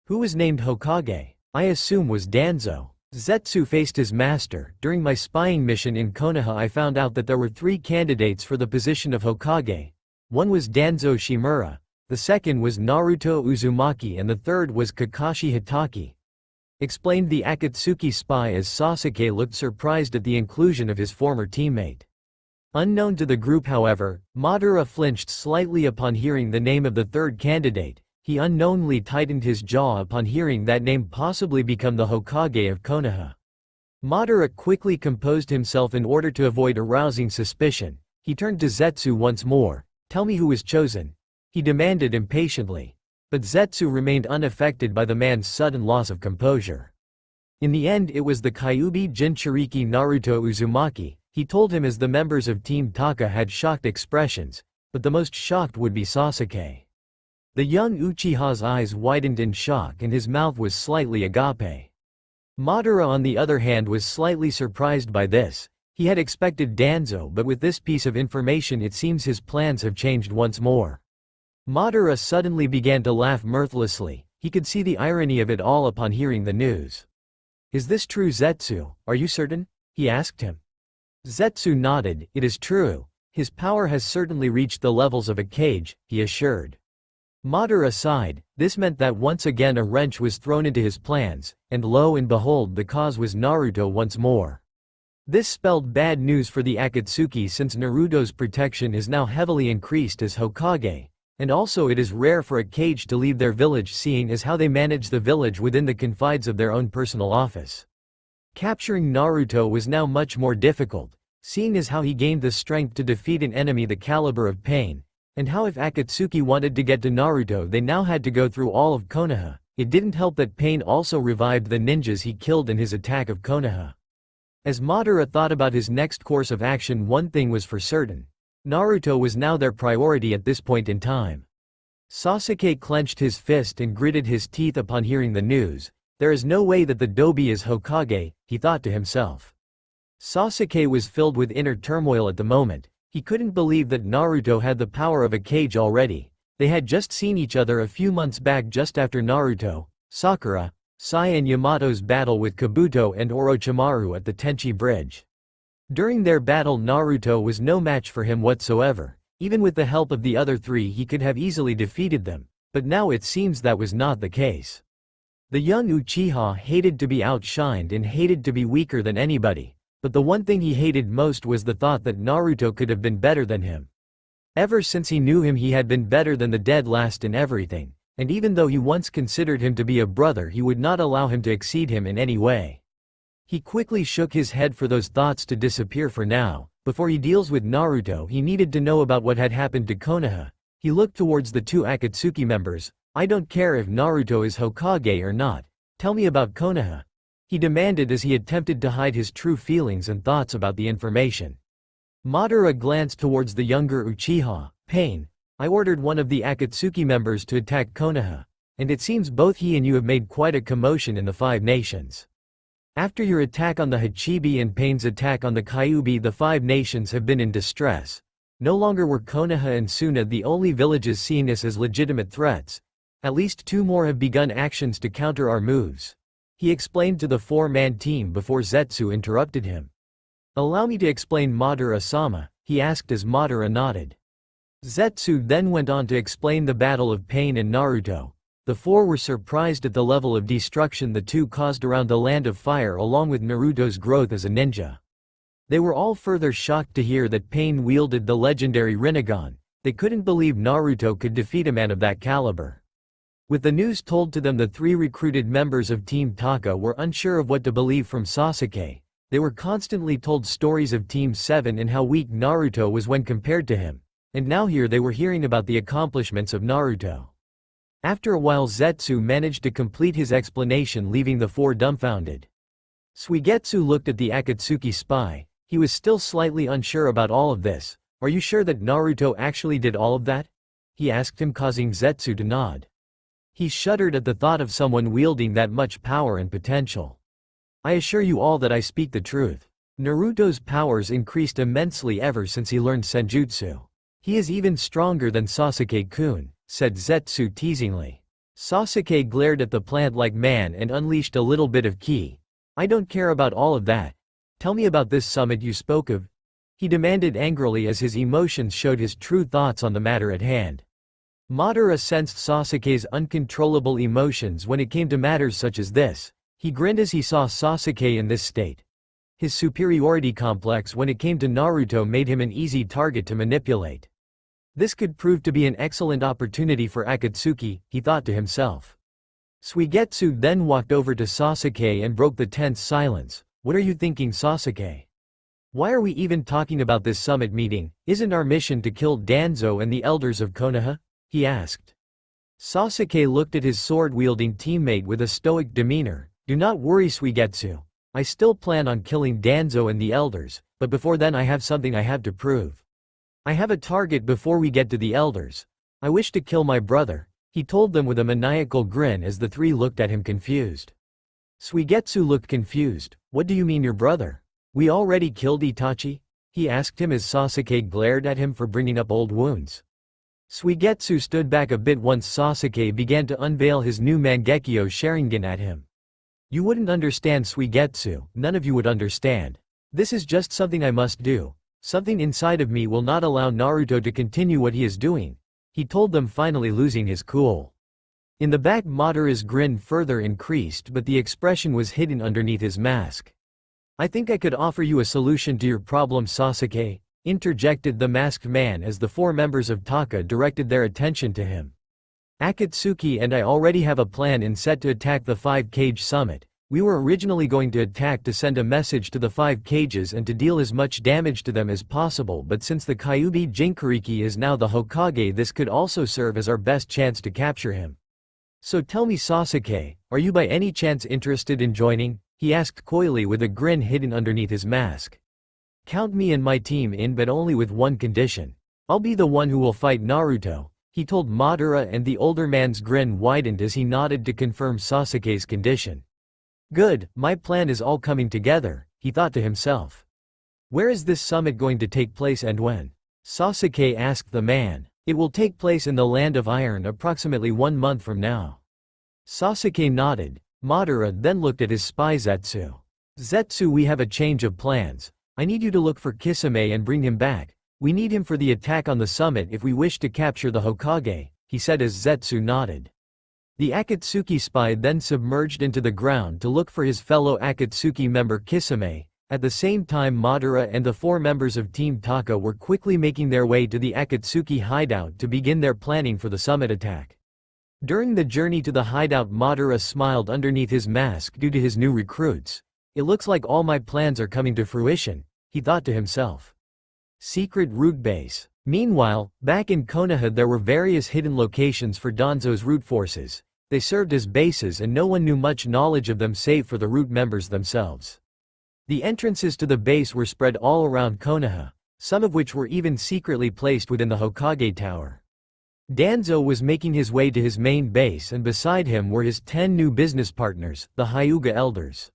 "Who was named Hokage?" "I assume was Danzo." Zetsu faced his master. "During my spying mission in Konoha I found out that there were 3 candidates for the position of Hokage. One was Danzo Shimura, the second was Naruto Uzumaki and the third was Kakashi Hatake," explained the Akatsuki spy as Sasuke looked surprised at the inclusion of his former teammate. Unknown to the group however, Madara flinched slightly upon hearing the name of the third candidate. He unknowingly tightened his jaw upon hearing that name possibly become the Hokage of Konoha. Madara quickly composed himself in order to avoid arousing suspicion. He turned to Zetsu once more. "Tell me who was chosen," he demanded impatiently. But Zetsu remained unaffected by the man's sudden loss of composure. In the end it was the Kyuubi Jinchuriki Naruto Uzumaki. He told him as the members of Team Taka had shocked expressions, but the most shocked would be Sasuke. The young Uchiha's eyes widened in shock and his mouth was slightly agape. Madara on the other hand was slightly surprised by this. He had expected Danzo but with this piece of information it seems his plans have changed once more. Madara suddenly began to laugh mirthlessly. He could see the irony of it all upon hearing the news. "Is this true, Zetsu? Are you certain?" he asked him. Zetsu nodded. "It is true. His power has certainly reached the levels of a Hokage," he assured. Madara sighed. This meant that once again a wrench was thrown into his plans, and lo and behold the cause was Naruto once more. This spelled bad news for the Akatsuki since Naruto's protection is now heavily increased as Hokage, and also it is rare for a Hokage to leave their village seeing as how they manage the village within the confines of their own personal office. Capturing Naruto was now much more difficult, seeing as how he gained the strength to defeat an enemy the caliber of Pain. And how if Akatsuki wanted to get to Naruto they now had to go through all of Konoha. It didn't help that Pain also revived the ninjas he killed in his attack of Konoha. As Madara thought about his next course of action one thing was for certain. Naruto was now their priority at this point in time. Sasuke clenched his fist and gritted his teeth upon hearing the news. There is no way that the Dobi is Hokage, he thought to himself. Sasuke was filled with inner turmoil at the moment. He couldn't believe that Naruto had the power of a Hokage already. They had just seen each other a few months back just after Naruto, Sakura, Sai and Yamato's battle with Kabuto and Orochimaru at the Tenchi Bridge. During their battle Naruto was no match for him whatsoever. Even with the help of the other 3 he could have easily defeated them, but now it seems that was not the case. The young Uchiha hated to be outshined and hated to be weaker than anybody. But the one thing he hated most was the thought that Naruto could have been better than him. Ever since he knew him he had been better than the dead last in everything, and even though he once considered him to be a brother he would not allow him to exceed him in any way. He quickly shook his head for those thoughts to disappear for now. Before he deals with Naruto he needed to know about what had happened to Konoha. He looked towards the 2 Akatsuki members. "I don't care if Naruto is Hokage or not. Tell me about Konoha," he demanded as he attempted to hide his true feelings and thoughts about the information. Madara glanced towards the younger Uchiha. "Pain. I ordered one of the Akatsuki members to attack Konoha, and it seems both he and you have made quite a commotion in the 5 nations. After your attack on the Hachibi and Pain's attack on the Kyuubi the 5 nations have been in distress. No longer were Konoha and Suna the only villages seeing us as legitimate threats. At least 2 more have begun actions to counter our moves," he explained to the 4-man team before Zetsu interrupted him. Allow me to explain, Madara-sama, he asked as Madara nodded. Zetsu then went on to explain the Battle of Pain and Naruto. The four were surprised at the level of destruction the two caused around the Land of Fire along with Naruto's growth as a ninja. They were all further shocked to hear that Pain wielded the legendary Rinnegan. They couldn't believe Naruto could defeat a man of that caliber. With the news told to them, the three recruited members of Team Taka were unsure of what to believe from Sasuke. They were constantly told stories of Team 7 and how weak Naruto was when compared to him. And now here they were hearing about the accomplishments of Naruto. After a while, Zetsu managed to complete his explanation, leaving the four dumbfounded. Suigetsu looked at the Akatsuki spy. He was still slightly unsure about all of this. Are you sure that Naruto actually did all of that? He asked him, causing Zetsu to nod. He shuddered at the thought of someone wielding that much power and potential. I assure you all that I speak the truth. Naruto's powers increased immensely ever since he learned Senjutsu. He is even stronger than Sasuke-kun, said Zetsu teasingly. Sasuke glared at the plant-like man and unleashed a little bit of ki. I don't care about all of that. Tell me about this summit you spoke of, he demanded angrily as his emotions showed his true thoughts on the matter at hand. Madara sensed Sasuke's uncontrollable emotions when it came to matters such as this. He grinned as he saw Sasuke in this state. His superiority complex when it came to Naruto made him an easy target to manipulate. This could prove to be an excellent opportunity for Akatsuki, he thought to himself. Suigetsu then walked over to Sasuke and broke the tense silence. What are you thinking, Sasuke? Why are we even talking about this summit meeting? Isn't our mission to kill Danzo and the elders of Konoha? He asked. Sasuke looked at his sword-wielding teammate with a stoic demeanor. Do not worry, Suigetsu. I still plan on killing Danzo and the elders, but before then I have something I have to prove. I have a target before we get to the elders. I wish to kill my brother, he told them with a maniacal grin as the three looked at him confused. Suigetsu looked confused. What do you mean, your brother? We already killed Itachi? He asked him as Sasuke glared at him for bringing up old wounds. Suigetsu stood back a bit once Sasuke began to unveil his new Mangekyo Sharingan at him. You wouldn't understand, Suigetsu, none of you would understand. This is just something I must do. Something inside of me will not allow Naruto to continue what he is doing, he told them, finally losing his cool. In the back, Madara's grin further increased, but the expression was hidden underneath his mask. I think I could offer you a solution to your problem, Sasuke, interjected the masked man as the four members of Taka directed their attention to him. Akatsuki and I already have a plan in set to attack the 5-cage summit. We were originally going to attack to send a message to the 5 cages and to deal as much damage to them as possible, but since the Kyuubi Jinchuriki is now the Hokage, this could also serve as our best chance to capture him. So tell me, Sasuke, are you by any chance interested in joining? He asked coyly with a grin hidden underneath his mask. Count me and my team in, but only with one condition. I'll be the one who will fight Naruto, he told Madara, and the older man's grin widened as he nodded to confirm Sasuke's condition. Good, my plan is all coming together, he thought to himself. Where is this summit going to take place and when? Sasuke asked the man. It will take place in the Land of Iron approximately 1 month from now. Sasuke nodded. Madara then looked at his spy Zetsu. Zetsu, we have a change of plans. I need you to look for Kisame and bring him back. We need him for the attack on the summit if we wish to capture the Hokage, he said as Zetsu nodded. The Akatsuki spy then submerged into the ground to look for his fellow Akatsuki member Kisame. At the same time, Madara and the 4 members of Team Taka were quickly making their way to the Akatsuki hideout to begin their planning for the summit attack. During the journey to the hideout, Madara smiled underneath his mask due to his new recruits. It looks like all my plans are coming to fruition, he thought to himself. Secret root base. Meanwhile, back in Konoha there were various hidden locations for Danzo's root forces. They served as bases and no one knew much knowledge of them save for the root members themselves. The entrances to the base were spread all around Konoha, some of which were even secretly placed within the Hokage Tower. Danzo was making his way to his main base, and beside him were his 10 new business partners, the Hyuga elders.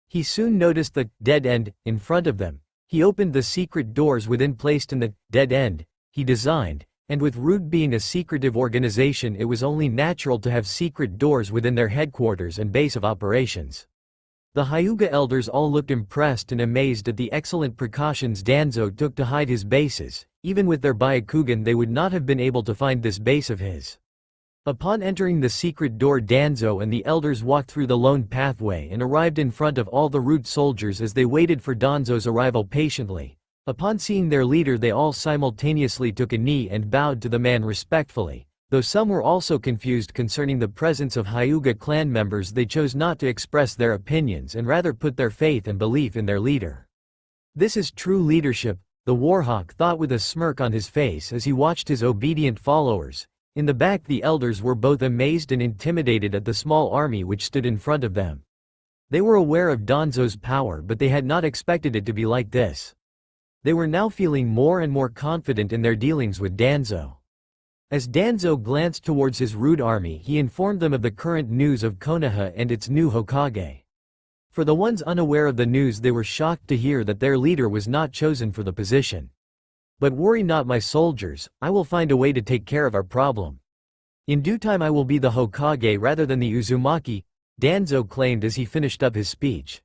He soon noticed the dead end in front of them. He opened the secret doors within placed in the dead end he designed, and with Root being a secretive organization, it was only natural to have secret doors within their headquarters and base of operations. The Hyuga elders all looked impressed and amazed at the excellent precautions Danzo took to hide his bases. Even with their Byakugan they would not have been able to find this base of his. Upon entering the secret door, Danzo and the elders walked through the lone pathway and arrived in front of all the root soldiers as they waited for Danzo's arrival patiently. Upon seeing their leader they all simultaneously took a knee and bowed to the man respectfully. Though some were also confused concerning the presence of Hyuga clan members, they chose not to express their opinions and rather put their faith and belief in their leader. This is true leadership, the Warhawk thought with a smirk on his face as he watched his obedient followers. In the back the elders were both amazed and intimidated at the small army which stood in front of them. They were aware of Danzo's power, but they had not expected it to be like this. They were now feeling more and more confident in their dealings with Danzo. As Danzo glanced towards his rude army, he informed them of the current news of Konoha and its new Hokage. For the ones unaware of the news, they were shocked to hear that their leader was not chosen for the position. But worry not, my soldiers, I will find a way to take care of our problem. In due time I will be the Hokage rather than the Uzumaki, Danzo claimed as he finished up his speech.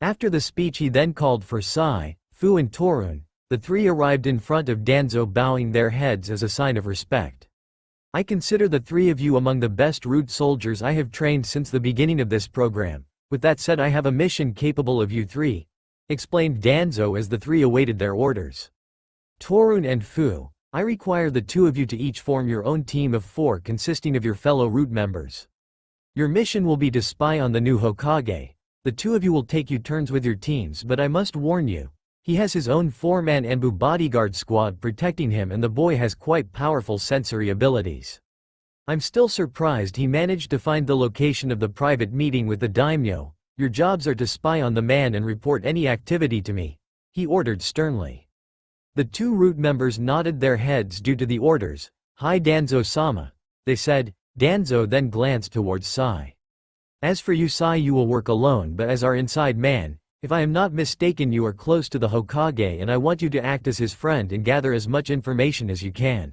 After the speech he then called for Sai, Fu and Torun. The three arrived in front of Danzo bowing their heads as a sign of respect. I consider the three of you among the best root soldiers I have trained since the beginning of this program. With that said, I have a mission capable of you three, explained Danzo as the three awaited their orders. Torun and Fu, I require the two of you to each form your own team of 4 consisting of your fellow root members. Your mission will be to spy on the new Hokage. The two of you will take you turns with your teams, but I must warn you, he has his own 4-man Anbu bodyguard squad protecting him, and the boy has quite powerful sensory abilities. I'm still surprised he managed to find the location of the private meeting with the daimyo. Your jobs are to spy on the man and report any activity to me, he ordered sternly. The 2 root members nodded their heads due to the orders. Hi Danzo-sama, they said. Danzo then glanced towards Sai. As for you Sai, you will work alone, but as our inside man, if I am not mistaken, you are close to the Hokage and I want you to act as his friend and gather as much information as you can.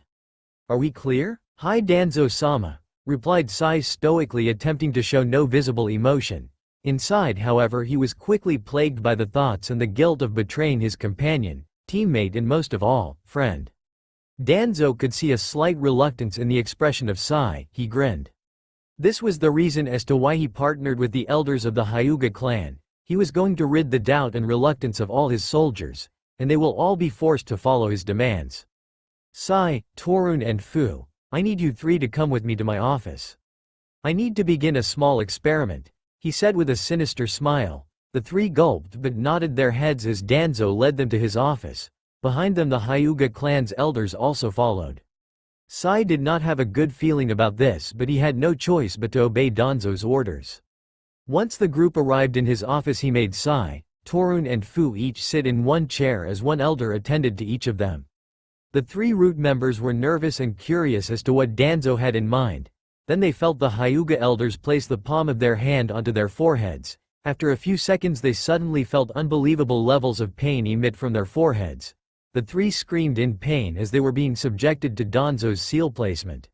Are we clear? Hi Danzo-sama, replied Sai stoically, attempting to show no visible emotion. Inside, however, he was quickly plagued by the thoughts and the guilt of betraying his companion, teammate and most of all, friend. Danzo could see a slight reluctance in the expression of Sai. He grinned. This was the reason as to why he partnered with the elders of the Hyuga clan. He was going to rid the doubt and reluctance of all his soldiers, and they will all be forced to follow his demands. Sai, Torun and Fu, I need you three to come with me to my office. I need to begin a small experiment, he said with a sinister smile. The three gulped but nodded their heads as Danzo led them to his office. Behind them the Hyuga clan's elders also followed. Sai did not have a good feeling about this, but he had no choice but to obey Danzo's orders. Once the group arrived in his office, he made Sai, Torun and Fu each sit in one chair as one elder attended to each of them. The 3 root members were nervous and curious as to what Danzo had in mind. Then they felt the Hyuga elders place the palm of their hand onto their foreheads. After a few seconds they suddenly felt unbelievable levels of pain emit from their foreheads. The 3 screamed in pain as they were being subjected to Danzo's seal placement.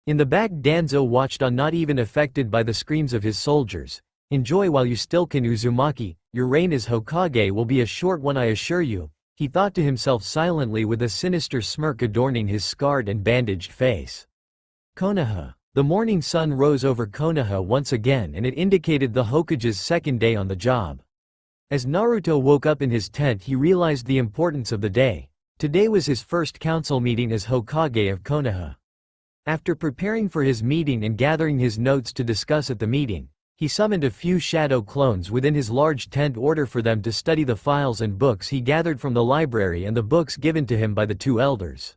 In the back Danzo watched on, not even affected by the screams of his soldiers. Enjoy while you still can, Uzumaki, your reign as Hokage will be a short one, I assure you, he thought to himself silently with a sinister smirk adorning his scarred and bandaged face. Konoha. The morning sun rose over Konoha once again, and it indicated the Hokage's second day on the job. As Naruto woke up in his tent, he realized the importance of the day. Today was his first council meeting as Hokage of Konoha. After preparing for his meeting and gathering his notes to discuss at the meeting, he summoned a few shadow clones within his large tent in order for them to study the files and books he gathered from the library and the books given to him by the 2 elders.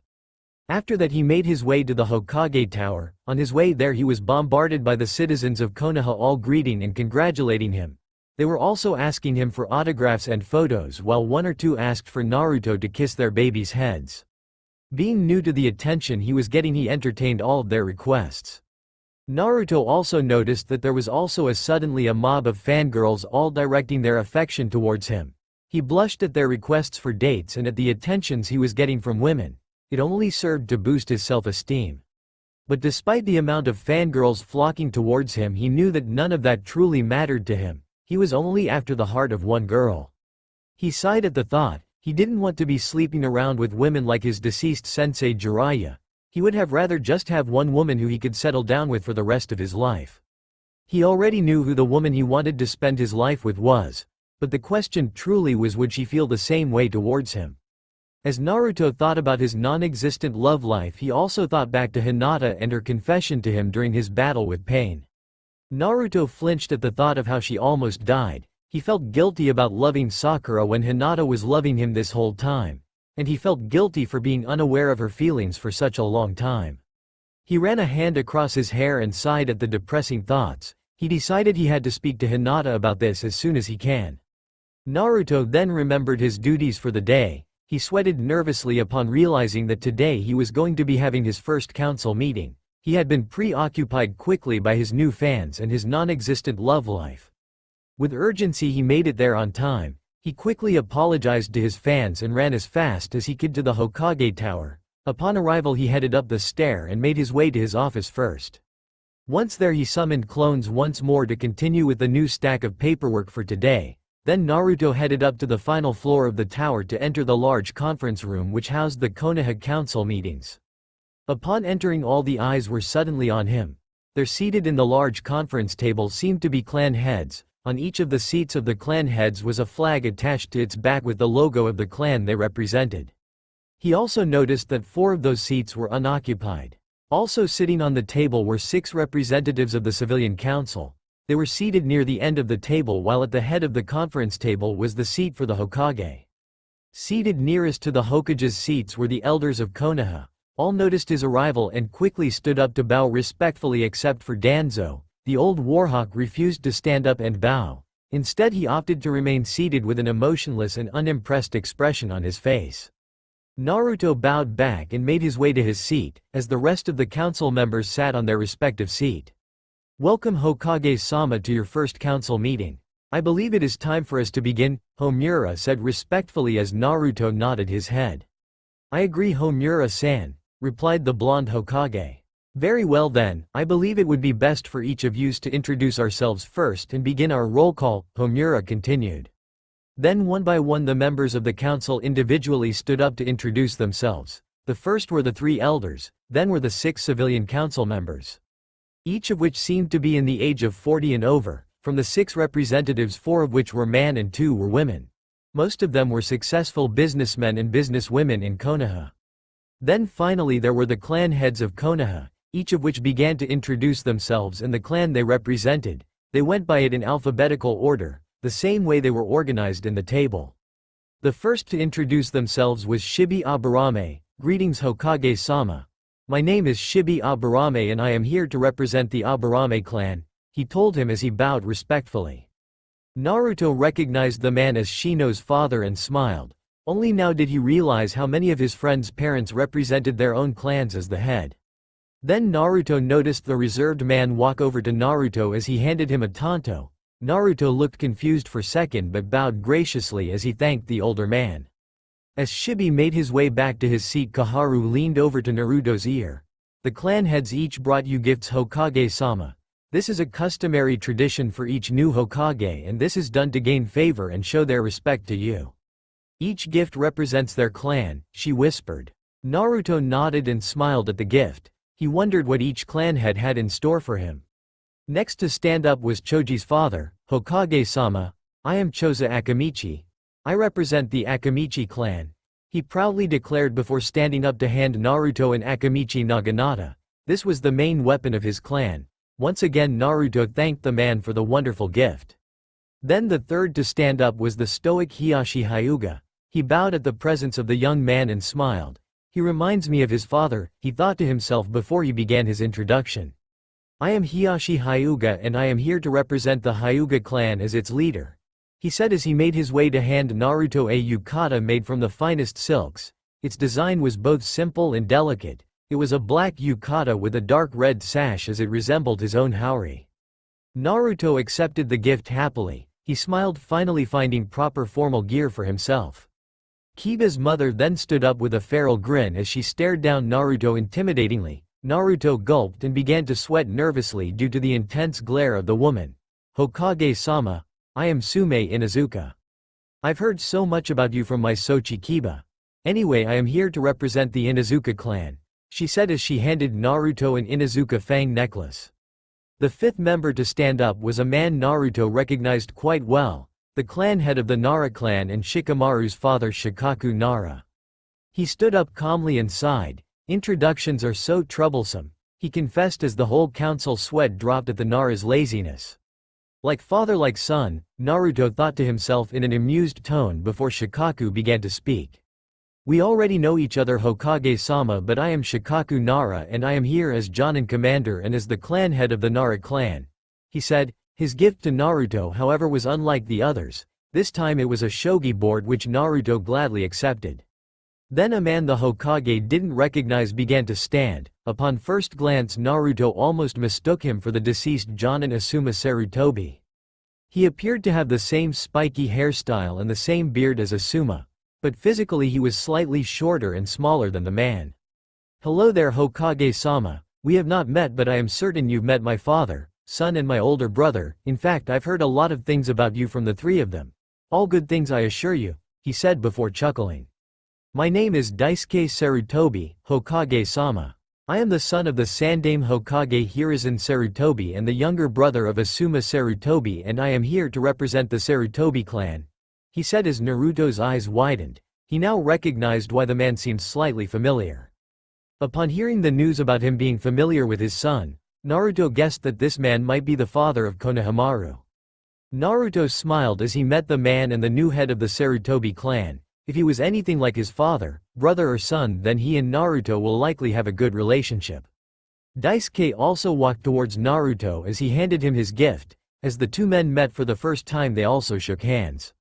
After that he made his way to the Hokage tower. On his way there he was bombarded by the citizens of Konoha, all greeting and congratulating him. They were also asking him for autographs and photos, while 1 or 2 asked for Naruto to kiss their babies' heads. Being new to the attention he was getting, he entertained all of their requests. Naruto also noticed that there was also suddenly a mob of fangirls all directing their affection towards him. He blushed at their requests for dates and at the attentions he was getting from women. It only served to boost his self-esteem. But despite the amount of fangirls flocking towards him, he knew that none of that truly mattered to him. He was only after the heart of one girl. He sighed at the thought. He didn't want to be sleeping around with women like his deceased sensei Jiraiya. He would have rather just have one woman who he could settle down with for the rest of his life. He already knew who the woman he wanted to spend his life with was, but the question truly was, would she feel the same way towards him? As Naruto thought about his non-existent love life, he also thought back to Hinata and her confession to him during his battle with pain. Naruto flinched at the thought of how she almost died. He felt guilty about loving Sakura when Hinata was loving him this whole time, and he felt guilty for being unaware of her feelings for such a long time. He ran a hand across his hair and sighed at the depressing thoughts. He decided he had to speak to Hinata about this as soon as he can. Naruto then remembered his duties for the day. He sweated nervously upon realizing that today he was going to be having his first council meeting. He had been preoccupied quickly by his new fans and his non-existent love life. With urgency he made it there on time. He quickly apologized to his fans and ran as fast as he could to the Hokage tower. Upon arrival he headed up the stair and made his way to his office first. Once there he summoned clones once more to continue with the new stack of paperwork for today. Then Naruto headed up to the final floor of the tower to enter the large conference room which housed the Konoha council meetings. Upon entering, all the eyes were suddenly on him. There seated in the large conference table seemed to be clan heads. On each of the seats of the clan heads was a flag attached to its back with the logo of the clan they represented. He also noticed that 4 of those seats were unoccupied. Also sitting on the table were 6 representatives of the civilian council. They were seated near the end of the table, while at the head of the conference table was the seat for the Hokage. Seated nearest to the Hokage's seats were the elders of Konoha. All noticed his arrival and quickly stood up to bow respectfully, except for Danzo. The old warhawk refused to stand up and bow. Instead he opted to remain seated with an emotionless and unimpressed expression on his face. Naruto bowed back and made his way to his seat, as the rest of the council members sat on their respective seat. "Welcome Hokage-sama to your first council meeting. I believe it is time for us to begin," Homura said respectfully as Naruto nodded his head. "I agree, Homura-san," replied the blonde Hokage. "Very well then, I believe it would be best for each of yous to introduce ourselves first and begin our roll call," Homura continued. Then one by one the members of the council individually stood up to introduce themselves. The first were the 3 elders, then were the 6 civilian council members, each of which seemed to be in the age of 40 and over. From the 6 representatives, 4 of which were men and 2 were women. Most of them were successful businessmen and businesswomen in Konoha. Then finally there were the clan heads of Konoha, each of which began to introduce themselves and the clan they represented. They went by it in alphabetical order, the same way they were organized in the table. The first to introduce themselves was Shibi Aburame. "Greetings Hokage-sama. My name is Shibi Aburame and I am here to represent the Aburame clan," he told him as he bowed respectfully. Naruto recognized the man as Shino's father and smiled. Only now did he realize how many of his friends' parents represented their own clans as the head. Then Naruto noticed the reserved man walk over to Naruto as he handed him a tanto. Naruto looked confused for a second but bowed graciously as he thanked the older man. As Shibi made his way back to his seat, Kaharu leaned over to Naruto's ear. "The clan heads each brought you gifts, Hokage-sama. This is a customary tradition for each new Hokage, and this is done to gain favor and show their respect to you. Each gift represents their clan," she whispered. Naruto nodded and smiled at the gift. He wondered what each clan head had in store for him. Next to stand up was Choji's father. "Hokage-sama, I am Choza Akamichi. I represent the Akamichi clan," he proudly declared before standing up to hand Naruto an Akamichi Naginata. This was the main weapon of his clan. Once again Naruto thanked the man for the wonderful gift. Then the third to stand up was the stoic Hiashi Hyuga. He bowed at the presence of the young man and smiled. "He reminds me of his father," he thought to himself before he began his introduction. "I am Hiashi Hyuga and I am here to represent the Hyuga clan as its leader," he said as he made his way to hand Naruto a yukata made from the finest silks. Its design was both simple and delicate. It was a black yukata with a dark red sash as it resembled his own haori. Naruto accepted the gift happily. He smiled, finally finding proper formal gear for himself. Kiba's mother then stood up with a feral grin as she stared down Naruto intimidatingly. Naruto gulped and began to sweat nervously due to the intense glare of the woman. "Hokage-sama, I am Sume Inuzuka. I've heard so much about you from my Sochi Kiba. Anyway, I am here to represent the Inuzuka clan, she said as she handed Naruto an Inuzuka fang necklace. The fifth member to stand up was a man Naruto recognized quite well, the clan head of the Nara clan and Shikamaru's father Shikaku Nara. He stood up calmly and sighed. Introductions are so troublesome, he confessed as the whole council sweat dropped at the Nara's laziness. Like father like son, Naruto thought to himself in an amused tone before Shikaku began to speak. We already know each other Hokage-sama, but I am Shikaku Nara and I am here as Jonin commander and as the clan head of the Nara clan, he said. His gift to Naruto however was unlike the others, this time it was a shogi board which Naruto gladly accepted. Then a man the Hokage didn't recognize began to stand. Upon first glance Naruto almost mistook him for the deceased Jonin Asuma Sarutobi. He appeared to have the same spiky hairstyle and the same beard as Asuma, but physically he was slightly shorter and smaller than the man. Hello there Hokage-sama, we have not met but I am certain you've met my father, son and my older brother. In fact I've heard a lot of things about you from the three of them. All good things I assure you, he said before chuckling. My name is Daisuke Sarutobi, Hokage-sama. I am the son of the Sandaime Hokage Hiruzen Sarutobi and the younger brother of Asuma Sarutobi and I am here to represent the Sarutobi clan, he said as Naruto's eyes widened. He now recognized why the man seemed slightly familiar. Upon hearing the news about him being familiar with his son, Naruto guessed that this man might be the father of Konohamaru. Naruto smiled as he met the man and the new head of the Sarutobi clan. If he was anything like his father, brother or son, then he and Naruto will likely have a good relationship. Daisuke also walked towards Naruto as he handed him his gift. As the two men met for the first time they also shook hands.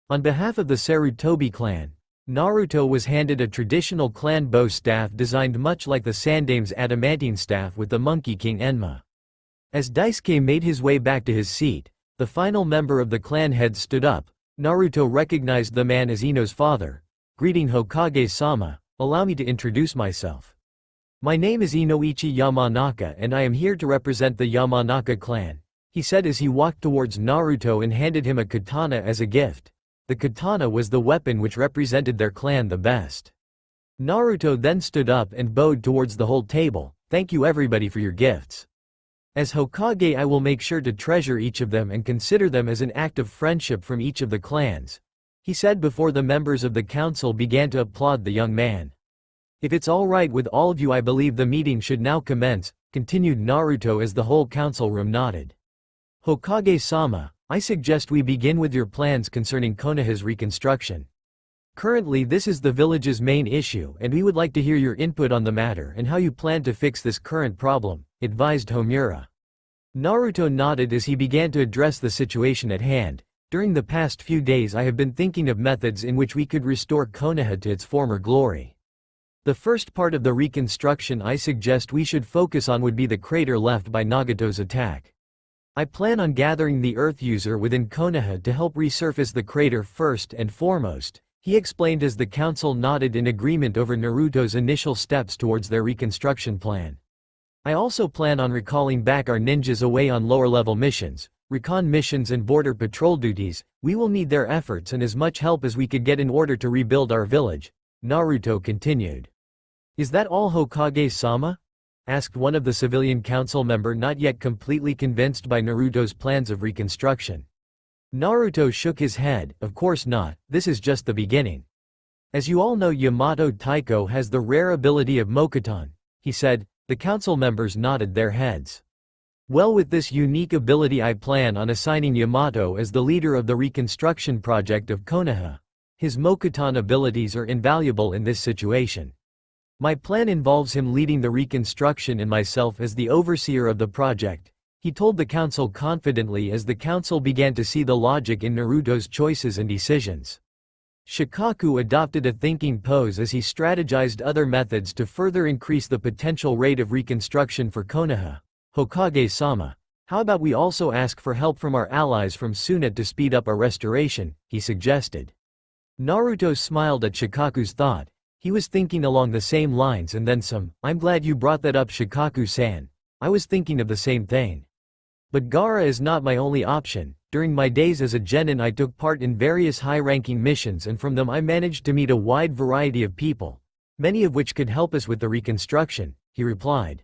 On behalf of the Sarutobi clan, Naruto was handed a traditional clan bow staff designed much like the Sandaime's adamantine staff with the Monkey King Enma. As Daisuke made his way back to his seat, the final member of the clan head stood up. Naruto recognized the man as Ino's father. Greeting Hokage-sama, allow me to introduce myself. My name is Inoichi Yamanaka and I am here to represent the Yamanaka clan, he said as he walked towards Naruto and handed him a katana as a gift. The katana was the weapon which represented their clan the best. Naruto then stood up and bowed towards the whole table. Thank you everybody for your gifts. As Hokage I will make sure to treasure each of them and consider them as an act of friendship from each of the clans, he said before the members of the council began to applaud the young man. If it's alright with all of you I believe the meeting should now commence, continued Naruto as the whole council room nodded. Hokage-sama, I suggest we begin with your plans concerning Konoha's reconstruction. Currently this is the village's main issue and we would like to hear your input on the matter and how you plan to fix this current problem, advised Homura. Naruto nodded as he began to address the situation at hand. During the past few days I have been thinking of methods in which we could restore Konoha to its former glory. The first part of the reconstruction I suggest we should focus on would be the crater left by Nagato's attack. I plan on gathering the Earth user within Konoha to help resurface the crater first and foremost, he explained as the council nodded in agreement over Naruto's initial steps towards their reconstruction plan. I also plan on recalling back our ninjas away on lower-level missions, recon missions and border patrol duties. We will need their efforts and as much help as we could get in order to rebuild our village, Naruto continued. Is that all Hokage-sama? Asked one of the civilian council member not yet completely convinced by Naruto's plans of reconstruction. Naruto shook his head, of course not, this is just the beginning. As you all know Yamato Taiko has the rare ability of Mokuton, he said. The council members nodded their heads. Well, with this unique ability I plan on assigning Yamato as the leader of the reconstruction project of Konoha. His Mokuton abilities are invaluable in this situation. My plan involves him leading the reconstruction and myself as the overseer of the project, he told the council confidently as the council began to see the logic in Naruto's choices and decisions. Shikaku adopted a thinking pose as he strategized other methods to further increase the potential rate of reconstruction for Konoha. Hokage-sama, how about we also ask for help from our allies from Sunet to speed up our restoration, he suggested. Naruto smiled at Shikaku's thought. He was thinking along the same lines and then some. I'm glad you brought that up, Shikaku-san. I was thinking of the same thing. But Gaara is not my only option, During my days as a genin I took part in various high-ranking missions and from them I managed to meet a wide variety of people, many of which could help us with the reconstruction," he replied.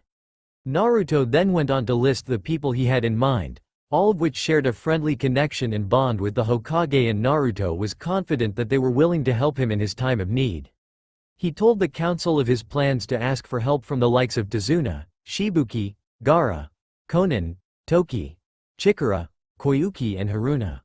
Naruto then went on to list the people he had in mind, all of which shared a friendly connection and bond with the Hokage, and Naruto was confident that they were willing to help him in his time of need. He told the council of his plans to ask for help from the likes of Tazuna, Shibuki, Gaara, Konan, Toki, Chikara, Koyuki and Haruna.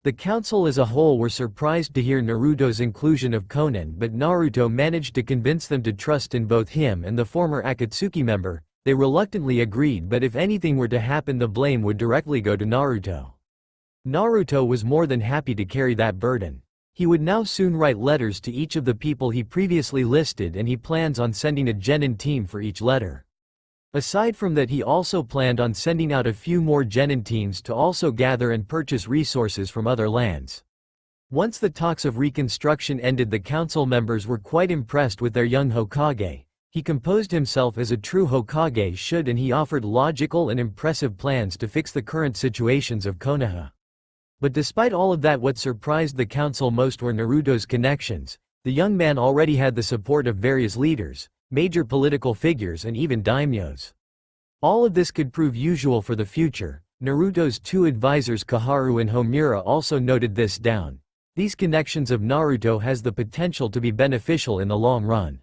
The council as a whole were surprised to hear Naruto's inclusion of Konan, but Naruto managed to convince them to trust in both him and the former Akatsuki member. They reluctantly agreed, but if anything were to happen the blame would directly go to Naruto. Naruto was more than happy to carry that burden. He would now soon write letters to each of the people he previously listed, and he plans on sending a genin team for each letter. Aside from that, he also planned on sending out a few more genin teams to also gather and purchase resources from other lands. Once the talks of reconstruction ended, the council members were quite impressed with their young Hokage. He composed himself as a true Hokage should, and he offered logical and impressive plans to fix the current situations of Konoha. But despite all of that, what surprised the council most were Naruto's connections. The young man already had the support of various leaders, major political figures and even daimyos. All of this could prove useful for the future. Naruto's two advisors Koharu and Homura also noted this down. These connections of Naruto has the potential to be beneficial in the long run.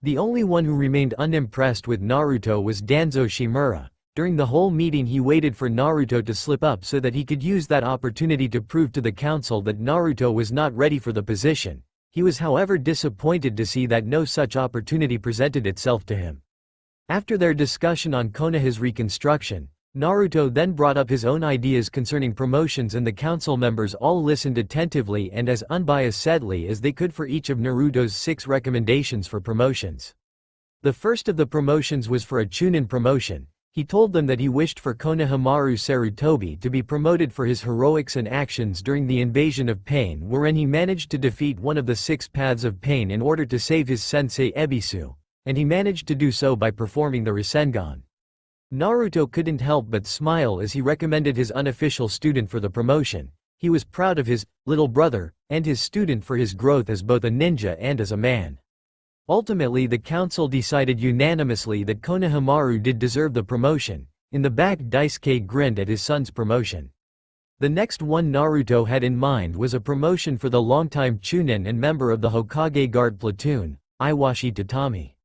The only one who remained unimpressed with Naruto was Danzo Shimura. During the whole meeting he waited for Naruto to slip up so that he could use that opportunity to prove to the council that Naruto was not ready for the position. He was however disappointed to see that no such opportunity presented itself to him. After their discussion on Konoha's reconstruction, Naruto then brought up his own ideas concerning promotions, and the council members all listened attentively and as unbiasedly as they could for each of Naruto's 6 recommendations for promotions. The first of the promotions was for a Chunin promotion. He told them that he wished for Konohamaru Sarutobi to be promoted for his heroics and actions during the invasion of Pain, wherein he managed to defeat one of the 6 paths of Pain in order to save his sensei Ebisu, and he managed to do so by performing the Rasengan. Naruto couldn't help but smile as he recommended his unofficial student for the promotion. He was proud of his little brother and his student for his growth as both a ninja and as a man. Ultimately, the council decided unanimously that Konohamaru did deserve the promotion. In the back, Daisuke grinned at his son's promotion. The next one Naruto had in mind was a promotion for the longtime Chunin and member of the Hokage Guard platoon, Iwashi Tatami.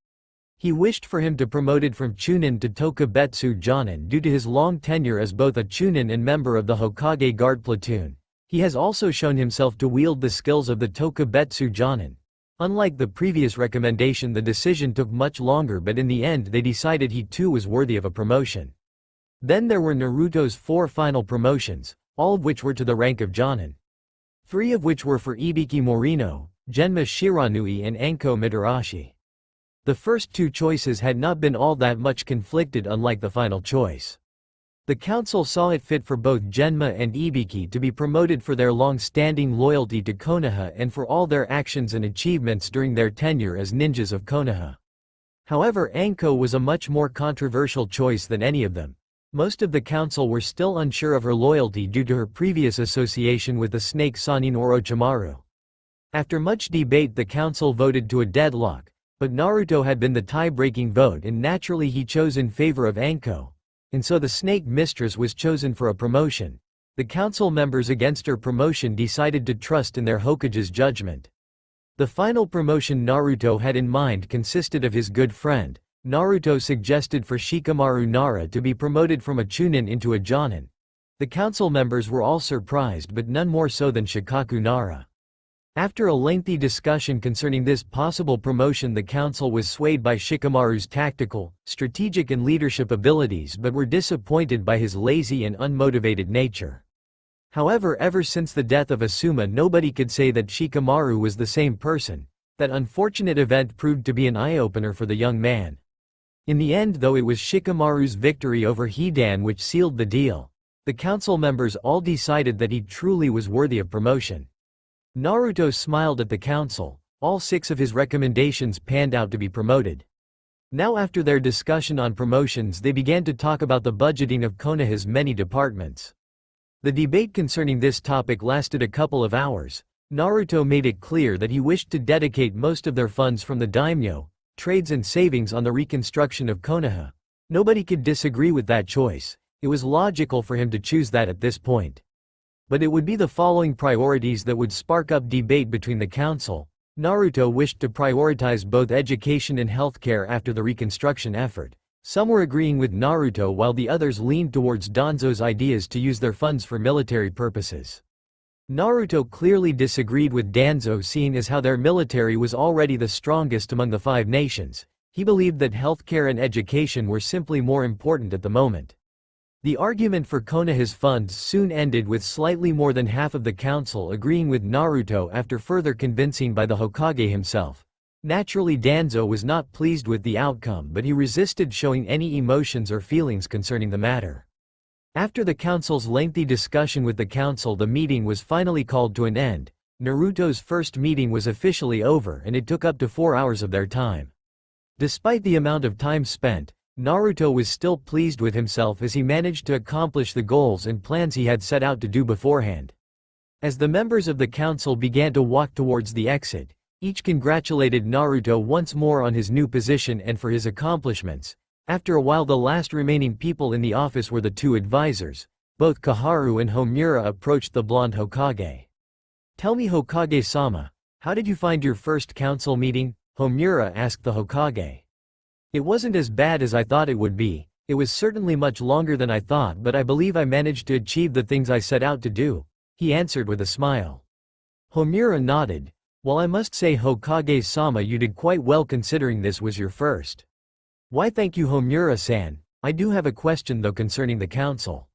He wished for him to promoted from Chunin to Tokubetsu Jonin due to his long tenure as both a Chunin and member of the Hokage Guard platoon. He has also shown himself to wield the skills of the Tokubetsu Jonin. Unlike the previous recommendation, the decision took much longer, but in the end they decided he too was worthy of a promotion. Then there were Naruto's 4 final promotions, all of which were to the rank of Jonin. 3 of which were for Ibiki Morino, Genma Shiranui and Anko Mitarashi. The first 2 choices had not been all that much conflicted, unlike the final choice. The council saw it fit for both Genma and Ibiki to be promoted for their long-standing loyalty to Konoha and for all their actions and achievements during their tenure as ninjas of Konoha. However, Anko was a much more controversial choice than any of them. Most of the council were still unsure of her loyalty due to her previous association with the snake Sanin Orochimaru. After much debate, the council voted to a deadlock, but Naruto had been the tie-breaking vote and naturally he chose in favor of Anko. And so the snake mistress was chosen for a promotion. The council members against her promotion decided to trust in their Hokage's judgment. The final promotion Naruto had in mind consisted of his good friend. Naruto suggested for Shikamaru Nara to be promoted from a Chunin into a Jonin. The council members were all surprised, but none more so than Shikaku Nara. After a lengthy discussion concerning this possible promotion, the council was swayed by Shikamaru's tactical, strategic and leadership abilities, but were disappointed by his lazy and unmotivated nature. However, ever since the death of Asuma, nobody could say that Shikamaru was the same person. That unfortunate event proved to be an eye-opener for the young man. In the end, though, it was Shikamaru's victory over Hidan which sealed the deal. The council members all decided that he truly was worthy of promotion. Naruto smiled at the council. All 6 of his recommendations panned out to be promoted. Now, after their discussion on promotions, they began to talk about the budgeting of Konoha's many departments. The debate concerning this topic lasted a couple of hours. Naruto made it clear that he wished to dedicate most of their funds from the daimyo, trades and savings on the reconstruction of Konoha. Nobody could disagree with that choice. It was logical for him to choose that at this point. But it would be the following priorities that would spark up debate between the council. Naruto wished to prioritize both education and healthcare after the reconstruction effort. Some were agreeing with Naruto while the others leaned towards Danzo's ideas to use their funds for military purposes. Naruto clearly disagreed with Danzo, seeing as how their military was already the strongest among the 5 nations. He believed that healthcare and education were simply more important at the moment. The argument for Konoha's funds soon ended with slightly more than half of the council agreeing with Naruto after further convincing by the Hokage himself. Naturally, Danzo was not pleased with the outcome, but he resisted showing any emotions or feelings concerning the matter. After the council's lengthy discussion with the council, the meeting was finally called to an end. Naruto's first meeting was officially over and it took up to 4 hours of their time. Despite the amount of time spent, Naruto was still pleased with himself as he managed to accomplish the goals and plans he had set out to do beforehand. As the members of the council began to walk towards the exit, each congratulated Naruto once more on his new position and for his accomplishments. After a while, the last remaining people in the office were the 2 advisors. Both Koharu and Homura approached the blonde Hokage. "Tell me, Hokage-sama, how did you find your first council meeting?" Homura asked the Hokage. "It wasn't as bad as I thought it would be. It was certainly much longer than I thought, but I believe I managed to achieve the things I set out to do," he answered with a smile. Homura nodded. "Well, I must say, Hokage-sama, you did quite well considering this was your first." "Why, thank you, Homura-san. I do have a question though concerning the council.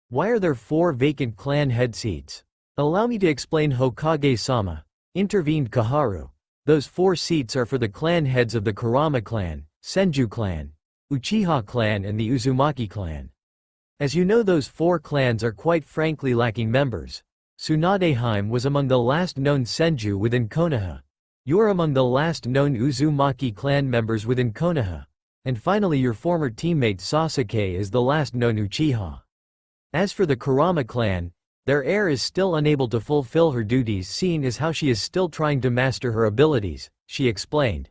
Why are there 4 vacant clan head seats?" "Allow me to explain, Hokage-sama," intervened Koharu. "Those 4 seats are for the clan heads of the Kurama clan, Senju clan, Uchiha clan and the Uzumaki clan. As you know, those 4 clans are quite frankly lacking members. Tsunadeheim was among the last known Senju within Konoha. You are among the last known Uzumaki clan members within Konoha. And finally, your former teammate Sasuke is the last known Uchiha. As for the Kurama clan, their heir is still unable to fulfill her duties, seeing as how she is still trying to master her abilities," she explained.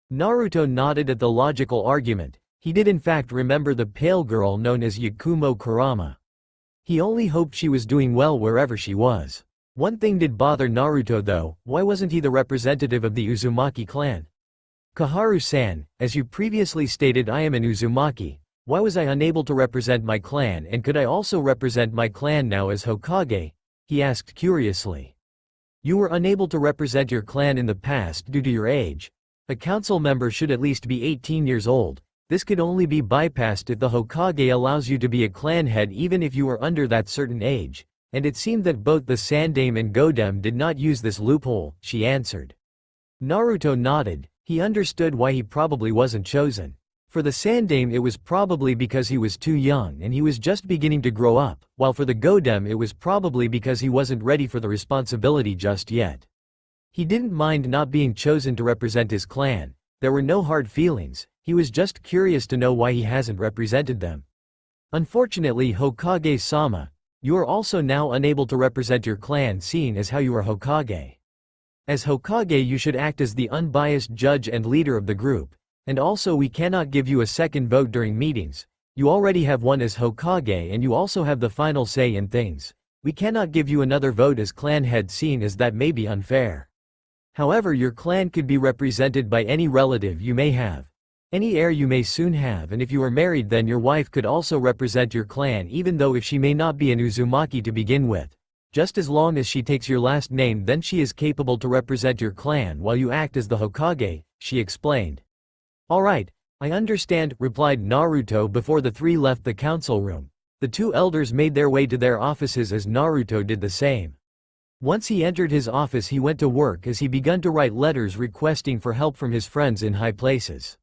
Naruto nodded at the logical argument. He did in fact remember the pale girl known as Yakumo Kurama. He only hoped she was doing well wherever she was. One thing did bother Naruto though: why wasn't he the representative of the Uzumaki clan? "Koharu-san, as you previously stated, I am an Uzumaki. Why was I unable to represent my clan, and could I also represent my clan now as Hokage?" he asked curiously. "You were unable to represent your clan in the past due to your age. A council member should at least be 18 years old. This could only be bypassed if the Hokage allows you to be a clan head even if you are under that certain age. And it seemed that both the Sandaime and Godem did not use this loophole," she answered. Naruto nodded. He understood why he probably wasn't chosen. For the Sandaime, it was probably because he was too young and he was just beginning to grow up, while for the Godem it was probably because he wasn't ready for the responsibility just yet. He didn't mind not being chosen to represent his clan. There were no hard feelings. He was just curious to know why he hasn't represented them. "Unfortunately, Hokage-sama, you are also now unable to represent your clan, seeing as how you are Hokage. As Hokage, you should act as the unbiased judge and leader of the group. And also, we cannot give you a second vote during meetings. You already have one as Hokage and you also have the final say in things. We cannot give you another vote as clan head, seeing as that may be unfair. However, your clan could be represented by any relative you may have. Any heir you may soon have, and if you are married, then your wife could also represent your clan, even though if she may not be an Uzumaki to begin with. Just as long as she takes your last name, then she is capable to represent your clan while you act as the Hokage," she explained. "Alright, I understand," replied Naruto before the 3 left the council room. The 2 elders made their way to their offices as Naruto did the same. Once he entered his office, he went to work as he began to write letters requesting for help from his friends in high places.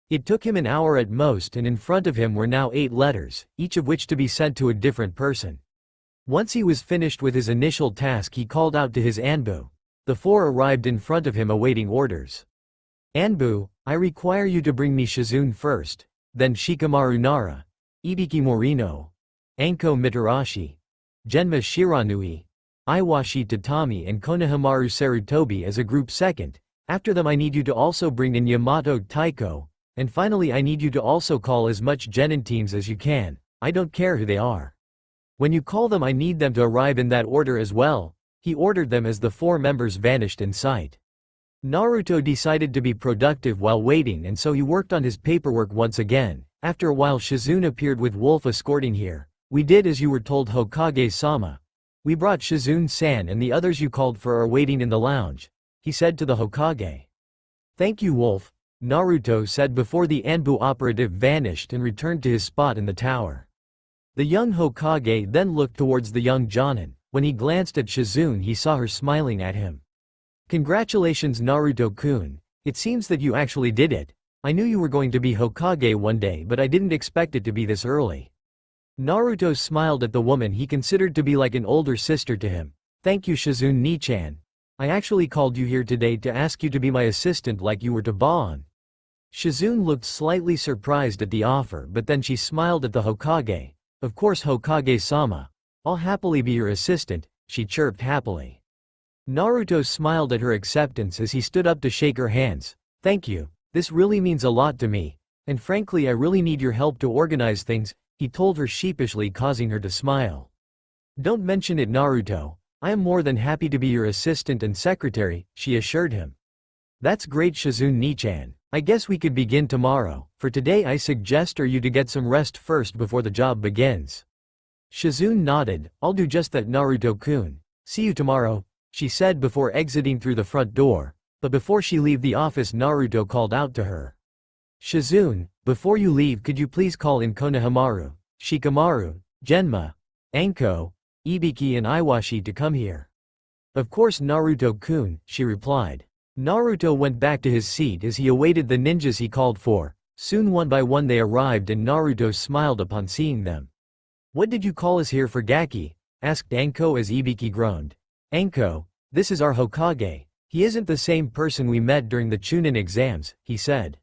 It took him an hour at most, and in front of him were now 8 letters, each of which to be sent to a different person. Once he was finished with his initial task, he called out to his Anbu. The 4 arrived in front of him awaiting orders. "Anbu, I require you to bring me Shizune first, then Shikamaru Nara, Ibiki Morino, Anko Mitarashi, Genma Shiranui, Iwashi Tatami and Konohamaru Sarutobi as a group second. After them I need you to also bring in Yamato Taiko, and finally I need you to also call as much genin teams as you can, I don't care who they are. When you call them I need them to arrive in that order as well, he ordered them as the 4 members vanished in sight. Naruto decided to be productive while waiting and so he worked on his paperwork once again. After a while Shizune appeared with Wolf escorting here. We did as you were told, Hokage-sama. We brought Shizune-san and the others you called for are waiting in the lounge, he said to the Hokage. Thank you, Wolf, Naruto said before the Anbu operative vanished and returned to his spot in the tower. The young Hokage then looked towards the young Jonin. When he glanced at Shizune he saw her smiling at him. Congratulations Naruto-kun, it seems that you actually did it. I knew you were going to be Hokage one day but I didn't expect it to be this early. Naruto smiled at the woman he considered to be like an older sister to him. Thank you Shizune-ni-chan. I actually called you here today to ask you to be my assistant like you were to Ban. Shizune looked slightly surprised at the offer but then she smiled at the Hokage. Of course Hokage-sama. I'll happily be your assistant, she chirped happily. Naruto smiled at her acceptance as he stood up to shake her hands. Thank you, this really means a lot to me, and frankly I really need your help to organize things, he told her sheepishly, causing her to smile. Don't mention it Naruto, I am more than happy to be your assistant and secretary, she assured him. That's great Shizune-ni-chan, I guess we could begin tomorrow, for today I suggest you to get some rest first before the job begins. Shizune nodded, I'll do just that Naruto-kun, see you tomorrow, she said before exiting through the front door, but before she leave the office Naruto called out to her. Shizune, before you leave could you please call in Konohamaru, Shikamaru, Genma, Anko, Ibiki and Iwashi to come here. Of course Naruto-kun, she replied. Naruto went back to his seat as he awaited the ninjas he called for. Soon one by one they arrived and Naruto smiled upon seeing them. What did you call us here for Gaki? Asked Anko as Ibiki groaned. Anko, this is our Hokage. He isn't the same person we met during the Chunin exams, he said.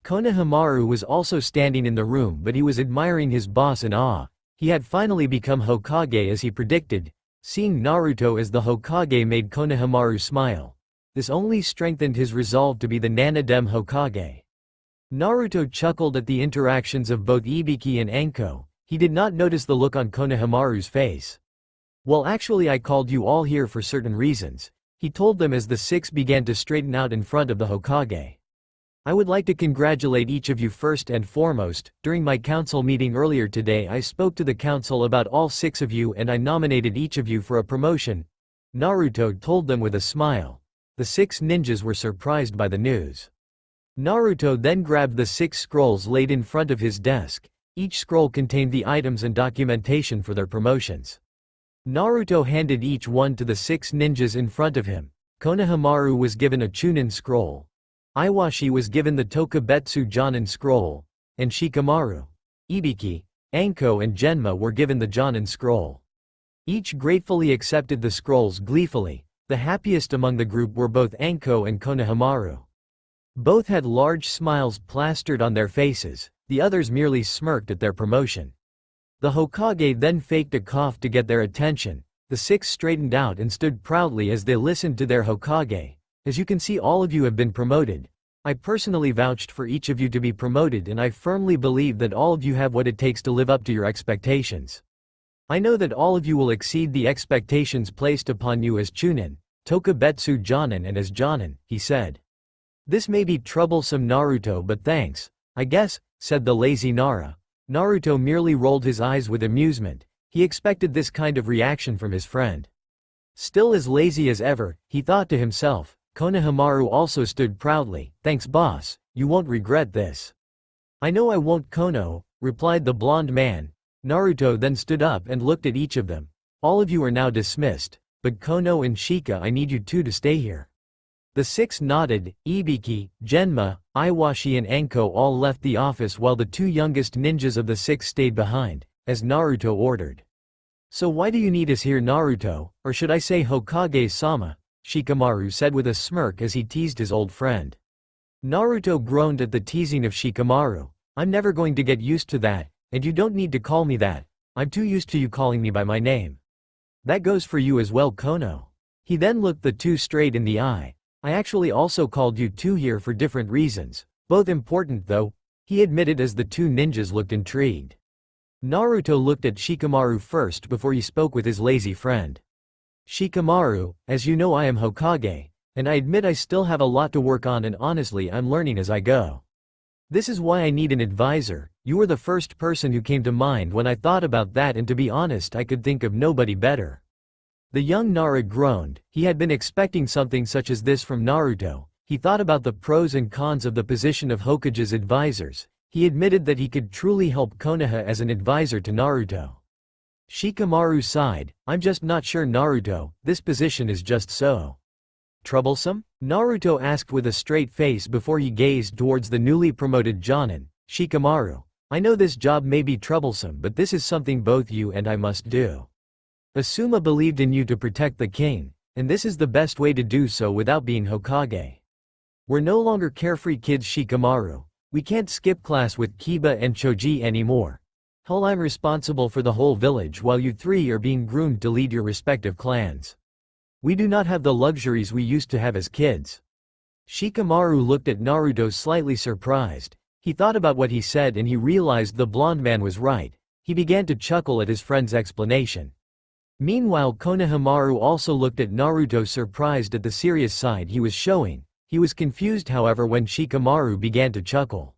Konohamaru was also standing in the room but he was admiring his boss in awe. He had finally become Hokage as he predicted. Seeing Naruto as the Hokage made Konohamaru smile. This only strengthened his resolve to be the Nanadem Hokage. Naruto chuckled at the interactions of both Ibiki and Anko. He did not notice the look on Konohamaru's face. Well actually I called you all here for certain reasons, he told them as the 6 began to straighten out in front of the Hokage. I would like to congratulate each of you first and foremost. During my council meeting earlier today I spoke to the council about all 6 of you and I nominated each of you for a promotion. Naruto told them with a smile. The 6 ninjas were surprised by the news. Naruto then grabbed the 6 scrolls laid in front of his desk. Each scroll contained the items and documentation for their promotions. Naruto handed each one to the 6 ninjas in front of him. Konohamaru was given a Chunin scroll. Iwashi was given the Tokubetsu Jonin scroll, and Shikamaru, Ibiki, Anko and Genma were given the Jonin scroll. Each gratefully accepted the scrolls gleefully. The happiest among the group were both Anko and Konohamaru. Both had large smiles plastered on their faces, the others merely smirked at their promotion. The Hokage then faked a cough to get their attention. The 6 straightened out and stood proudly as they listened to their Hokage. As you can see, all of you have been promoted. I personally vouched for each of you to be promoted and I firmly believe that all of you have what it takes to live up to your expectations. I know that all of you will exceed the expectations placed upon you as Chunin, Tokubetsu Jonin and as Jonin, he said. This may be troublesome Naruto but thanks, I guess, said the lazy Nara. Naruto merely rolled his eyes with amusement. He expected this kind of reaction from his friend. Still as lazy as ever, he thought to himself. Konohamaru also stood proudly. Thanks boss, you won't regret this. I know I won't Kono, replied the blonde man. Naruto then stood up and looked at each of them. All of you are now dismissed, but Kono and Shika I need you two to stay here. The 6 nodded. Ibiki, Genma, Iwashi and Anko all left the office while the 2 youngest ninjas of the 6 stayed behind, as Naruto ordered. So why do you need us here Naruto, or should I say Hokage-sama? Shikamaru said with a smirk as he teased his old friend. Naruto groaned at the teasing of Shikamaru. I'm never going to get used to that, and you don't need to call me that. I'm too used to you calling me by my name. That goes for you as well, Kono. He then looked the two straight in the eye. I actually also called you two here for different reasons, both important though, he admitted as the two ninjas looked intrigued. Naruto looked at Shikamaru first before he spoke with his lazy friend. Shikamaru, as you know I am Hokage, and I admit I still have a lot to work on and honestly I'm learning as I go. This is why I need an advisor. You were the first person who came to mind when I thought about that, and to be honest I could think of nobody better. The young Nara groaned. He had been expecting something such as this from Naruto. He thought about the pros and cons of the position of Hokage's advisors. He admitted that he could truly help Konoha as an advisor to Naruto. Shikamaru sighed. I'm just not sure, Naruto, this position is just so troublesome? Naruto asked with a straight face before he gazed towards the newly promoted Jonin. Shikamaru, I know this job may be troublesome, but this is something both you and I must do. Asuma believed in you to protect the king, and this is the best way to do so without being Hokage. We're no longer carefree kids, Shikamaru. We can't skip class with Kiba and Choji anymore. Hell, I'm responsible for the whole village while you three are being groomed to lead your respective clans. We do not have the luxuries we used to have as kids. Shikamaru looked at Naruto slightly surprised. He thought about what he said and he realized the blonde man was right. He began to chuckle at his friend's explanation. Meanwhile, Konohamaru also looked at Naruto, surprised at the serious side he was showing. He was confused however when Shikamaru began to chuckle.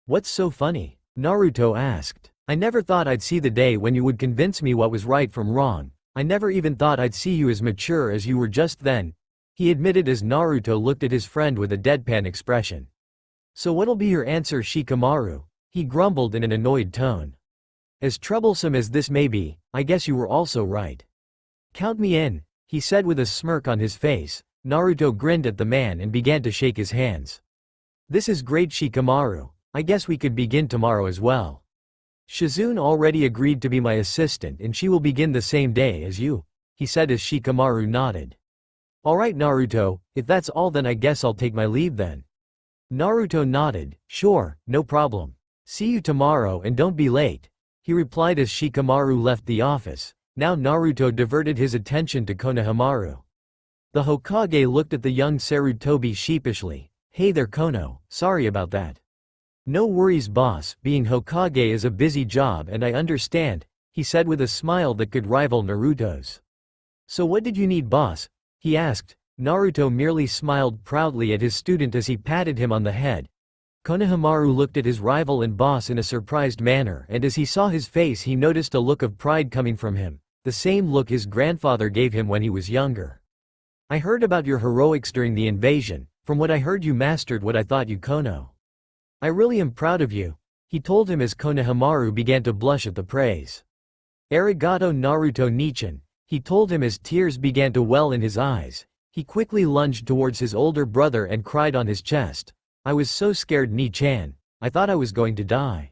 What's so funny? Naruto asked. I never thought I'd see the day when you would convince me what was right from wrong. I never even thought I'd see you as mature as you were just then, he admitted as Naruto looked at his friend with a deadpan expression. So what'll be your answer, Shikamaru? He grumbled in an annoyed tone. As troublesome as this may be, I guess you were also right. Count me in, he said with a smirk on his face. Naruto grinned at the man and began to shake his hands. This is great, Shikamaru. I guess we could begin tomorrow as well. Shizune already agreed to be my assistant and she will begin the same day as you, he said as Shikamaru nodded. Alright Naruto, if that's all then I guess I'll take my leave then. Naruto nodded. Sure, no problem. See you tomorrow and don't be late, he replied as Shikamaru left the office. Now Naruto diverted his attention to Konohamaru. The Hokage looked at the young Sarutobi sheepishly. Hey there Kono, sorry about that. No worries boss, being Hokage is a busy job and I understand, he said with a smile that could rival Naruto's. So what did you need boss? He asked. Naruto merely smiled proudly at his student as he patted him on the head. Konohamaru looked at his rival and boss in a surprised manner, and as he saw his face he noticed a look of pride coming from him, the same look his grandfather gave him when he was younger. I heard about your heroics during the invasion. From what I heard you mastered what I thought you, Kono. I really am proud of you, he told him as Konohamaru began to blush at the praise. Arigato Naruto Nichan, he told him as tears began to well in his eyes. He quickly lunged towards his older brother and cried on his chest. I was so scared, Nichan. I thought I was going to die.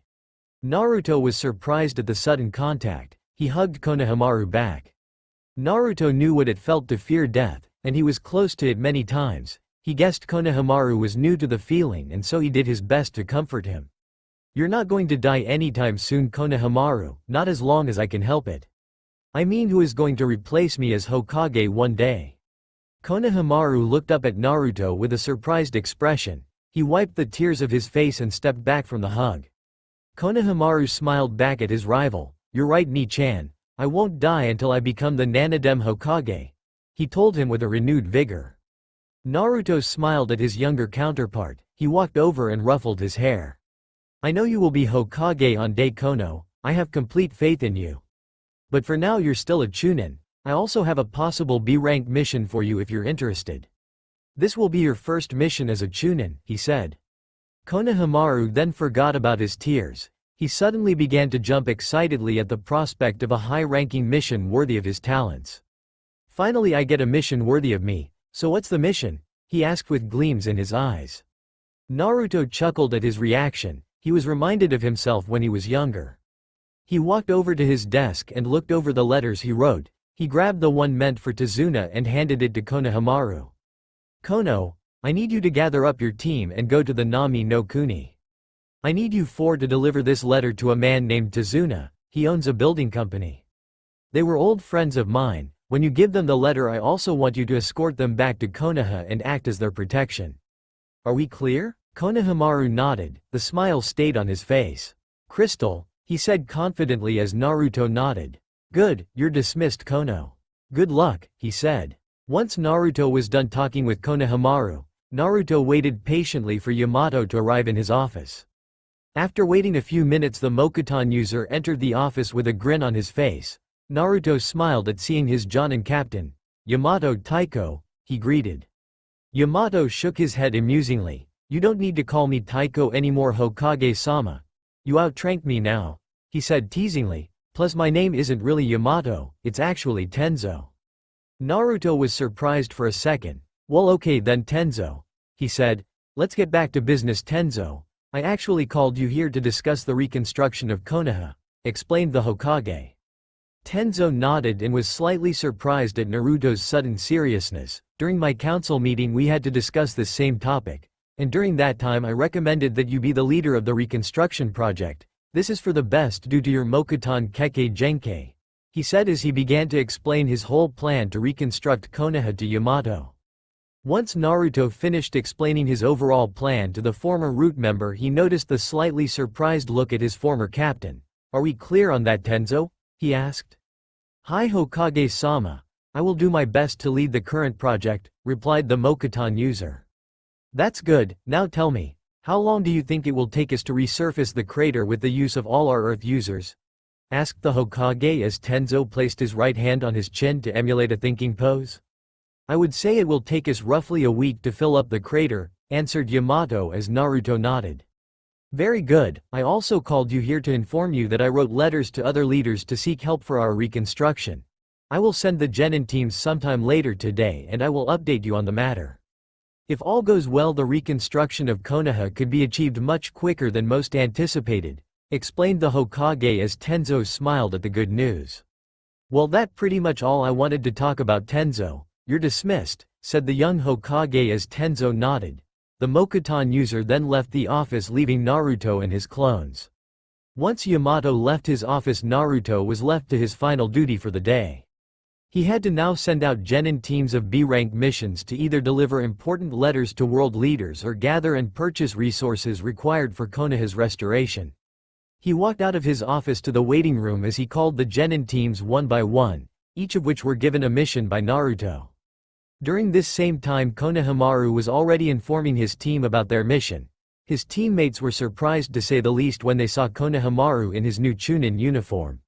Naruto was surprised at the sudden contact. He hugged Konohamaru back. Naruto knew what it felt to fear death, and he was close to it many times. He guessed Konohamaru was new to the feeling and so he did his best to comfort him. You're not going to die anytime soon, Konohamaru, not as long as I can help it. I mean, who is going to replace me as Hokage one day? Konohamaru looked up at Naruto with a surprised expression. He wiped the tears of his face and stepped back from the hug. Konohamaru smiled back at his rival. You're right, Nichan. I won't die until I become the Nanadem Hokage, he told him with a renewed vigor. Naruto smiled at his younger counterpart. He walked over and ruffled his hair. I know you will be Hokage on day, Kono. I have complete faith in you. But for now you're still a Chunin. I also have a possible B-rank mission for you if you're interested. This will be your first mission as a Chunin, he said. Konohamaru then forgot about his tears. He suddenly began to jump excitedly at the prospect of a high-ranking mission worthy of his talents. Finally I get a mission worthy of me. So what's the mission? He asked with gleams in his eyes. Naruto chuckled at his reaction. He was reminded of himself when he was younger. He walked over to his desk and looked over the letters he wrote. He grabbed the one meant for Tazuna and handed it to Konohamaru. Kono, I need you to gather up your team and go to the Nami no Kuni. I need you four to deliver this letter to a man named Tazuna. He owns a building company. They were old friends of mine. When you give them the letter, I also want you to escort them back to Konoha and act as their protection. Are we clear? Konohamaru nodded, the smile stayed on his face. Crystal, he said confidently as Naruto nodded. Good, you're dismissed, Kono. Good luck, he said. Once Naruto was done talking with Konohamaru, Naruto waited patiently for Yamato to arrive in his office. After waiting a few minutes, the Mokuton user entered the office with a grin on his face. Naruto smiled at seeing his Jonin captain. Yamato Taiko, he greeted. Yamato shook his head amusingly. You don't need to call me Taiko anymore, Hokage-sama. You outranked me now, he said teasingly. Plus my name isn't really Yamato, it's actually Tenzo. Naruto was surprised for a second. Well, okay then, Tenzo, he said. Let's get back to business, Tenzo. I actually called you here to discuss the reconstruction of Konoha, explained the Hokage. Tenzo nodded and was slightly surprised at Naruto's sudden seriousness. During my council meeting we had to discuss this same topic, and during that time I recommended that you be the leader of the reconstruction project. This is for the best due to your Mokuton Kekkei Genkei, he said as he began to explain his whole plan to reconstruct Konoha to Yamato. Once Naruto finished explaining his overall plan to the former root member, he noticed the slightly surprised look at his former captain. Are we clear on that, Tenzo? He asked. Hi Hokage-sama. I will do my best to lead the current project, replied the Mokuton user. That's good. Now tell me, how long do you think it will take us to resurface the crater with the use of all our Earth users? Asked the Hokage as Tenzo placed his right hand on his chin to emulate a thinking pose. I would say it will take us roughly a week to fill up the crater, answered Yamato as Naruto nodded. Very good. I also called you here to inform you that I wrote letters to other leaders to seek help for our reconstruction. I will send the genin teams sometime later today and I will update you on the matter. If all goes well, the reconstruction of Konoha could be achieved much quicker than most anticipated, explained the Hokage as Tenzo smiled at the good news. Well, that's pretty much all I wanted to talk about, Tenzo. You're dismissed, said the young Hokage as Tenzo nodded. The Mokuton user then left the office, leaving Naruto and his clones. Once Yamato left his office, Naruto was left to his final duty for the day. He had to now send out genin teams of B-rank missions to either deliver important letters to world leaders or gather and purchase resources required for Konoha's restoration. He walked out of his office to the waiting room as he called the genin teams one by one, each of which were given a mission by Naruto. During this same time, Konohamaru was already informing his team about their mission. His teammates were surprised to say the least when they saw Konohamaru in his new Chunin uniform.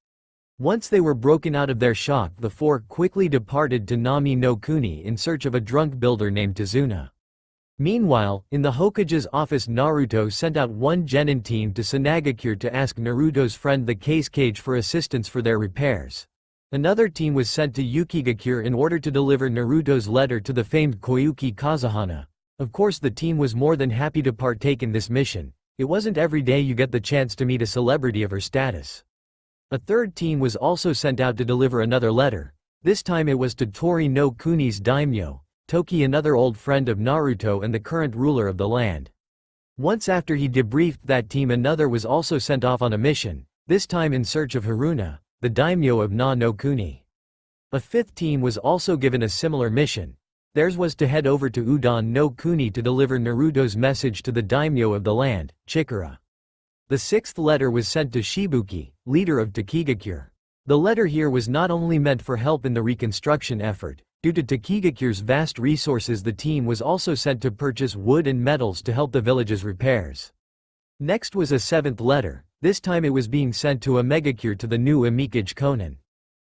Once they were broken out of their shock, the four quickly departed to Nami no Kuni in search of a drunk builder named Tazuna. Meanwhile, in the Hokage's office, Naruto sent out one genin team to Sanagakure to ask Naruto's friend the Case Cage for assistance for their repairs. Another team was sent to Yukigakure in order to deliver Naruto's letter to the famed Koyuki Kazuhana. Of course, the team was more than happy to partake in this mission. It wasn't every day you get the chance to meet a celebrity of her status. A third team was also sent out to deliver another letter. This time it was to Tori no Kuni's daimyo, Toki, another old friend of Naruto and the current ruler of the land. Once after he debriefed that team, another was also sent off on a mission, this time in search of Haruna, the daimyo of Na no Kuni. A fifth team was also given a similar mission. Theirs was to head over to Udon no Kuni to deliver Naruto's message to the daimyo of the land, Chikara. The sixth letter was sent to Shibuki, leader of Takigakure. The letter here was not only meant for help in the reconstruction effort. Due to Takigakure's vast resources, the team was also sent to purchase wood and metals to help the village's repairs. Next was a seventh letter. This time it was being sent to Omegakure to the new Amikage Konan.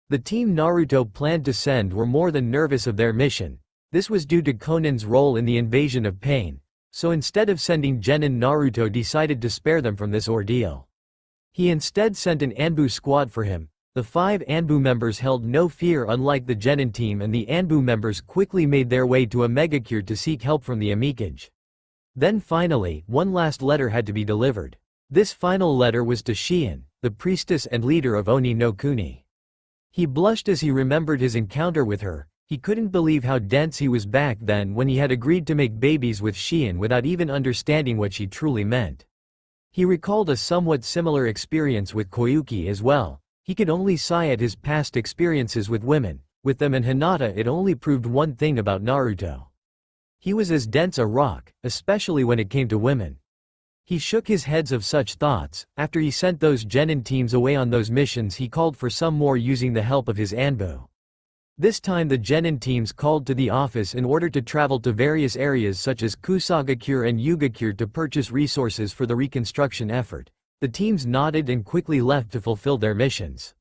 The team Naruto planned to send were more than nervous of their mission. This was due to Konan's role in the invasion of Pain. So instead of sending genin, Naruto decided to spare them from this ordeal. He instead sent an Anbu squad for him. The 5 Anbu members held no fear, unlike the genin team, and the Anbu members quickly made their way to Omegakure to seek help from the Amikage. Then finally, one last letter had to be delivered. This final letter was to Shion, the priestess and leader of Oni no Kuni. He blushed as he remembered his encounter with her. He couldn't believe how dense he was back then when he had agreed to make babies with Shion without even understanding what she truly meant. He recalled a somewhat similar experience with Koyuki as well. He could only sigh at his past experiences with women. With them and Hinata, it only proved one thing about Naruto. He was as dense a rock, especially when it came to women. He shook his head of such thoughts. After he sent those genin teams away on those missions, he called for some more using the help of his Anbu. This time the genin teams called to the office in order to travel to various areas such as Kusagakure and Yugakure to purchase resources for the reconstruction effort. The teams nodded and quickly left to fulfill their missions.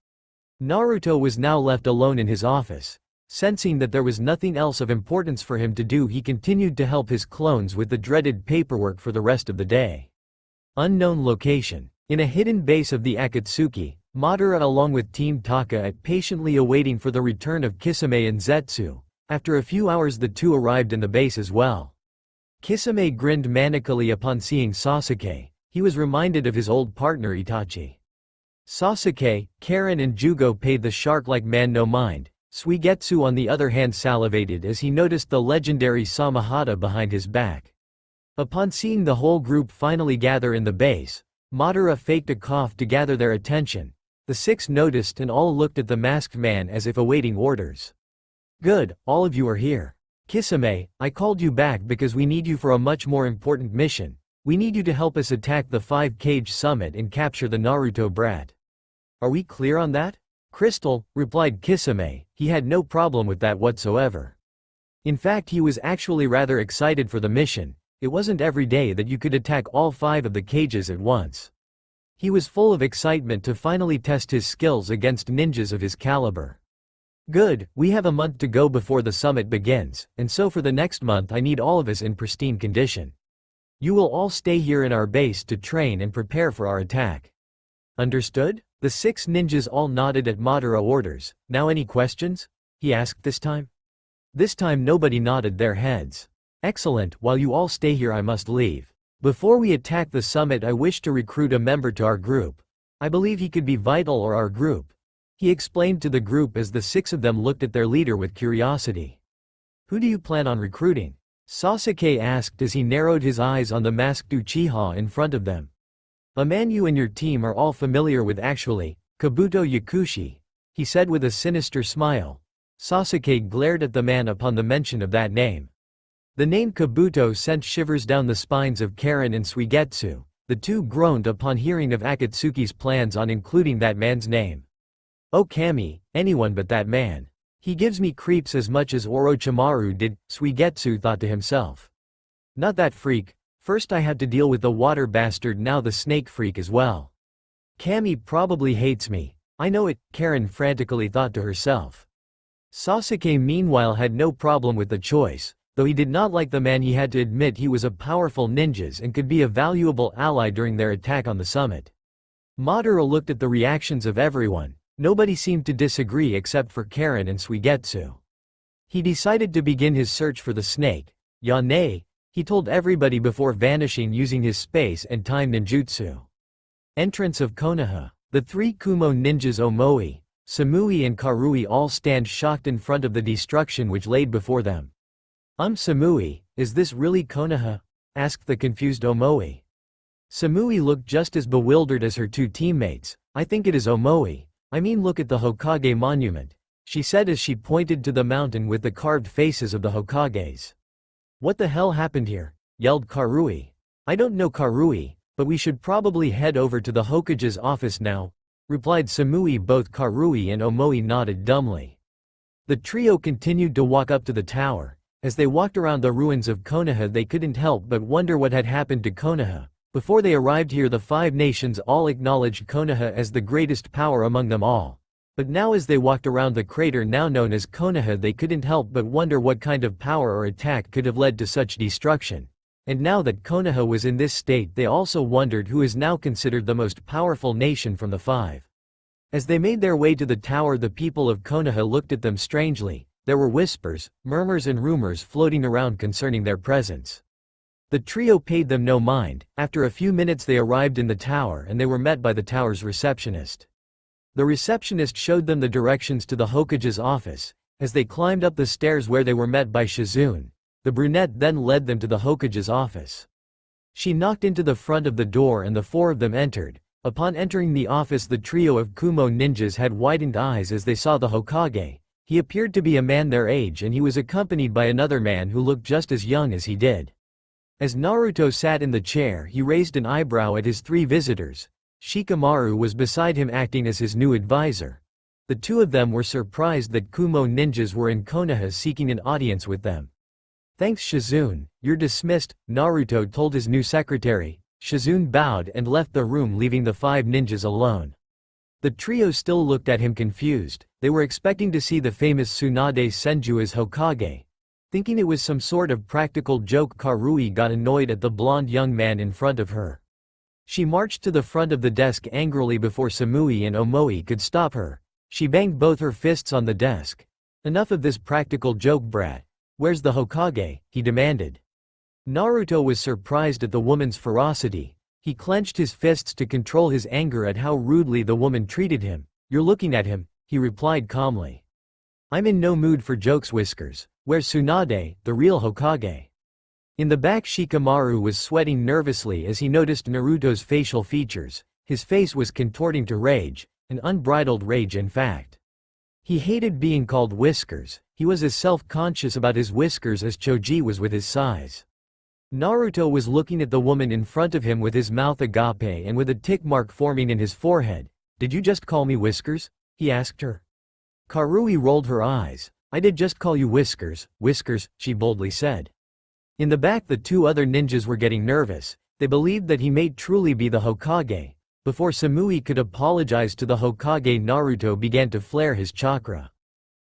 Naruto was now left alone in his office. Sensing that there was nothing else of importance for him to do, he continued to help his clones with the dreaded paperwork for the rest of the day. Unknown location. In a hidden base of the Akatsuki, Madara along with Team Taka are patiently awaiting for the return of Kisame and Zetsu. After a few hours the two arrived in the base as well. Kisame grinned manically upon seeing Sasuke. He was reminded of his old partner Itachi. Sasuke, Karen and Jugo paid the shark-like man no mind. Suigetsu on the other hand salivated as he noticed the legendary Samahata behind his back. Upon seeing the whole group finally gather in the base, Madara faked a cough to gather their attention. The six noticed and all looked at the masked man as if awaiting orders. Good, all of you are here. Kisame, I called you back because we need you for a much more important mission. We need you to help us attack the 5-Cage summit and capture the Naruto brat. Are we clear on that? Crystal, replied Kisame. He had no problem with that whatsoever. In fact, he was actually rather excited for the mission. It wasn't every day that you could attack all 5 of the cages at once. He was full of excitement to finally test his skills against ninjas of his caliber. Good, we have a month to go before the summit begins, and so for the next month I need all of us in pristine condition. You will all stay here in our base to train and prepare for our attack. Understood? The 6 ninjas all nodded at Madara orders. Now any questions? He asked this time. This time nobody nodded their heads. Excellent, while you all stay here I must leave. Before we attack the summit I wish to recruit a member to our group. I believe he could be vital or our group. He explained to the group as the 6 of them looked at their leader with curiosity. Who do you plan on recruiting? Sasuke asked as he narrowed his eyes on the masked Uchiha in front of them. A man you and your team are all familiar with actually, Kabuto Yakushi, he said with a sinister smile. Sasuke glared at the man upon the mention of that name. The name Kabuto sent shivers down the spines of Karen and Suigetsu. The two groaned upon hearing of Akatsuki's plans on including that man's name. Oh Kami, anyone but that man. He gives me creeps as much as Orochimaru did, Suigetsu thought to himself. Not that freak. First I had to deal with the water bastard, now the snake freak as well. Kami probably hates me. I know it, Karen frantically thought to herself. Sasuke meanwhile had no problem with the choice. Though he did not like the man, he had to admit he was a powerful ninja and could be a valuable ally during their attack on the summit. Madara looked at the reactions of everyone. Nobody seemed to disagree except for Karen and Suigetsu. He decided to begin his search for the snake. Yane, he told everybody before vanishing using his space and time ninjutsu. Entrance of Konoha. The 3 Kumo ninjas Omoi, Samui and Karui all stand shocked in front of the destruction which laid before them. Samui, is this really Konoha? Asked the confused Omoi. Samui looked just as bewildered as her 2 teammates. I think it is Omoi. I mean, look at the Hokage monument, she said as she pointed to the mountain with the carved faces of the Hokages. What the hell happened here? Yelled Karui. I don't know Karui, but we should probably head over to the Hokage's office now, replied Samui. Both Karui and Omoi nodded dumbly. The trio continued to walk up to the tower. As they walked around the ruins of Konoha they couldn't help but wonder what had happened to Konoha. Before they arrived here the 5 nations all acknowledged Konoha as the greatest power among them all. But now as they walked around the crater now known as Konoha they couldn't help but wonder what kind of power or attack could have led to such destruction. And now that Konoha was in this state they also wondered who is now considered the most powerful nation from the 5. As they made their way to the tower the people of Konoha looked at them strangely. There were whispers, murmurs and rumors floating around concerning their presence. The trio paid them no mind. After a few minutes they arrived in the tower and they were met by the tower's receptionist. The receptionist showed them the directions to the Hokage's office. As they climbed up the stairs where they were met by Shizune, the brunette then led them to the Hokage's office. She knocked into the front of the door and the 4 of them entered. Upon entering the office, the trio of Kumo ninjas had widened eyes as they saw the Hokage. He appeared to be a man their age, and he was accompanied by another man who looked just as young as he did. As Naruto sat in the chair, he raised an eyebrow at his three visitors. Shikamaru was beside him, acting as his new advisor. The two of them were surprised that Kumo ninjas were in Konoha seeking an audience with them. "Thanks, Shizune, you're dismissed," Naruto told his new secretary. Shizune bowed and left the room, leaving the five ninjas alone. The trio still looked at him confused. They were expecting to see the famous Tsunade Senju as Hokage. Thinking it was some sort of practical joke, Karui got annoyed at the blonde young man in front of her. She marched to the front of the desk angrily before Samui and Omoi could stop her. She banged both her fists on the desk. "Enough of this practical joke, brat. Where's the Hokage?" he demanded. Naruto was surprised at the woman's ferocity. He clenched his fists to control his anger at how rudely the woman treated him. "You're looking at him," he replied calmly. "I'm in no mood for jokes, Whiskers. Where's Tsunade, the real Hokage?" In the back, Shikamaru was sweating nervously as he noticed Naruto's facial features. His face was contorting to rage, an unbridled rage in fact. He hated being called Whiskers. He was as self-conscious about his whiskers as Choji was with his size. Naruto was looking at the woman in front of him with his mouth agape and with a tick mark forming in his forehead. "Did you just call me Whiskers?" he asked her. Karui rolled her eyes. "I did just call you Whiskers, Whiskers," she boldly said. In the back, the two other ninjas were getting nervous. They believed that he may truly be the Hokage. Before Samui could apologize to the Hokage, Naruto began to flare his chakra.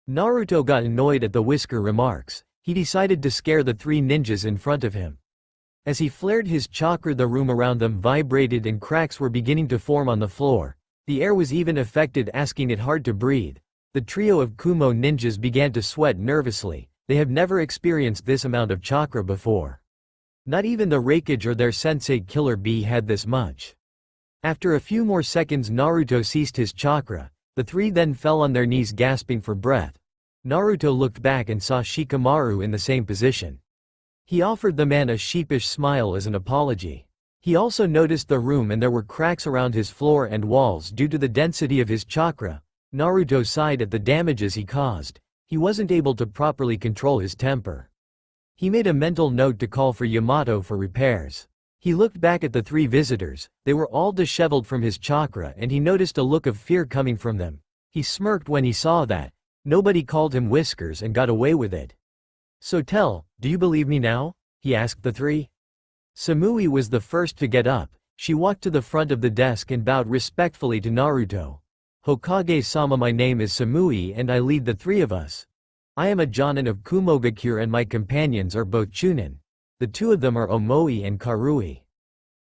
Naruto got annoyed at the Whisker remarks. He decided to scare the three ninjas in front of him. As he flared his chakra, the room around them vibrated and cracks were beginning to form on the floor. The air was even affected, asking it hard to breathe. The trio of Kumo ninjas began to sweat nervously. They have never experienced this amount of chakra before. Not even the Raikage or their sensei Killer Bee had this much. After a few more seconds, Naruto ceased his chakra. The three then fell on their knees, gasping for breath. Naruto looked back and saw Shikamaru in the same position. He offered the man a sheepish smile as an apology. He also noticed the room, and there were cracks around his floor and walls due to the density of his chakra. Naruto sighed at the damages he caused. He wasn't able to properly control his temper. He made a mental note to call for Yamato for repairs. He looked back at the three visitors. They were all disheveled from his chakra, and he noticed a look of fear coming from them. He smirked when he saw that. Nobody called him Whiskers and got away with it. "So do you believe me now?" he asked the three. Samui was the first to get up. She walked to the front of the desk and bowed respectfully to Naruto. "Hokage-sama, my name is Samui and I lead the three of us. I am a Jonin of Kumogakure and my companions are both Chunin. The two of them are Omoi and Karui.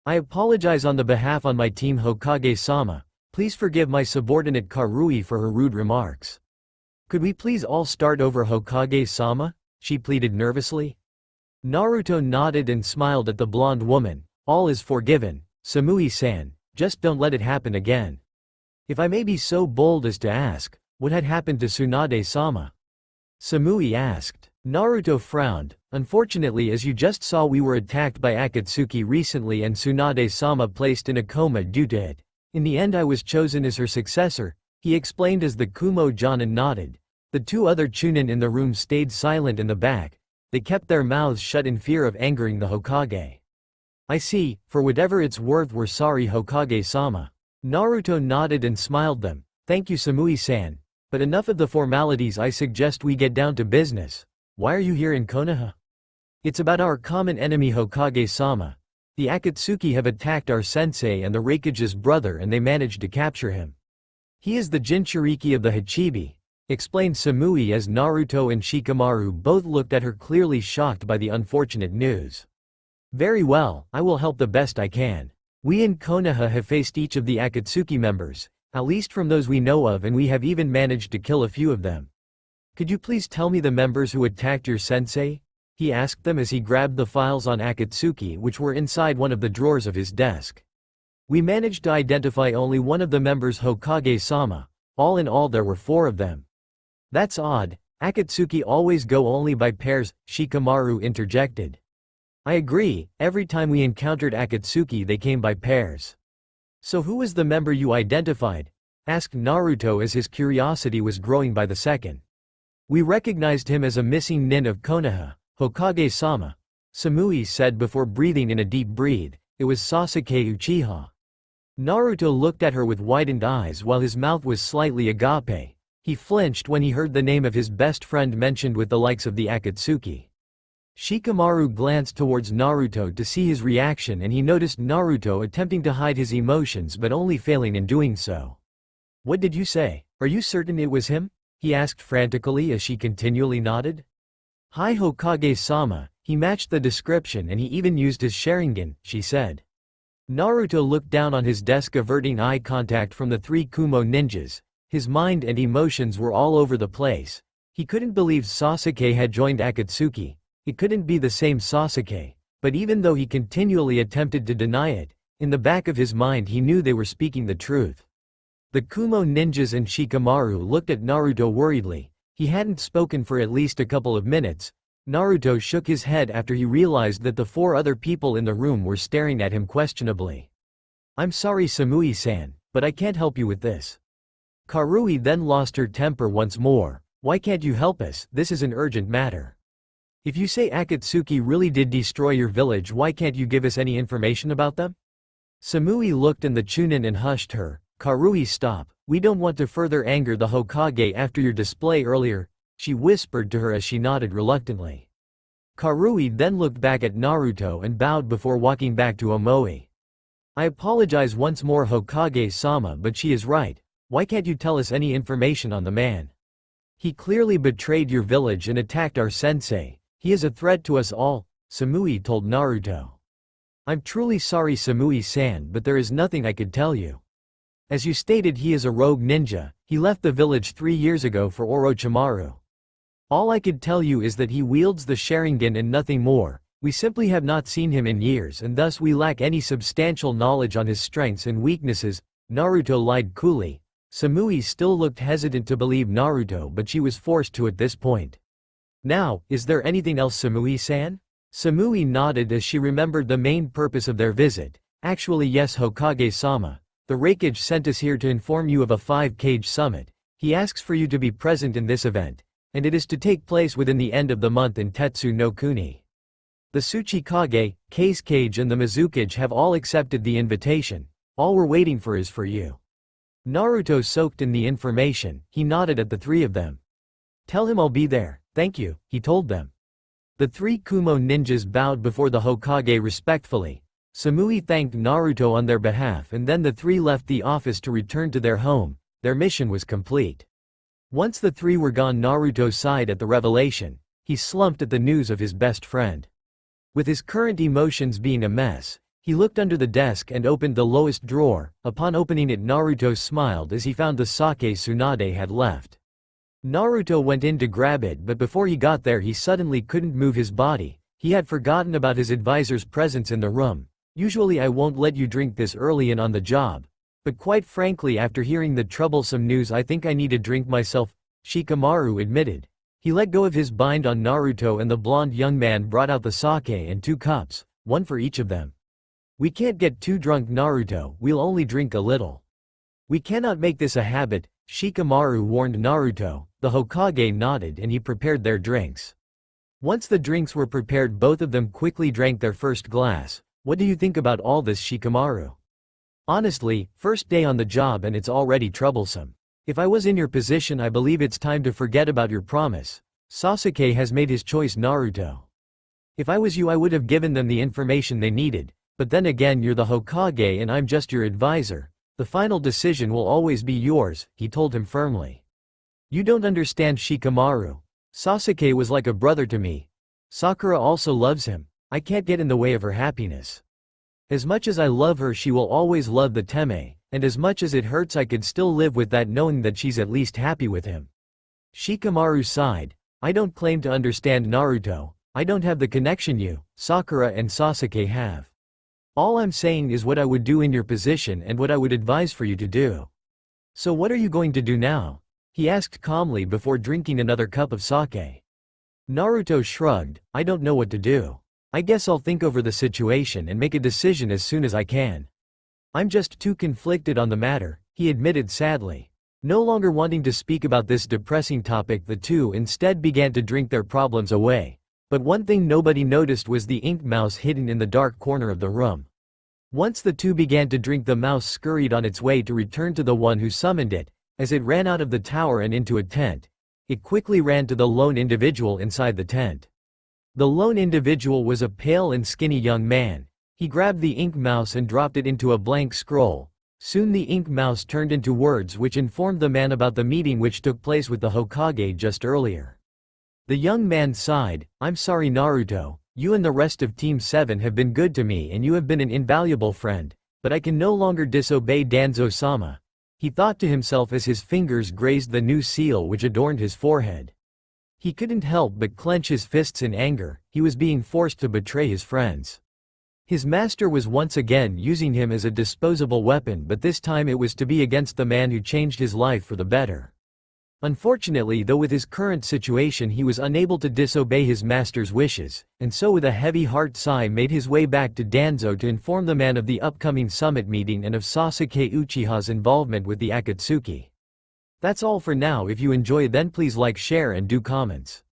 I apologize on the behalf on my team, Hokage-sama. Please forgive my subordinate Karui for her rude remarks." "Could we please all start over, Hokage-sama?" she pleaded nervously. Naruto nodded and smiled at the blonde woman. "All is forgiven, Samui-san, just don't let it happen again." "If I may be so bold as to ask, what had happened to Tsunade-sama?" Samui asked. Naruto frowned. "Unfortunately, as you just saw, we were attacked by Akatsuki recently and Tsunade-sama placed in a coma due to it. In the end I was chosen as her successor," he explained as the Kumo Jonin nodded. The two other Chunin in the room stayed silent in the back. They kept their mouths shut in fear of angering the Hokage. "I see, for whatever it's worth, we're sorry, Hokage-sama." Naruto nodded and smiled them. "Thank you, Samui-san. But enough of the formalities, I suggest we get down to business. Why are you here in Konoha?" "It's about our common enemy, Hokage-sama. The Akatsuki have attacked our sensei and the Raikage's brother, and they managed to capture him. He is the Jinchuriki of the Hachibi," explained Samui as Naruto and Shikamaru both looked at her, clearly shocked by the unfortunate news. "Very well, I will help the best I can. We in Konoha have faced each of the Akatsuki members, at least from those we know of, and we have even managed to kill a few of them. Could you please tell me the members who attacked your sensei?" he asked them as he grabbed the files on Akatsuki which were inside one of the drawers of his desk. "We managed to identify only one of the members, Hokage-sama. All in all there were 4 of them." "That's odd. Akatsuki always go only by pairs," Shikamaru interjected. "I agree, every time we encountered Akatsuki they came by pairs." "So who was the member you identified?" asked Naruto as his curiosity was growing by the second. "We recognized him as a missing nin of Konoha, Hokage-sama," Samui said before breathing in a deep breath. "It was Sasuke Uchiha." Naruto looked at her with widened eyes while his mouth was slightly agape. He flinched when he heard the name of his best friend mentioned with the likes of the Akatsuki. Shikamaru glanced towards Naruto to see his reaction, and he noticed Naruto attempting to hide his emotions but only failing in doing so. "What did you say? Are you certain it was him?" he asked frantically as she continually nodded. "Hi Hokage-sama, he matched the description and he even used his Sharingan," she said. Naruto looked down on his desk, averting eye contact from the three Kumo ninjas. His mind and emotions were all over the place. He couldn't believe Sasuke had joined Akatsuki. It couldn't be the same Sasuke, but even though he continually attempted to deny it, in the back of his mind he knew they were speaking the truth. The Kumo ninjas and Shikamaru looked at Naruto worriedly. He hadn't spoken for at least a couple of minutes. Naruto shook his head after he realized that the four other people in the room were staring at him questionably. "I'm sorry Samui-san, but I can't help you with this." Karui then lost her temper once more. "Why can't you help us? This is an urgent matter. If you say Akatsuki really did destroy your village, why can't you give us any information about them?" Samui looked in the Chunin and hushed her. "Karui, stop. We don't want to further anger the Hokage after your display earlier," she whispered to her as she nodded reluctantly. Karui then looked back at Naruto and bowed before walking back to Omoi. "I apologize once more Hokage-sama, but she is right. Why can't you tell us any information on the man? He clearly betrayed your village and attacked our sensei. He is a threat to us all," Samui told Naruto. "I'm truly sorry Samui-san, but there is nothing I could tell you. As you stated, he is a rogue ninja. He left the village 3 years ago for Orochimaru. All I could tell you is that he wields the Sharingan and nothing more. We simply have not seen him in years and thus we lack any substantial knowledge on his strengths and weaknesses," Naruto lied coolly. Samui still looked hesitant to believe Naruto, but she was forced to at this point. "Now, is there anything else Samui-san?" Samui nodded as she remembered the main purpose of their visit. "Actually yes Hokage-sama. The Raikage sent us here to inform you of a 5-Kage summit. He asks for you to be present in this event, and it is to take place within the end of the month in Tetsu no Kuni. The Tsuchikage, Case Cage and the Mizukage have all accepted the invitation. All we're waiting for is for you." Naruto soaked in the information. He nodded at the three of them. "Tell him I'll be there, thank you," he told them. The three Kumo ninjas bowed before the Hokage respectfully. Samui thanked Naruto on their behalf and then the three left the office to return to their home. Their mission was complete. Once the three were gone, Naruto sighed at the revelation. He slumped at the news of his best friend. With his current emotions being a mess, he looked under the desk and opened the lowest drawer. Upon opening it, Naruto smiled as he found the sake Tsunade had left. Naruto went in to grab it, but before he got there he suddenly couldn't move his body. He had forgotten about his advisor's presence in the room. "Usually I won't let you drink this early and on the job. But quite frankly, after hearing the troublesome news, I think I need a drink myself," Shikamaru admitted. He let go of his bind on Naruto and the blonde young man brought out the sake and 2 cups, one for each of them. "We can't get too drunk Naruto, we'll only drink a little. We cannot make this a habit," Shikamaru warned Naruto. The Hokage nodded and he prepared their drinks. Once the drinks were prepared, both of them quickly drank their first glass. "What do you think about all this Shikamaru? Honestly, first day on the job and it's already troublesome. If I was in your position, I believe it's time to forget about your promise. Sasuke has made his choice Naruto. If I was you, I would have given them the information they needed, but then again you're the Hokage and I'm just your advisor. The final decision will always be yours," he told him firmly. "You don't understand Shikamaru. Sasuke was like a brother to me. Sakura also loves him. I can't get in the way of her happiness. As much as I love her, she will always love the Teme, and as much as it hurts, I could still live with that, knowing that she's at least happy with him." Shikamaru sighed. "I don't claim to understand Naruto. I don't have the connection you, Sakura and Sasuke have. All I'm saying is what I would do in your position and what I would advise for you to do." "So what are you going to do now?" he asked calmly before drinking another cup of sake. Naruto shrugged. "I don't know what to do. I guess I'll think over the situation and make a decision as soon as I can." I'm just too conflicted on the matter, he admitted sadly. No longer wanting to speak about this depressing topic, the two instead began to drink their problems away. But one thing nobody noticed was the ink mouse hidden in the dark corner of the room. Once the two began to drink, the mouse scurried on its way to return to the one who summoned it. As it ran out of the tower and into a tent, it quickly ran to the lone individual inside the tent. The lone individual was a pale and skinny young man. He grabbed the ink mouse and dropped it into a blank scroll. Soon the ink mouse turned into words which informed the man about the meeting which took place with the Hokage just earlier. The young man sighed, "I'm sorry Naruto, you and the rest of Team 7 have been good to me and you have been an invaluable friend, but I can no longer disobey Danzo-sama," he thought to himself as his fingers grazed the new seal which adorned his forehead. He couldn't help but clench his fists in anger. He was being forced to betray his friends. His master was once again using him as a disposable weapon, but this time it was to be against the man who changed his life for the better. Unfortunately, though, with his current situation he was unable to disobey his master's wishes, and so with a heavy heart sigh made his way back to Danzo to inform the man of the upcoming summit meeting and of Sasuke Uchiha's involvement with the Akatsuki. That's all for now. If you enjoy, then please like, share and do comments.